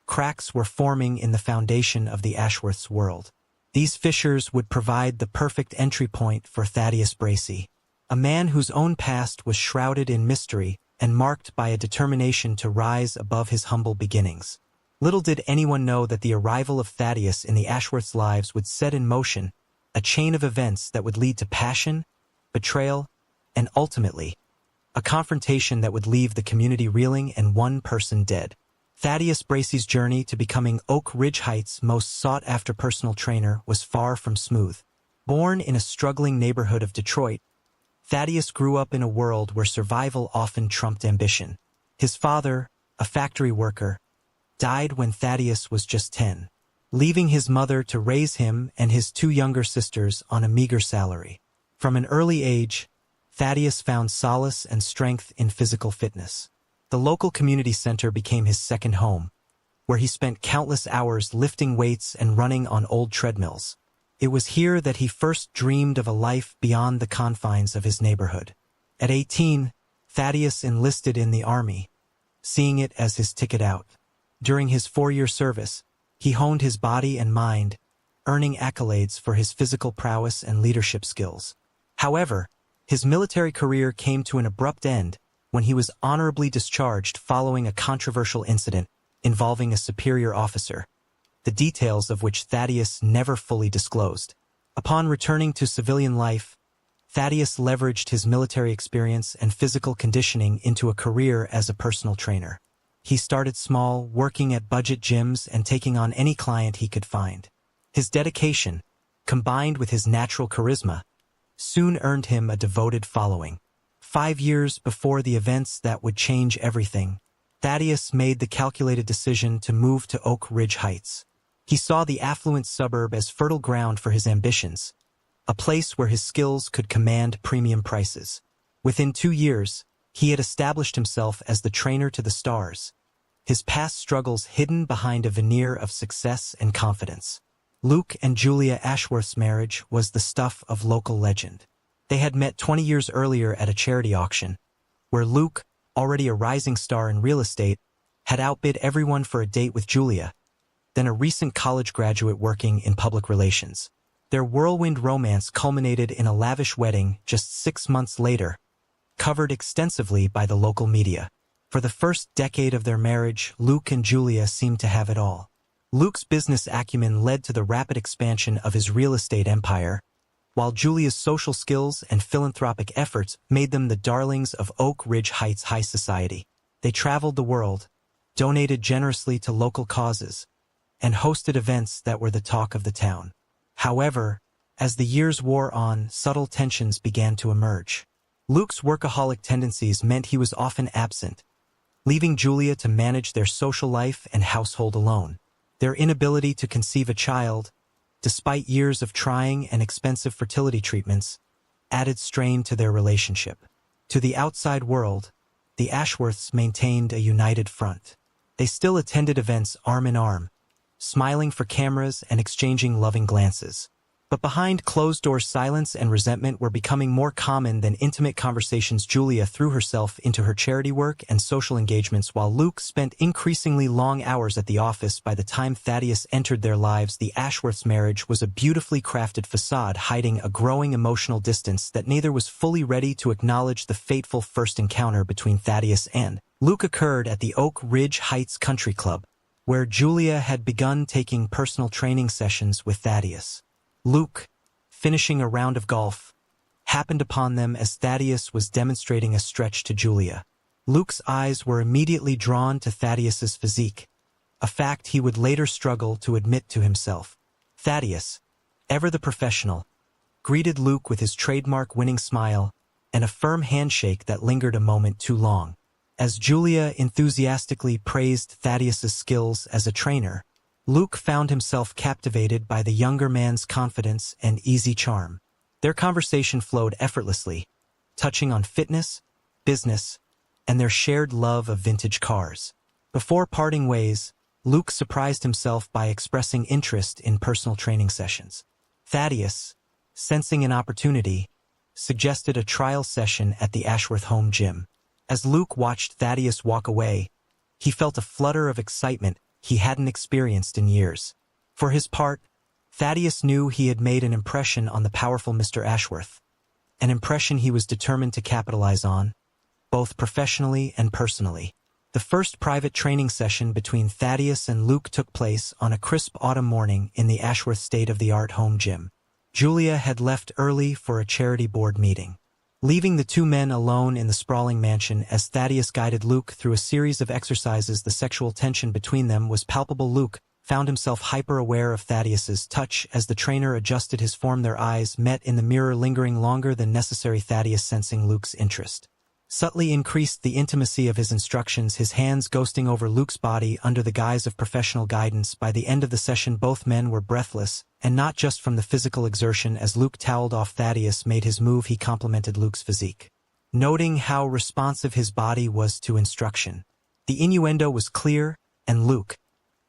cracks were forming in the foundation of the Ashworths' world. These fissures would provide the perfect entry point for Thaddeus Bracey, a man whose own past was shrouded in mystery and marked by a determination to rise above his humble beginnings. Little did anyone know that the arrival of Thaddeus in the Ashworths' lives would set in motion a chain of events that would lead to passion, betrayal, and ultimately, a confrontation that would leave the community reeling and one person dead. Thaddeus Bracey's journey to becoming Oak Ridge Heights' most sought-after personal trainer was far from smooth. Born in a struggling neighborhood of Detroit, Thaddeus grew up in a world where survival often trumped ambition. His father, a factory worker, died when Thaddeus was just 10, leaving his mother to raise him and his two younger sisters on a meager salary. From an early age, Thaddeus found solace and strength in physical fitness. The local community center became his second home, where he spent countless hours lifting weights and running on old treadmills. It was here that he first dreamed of a life beyond the confines of his neighborhood. At 18, Thaddeus enlisted in the Army, seeing it as his ticket out. During his 4-year service, he honed his body and mind, earning accolades for his physical prowess and leadership skills. However, his military career came to an abrupt end when he was honorably discharged following a controversial incident involving a superior officer, the details of which Thaddeus never fully disclosed. Upon returning to civilian life, Thaddeus leveraged his military experience and physical conditioning into a career as a personal trainer. He started small, working at budget gyms and taking on any client he could find. His dedication, combined with his natural charisma, soon earned him a devoted following. 5 years before the events that would change everything, Thaddeus made the calculated decision to move to Oak Ridge Heights. He saw the affluent suburb as fertile ground for his ambitions, a place where his skills could command premium prices. Within 2 years, he had established himself as the trainer to the stars, his past struggles hidden behind a veneer of success and confidence. Luke and Julia Ashworth's marriage was the stuff of local legend. They had met 20 years earlier at a charity auction, where Luke, already a rising star in real estate, had outbid everyone for a date with Julia, then a recent college graduate working in public relations. Their whirlwind romance culminated in a lavish wedding just 6 months later, covered extensively by the local media. For the first decade of their marriage, Luke and Julia seemed to have it all. Luke's business acumen led to the rapid expansion of his real estate empire, while Julia's social skills and philanthropic efforts made them the darlings of Oak Ridge Heights high society. They traveled the world, donated generously to local causes, and hosted events that were the talk of the town. However, as the years wore on, subtle tensions began to emerge. Luke's workaholic tendencies meant he was often absent, leaving Julia to manage their social life and household alone. Their inability to conceive a child, despite years of trying and expensive fertility treatments, added strain to their relationship. To the outside world, the Ashworths maintained a united front. They still attended events arm in arm, smiling for cameras and exchanging loving glances. But behind closed-door silence and resentment were becoming more common than intimate conversations. Julia threw herself into her charity work and social engagements while Luke spent increasingly long hours at the office. By the time Thaddeus entered their lives, the Ashworths' marriage was a beautifully crafted facade hiding a growing emotional distance that neither was fully ready to acknowledge. The fateful first encounter between Thaddeus and Luke occurred at the Oak Ridge Heights Country Club, where Julia had begun taking personal training sessions with Thaddeus. Luke, finishing a round of golf, happened upon them as Thaddeus was demonstrating a stretch to Julia. Luke's eyes were immediately drawn to Thaddeus's physique, a fact he would later struggle to admit to himself. Thaddeus, ever the professional, greeted Luke with his trademark winning smile and a firm handshake that lingered a moment too long. As Julia enthusiastically praised Thaddeus's skills as a trainer, Luke found himself captivated by the younger man's confidence and easy charm. Their conversation flowed effortlessly, touching on fitness, business, and their shared love of vintage cars. Before parting ways, Luke surprised himself by expressing interest in personal training sessions. Thaddeus, sensing an opportunity, suggested a trial session at the Ashworth home gym. As Luke watched Thaddeus walk away, he felt a flutter of excitement he hadn't experienced in years. For his part, Thaddeus knew he had made an impression on the powerful Mr. Ashworth, an impression he was determined to capitalize on, both professionally and personally. The first private training session between Thaddeus and Luke took place on a crisp autumn morning in the Ashworth state-of-the-art home gym. Julia had left early for a charity board meeting, leaving the two men alone in the sprawling mansion as Thaddeus guided Luke through a series of exercises. The sexual tension between them was palpable. Luke found himself hyper-aware of Thaddeus's touch as the trainer adjusted his form. Their eyes met in the mirror, lingering longer than necessary. Thaddeus, sensing Luke's interest, subtly increased the intimacy of his instructions, his hands ghosting over Luke's body under the guise of professional guidance. By the end of the session, both men were breathless, and not just from the physical exertion. As Luke toweled off, Thaddeus made his move. He complimented Luke's physique, noting how responsive his body was to instruction. The innuendo was clear, and Luke,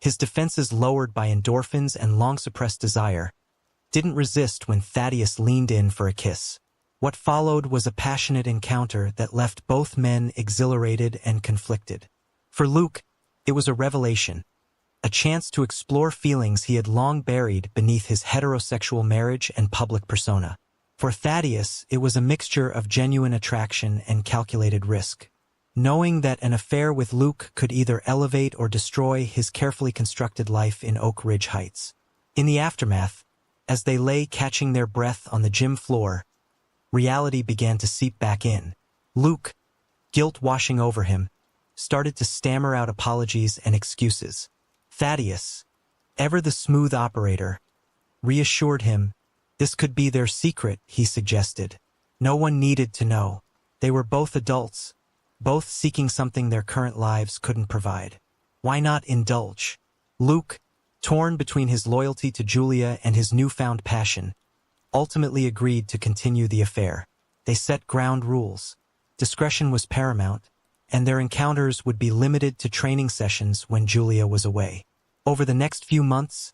his defenses lowered by endorphins and long-suppressed desire, didn't resist when Thaddeus leaned in for a kiss. What followed was a passionate encounter that left both men exhilarated and conflicted. For Luke, it was a revelation, a chance to explore feelings he had long buried beneath his heterosexual marriage and public persona. For Thaddeus, it was a mixture of genuine attraction and calculated risk, knowing that an affair with Luke could either elevate or destroy his carefully constructed life in Oak Ridge Heights. In the aftermath, as they lay catching their breath on the gym floor, reality began to seep back in. Luke, guilt washing over him, started to stammer out apologies and excuses. Thaddeus, ever the smooth operator, reassured him this could be their secret. He suggested no one needed to know. They were both adults, both seeking something their current lives couldn't provide. Why not indulge? Luke, torn between his loyalty to Julia and his newfound passion, ultimately agreed to continue the affair. They set ground rules. Discretion was paramount, and their encounters would be limited to training sessions when Julia was away. Over the next few months,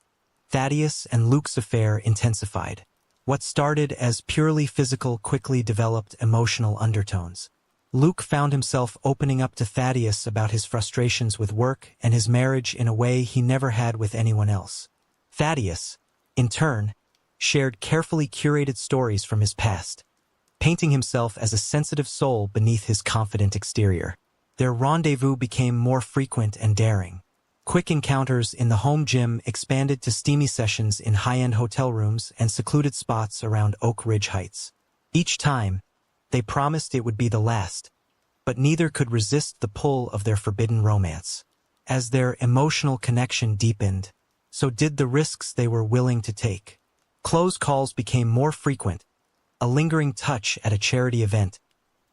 Thaddeus and Luke's affair intensified. What started as purely physical quickly developed emotional undertones. Luke found himself opening up to Thaddeus about his frustrations with work and his marriage in a way he never had with anyone else. Thaddeus, in turn, shared carefully curated stories from his past, painting himself as a sensitive soul beneath his confident exterior. Their rendezvous became more frequent and daring. Quick encounters in the home gym expanded to steamy sessions in high-end hotel rooms and secluded spots around Oak Ridge Heights. Each time, they promised it would be the last, but neither could resist the pull of their forbidden romance. As their emotional connection deepened, so did the risks they were willing to take. Close calls became more frequent, a lingering touch at a charity event,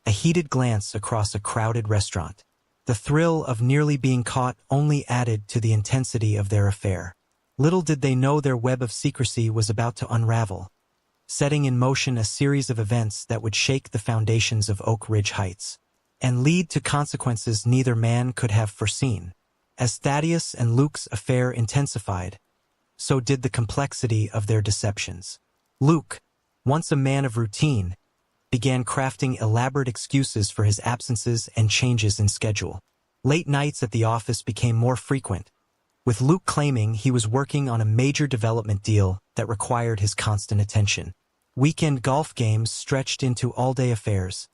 a heated glance across a crowded restaurant. The thrill of nearly being caught only added to the intensity of their affair. Little did they know their web of secrecy was about to unravel, setting in motion a series of events that would shake the foundations of Oak Ridge Heights, and lead to consequences neither man could have foreseen. As Thaddeus and Luke's affair intensified, so did the complexity of their deceptions. Luke, once a man of routine, began crafting elaborate excuses for his absences and changes in schedule. Late nights at the office became more frequent, with Luke claiming he was working on a major development deal that required his constant attention. Weekend golf games stretched into all-day affairs,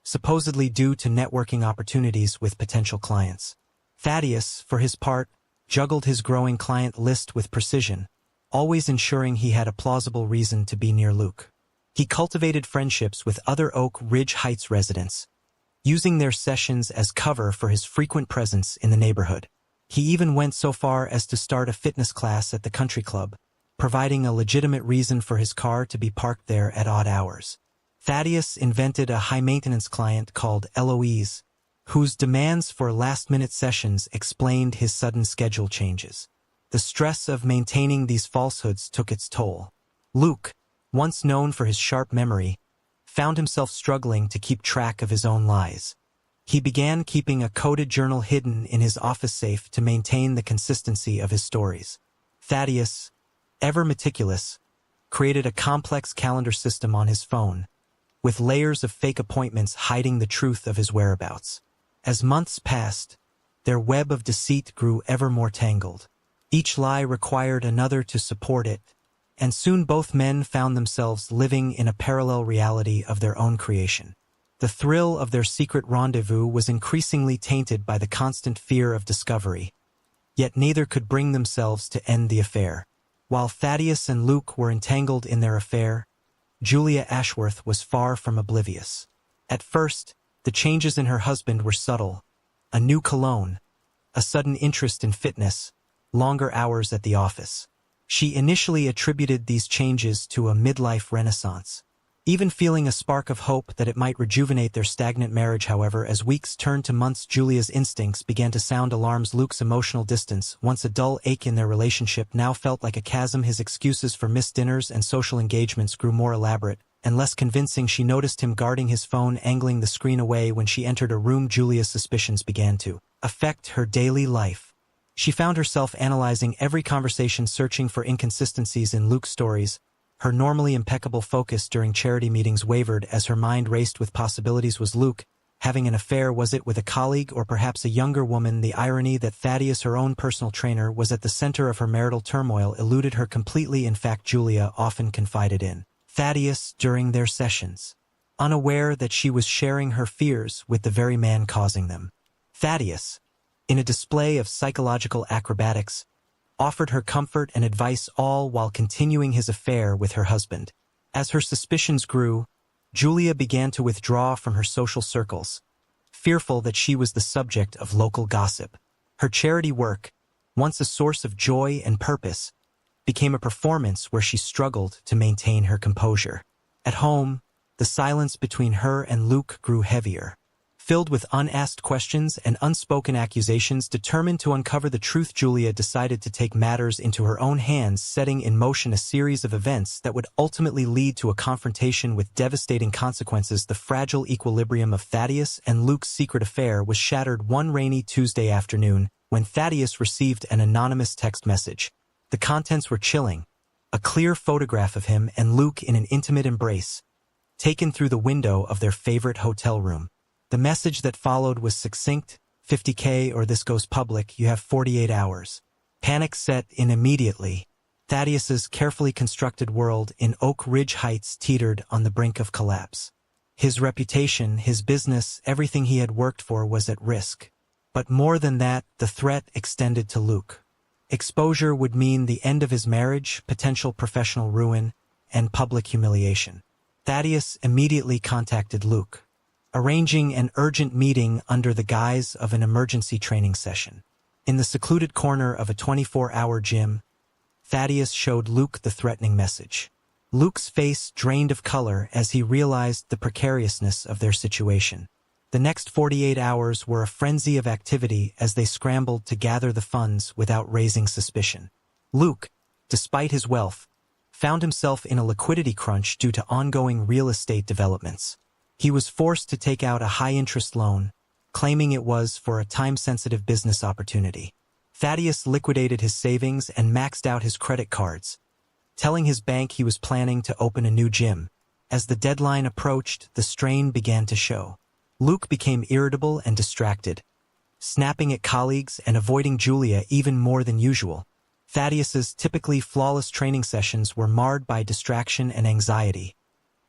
supposedly due to networking opportunities with potential clients. Thaddeus, for his part, juggled his growing client list with precision, always ensuring he had a plausible reason to be near Luke. He cultivated friendships with other Oak Ridge Heights residents, using their sessions as cover for his frequent presence in the neighborhood. He even went so far as to start a fitness class at the country club, providing a legitimate reason for his car to be parked there at odd hours. Thaddeus invented a high-maintenance client called Eloise, whose demands for last-minute sessions explained his sudden schedule changes. The stress of maintaining these falsehoods took its toll. Luke, once known for his sharp memory, found himself struggling to keep track of his own lies. He began keeping a coded journal hidden in his office safe to maintain the consistency of his stories. Thaddeus, ever meticulous, created a complex calendar system on his phone, with layers of fake appointments hiding the truth of his whereabouts. As months passed, their web of deceit grew ever more tangled. Each lie required another to support it, and soon both men found themselves living in a parallel reality of their own creation. The thrill of their secret rendezvous was increasingly tainted by the constant fear of discovery, yet neither could bring themselves to end the affair. While Thaddeus and Luke were entangled in their affair, Julia Ashworth was far from oblivious. At first, the changes in her husband were subtle: a new cologne, a sudden interest in fitness, longer hours at the office. She initially attributed these changes to a midlife renaissance, even feeling a spark of hope that it might rejuvenate their stagnant marriage. However, as weeks turned to months, Julia's instincts began to sound alarms. Luke's emotional distance, once a dull ache in their relationship, now felt like a chasm. His excuses for missed dinners and social engagements grew more elaborate and less convincing. She noticed him guarding his phone, angling the screen away when she entered a room. Julia's suspicions began to affect her daily life. She found herself analyzing every conversation, searching for inconsistencies in Luke's stories. Her normally impeccable focus during charity meetings wavered as her mind raced with possibilities. Was Luke having an affair? Was it with a colleague or perhaps a younger woman? The irony that Thaddeus, her own personal trainer, was at the center of her marital turmoil eluded her completely. In fact, Julia often confided in Thaddeus during their sessions, unaware that she was sharing her fears with the very man causing them. Thaddeus, in a display of psychological acrobatics, offered her comfort and advice, all while continuing his affair with her husband. As her suspicions grew, Julia began to withdraw from her social circles, fearful that she was the subject of local gossip. Her charity work, once a source of joy and purpose, became a performance where she struggled to maintain her composure. At home, the silence between her and Luke grew heavier, filled with unasked questions and unspoken accusations. Determined to uncover the truth, Julia decided to take matters into her own hands, setting in motion a series of events that would ultimately lead to a confrontation with devastating consequences. The fragile equilibrium of Thaddeus and Luke's secret affair was shattered one rainy Tuesday afternoon when Thaddeus received an anonymous text message. The contents were chilling. A clear photograph of him and Luke in an intimate embrace, taken through the window of their favorite hotel room. The message that followed was succinct: $50K or this goes public, you have 48 hours. Panic set in immediately. Thaddeus's carefully constructed world in Oak Ridge Heights teetered on the brink of collapse. His reputation, his business, everything he had worked for was at risk. But more than that, the threat extended to Luke. Exposure would mean the end of his marriage, potential professional ruin, and public humiliation. Thaddeus immediately contacted Luke, arranging an urgent meeting under the guise of an emergency training session. In the secluded corner of a 24-hour gym, Thaddeus showed Luke the threatening message. Luke's face drained of color as he realized the precariousness of their situation. The next 48 hours were a frenzy of activity as they scrambled to gather the funds without raising suspicion. Luke, despite his wealth, found himself in a liquidity crunch due to ongoing real estate developments. He was forced to take out a high-interest loan, claiming it was for a time-sensitive business opportunity. Thaddeus liquidated his savings and maxed out his credit cards, telling his bank he was planning to open a new gym. As the deadline approached, the strain began to show. Luke became irritable and distracted, snapping at colleagues and avoiding Julia even more than usual. Thaddeus's typically flawless training sessions were marred by distraction and anxiety,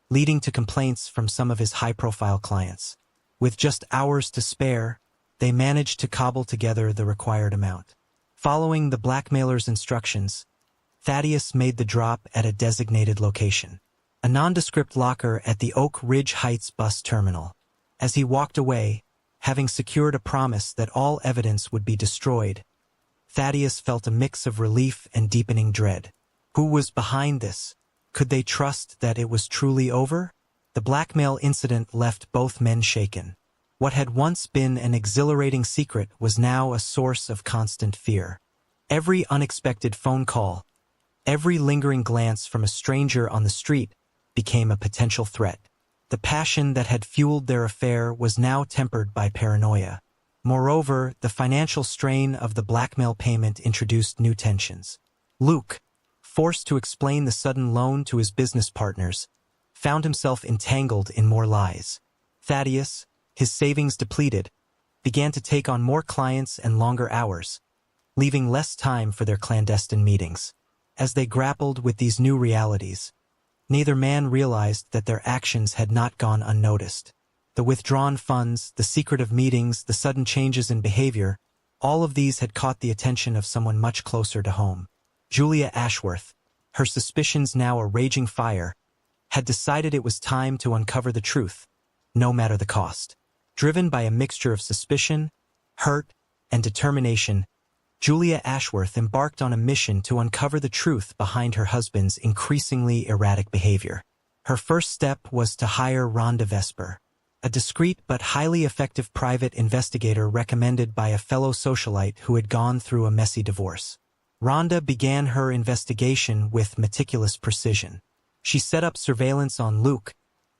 leading to complaints from some of his high-profile clients. With just hours to spare, they managed to cobble together the required amount. Following the blackmailer's instructions, Thaddeus made the drop at a designated location, a nondescript locker at the Oak Ridge Heights bus terminal. As he walked away, having secured a promise that all evidence would be destroyed, Thaddeus felt a mix of relief and deepening dread. Who was behind this? Could they trust that it was truly over? The blackmail incident left both men shaken. What had once been an exhilarating secret was now a source of constant fear. Every unexpected phone call, every lingering glance from a stranger on the street became a potential threat. The passion that had fueled their affair was now tempered by paranoia. Moreover, the financial strain of the blackmail payment introduced new tensions. Luke, forced to explain the sudden loan to his business partners, found himself entangled in more lies. Thaddeus, his savings depleted, began to take on more clients and longer hours, leaving less time for their clandestine meetings. As they grappled with these new realities, neither man realized that their actions had not gone unnoticed. The withdrawn funds, the secretive meetings, the sudden changes in behavior, all of these had caught the attention of someone much closer to home. Julia Ashworth, her suspicions now a raging fire, had decided it was time to uncover the truth, no matter the cost. Driven by a mixture of suspicion, hurt, and determination, Julia Ashworth embarked on a mission to uncover the truth behind her husband's increasingly erratic behavior. Her first step was to hire Rhonda Vesper, a discreet but highly effective private investigator recommended by a fellow socialite who had gone through a messy divorce. Rhonda began her investigation with meticulous precision. She set up surveillance on Luke,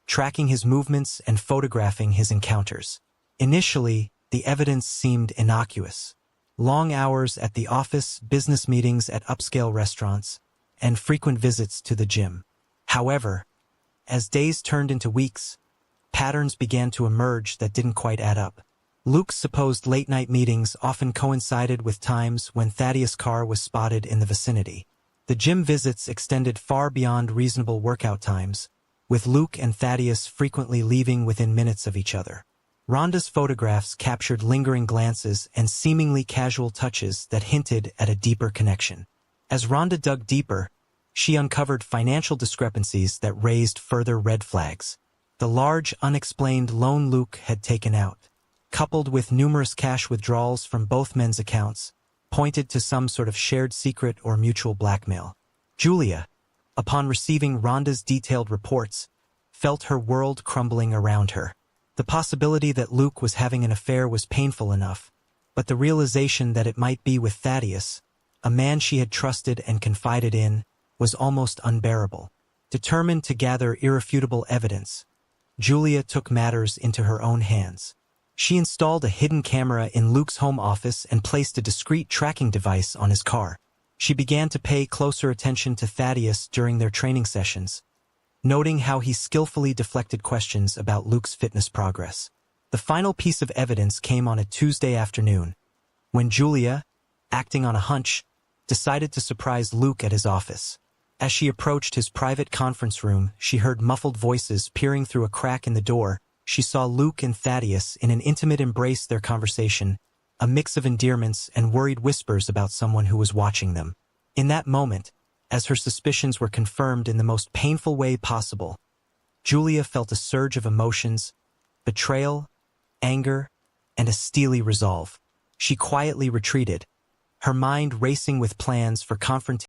tracking his movements and photographing his encounters. Initially, the evidence seemed innocuous. Long hours at the office, business meetings at upscale restaurants, and frequent visits to the gym. However, as days turned into weeks, patterns began to emerge that didn't quite add up. Luke's supposed late-night meetings often coincided with times when Thaddeus' car was spotted in the vicinity. The gym visits extended far beyond reasonable workout times, with Luke and Thaddeus frequently leaving within minutes of each other. Rhonda's photographs captured lingering glances and seemingly casual touches that hinted at a deeper connection. As Rhonda dug deeper, she uncovered financial discrepancies that raised further red flags. The large, unexplained loan Luke had taken out, coupled with numerous cash withdrawals from both men's accounts, pointed to some sort of shared secret or mutual blackmail. Julia, upon receiving Rhonda's detailed reports, felt her world crumbling around her. The possibility that Luke was having an affair was painful enough, but the realization that it might be with Thaddeus, a man she had trusted and confided in, was almost unbearable. Determined to gather irrefutable evidence, Julia took matters into her own hands. She installed a hidden camera in Luke's home office and placed a discreet tracking device on his car. She began to pay closer attention to Thaddeus during their training sessions, noting how he skillfully deflected questions about Luke's fitness progress. The final piece of evidence came on a Tuesday afternoon, when Julia, acting on a hunch, decided to surprise Luke at his office. As she approached his private conference room, she heard muffled voices peering through a crack in the door. She saw Luke and Thaddeus in an intimate embrace, their conversation, a mix of endearments and worried whispers about someone who was watching them. In that moment, as her suspicions were confirmed in the most painful way possible, Julia felt a surge of emotions, betrayal, anger, and a steely resolve. She quietly retreated, her mind racing with plans for confrontation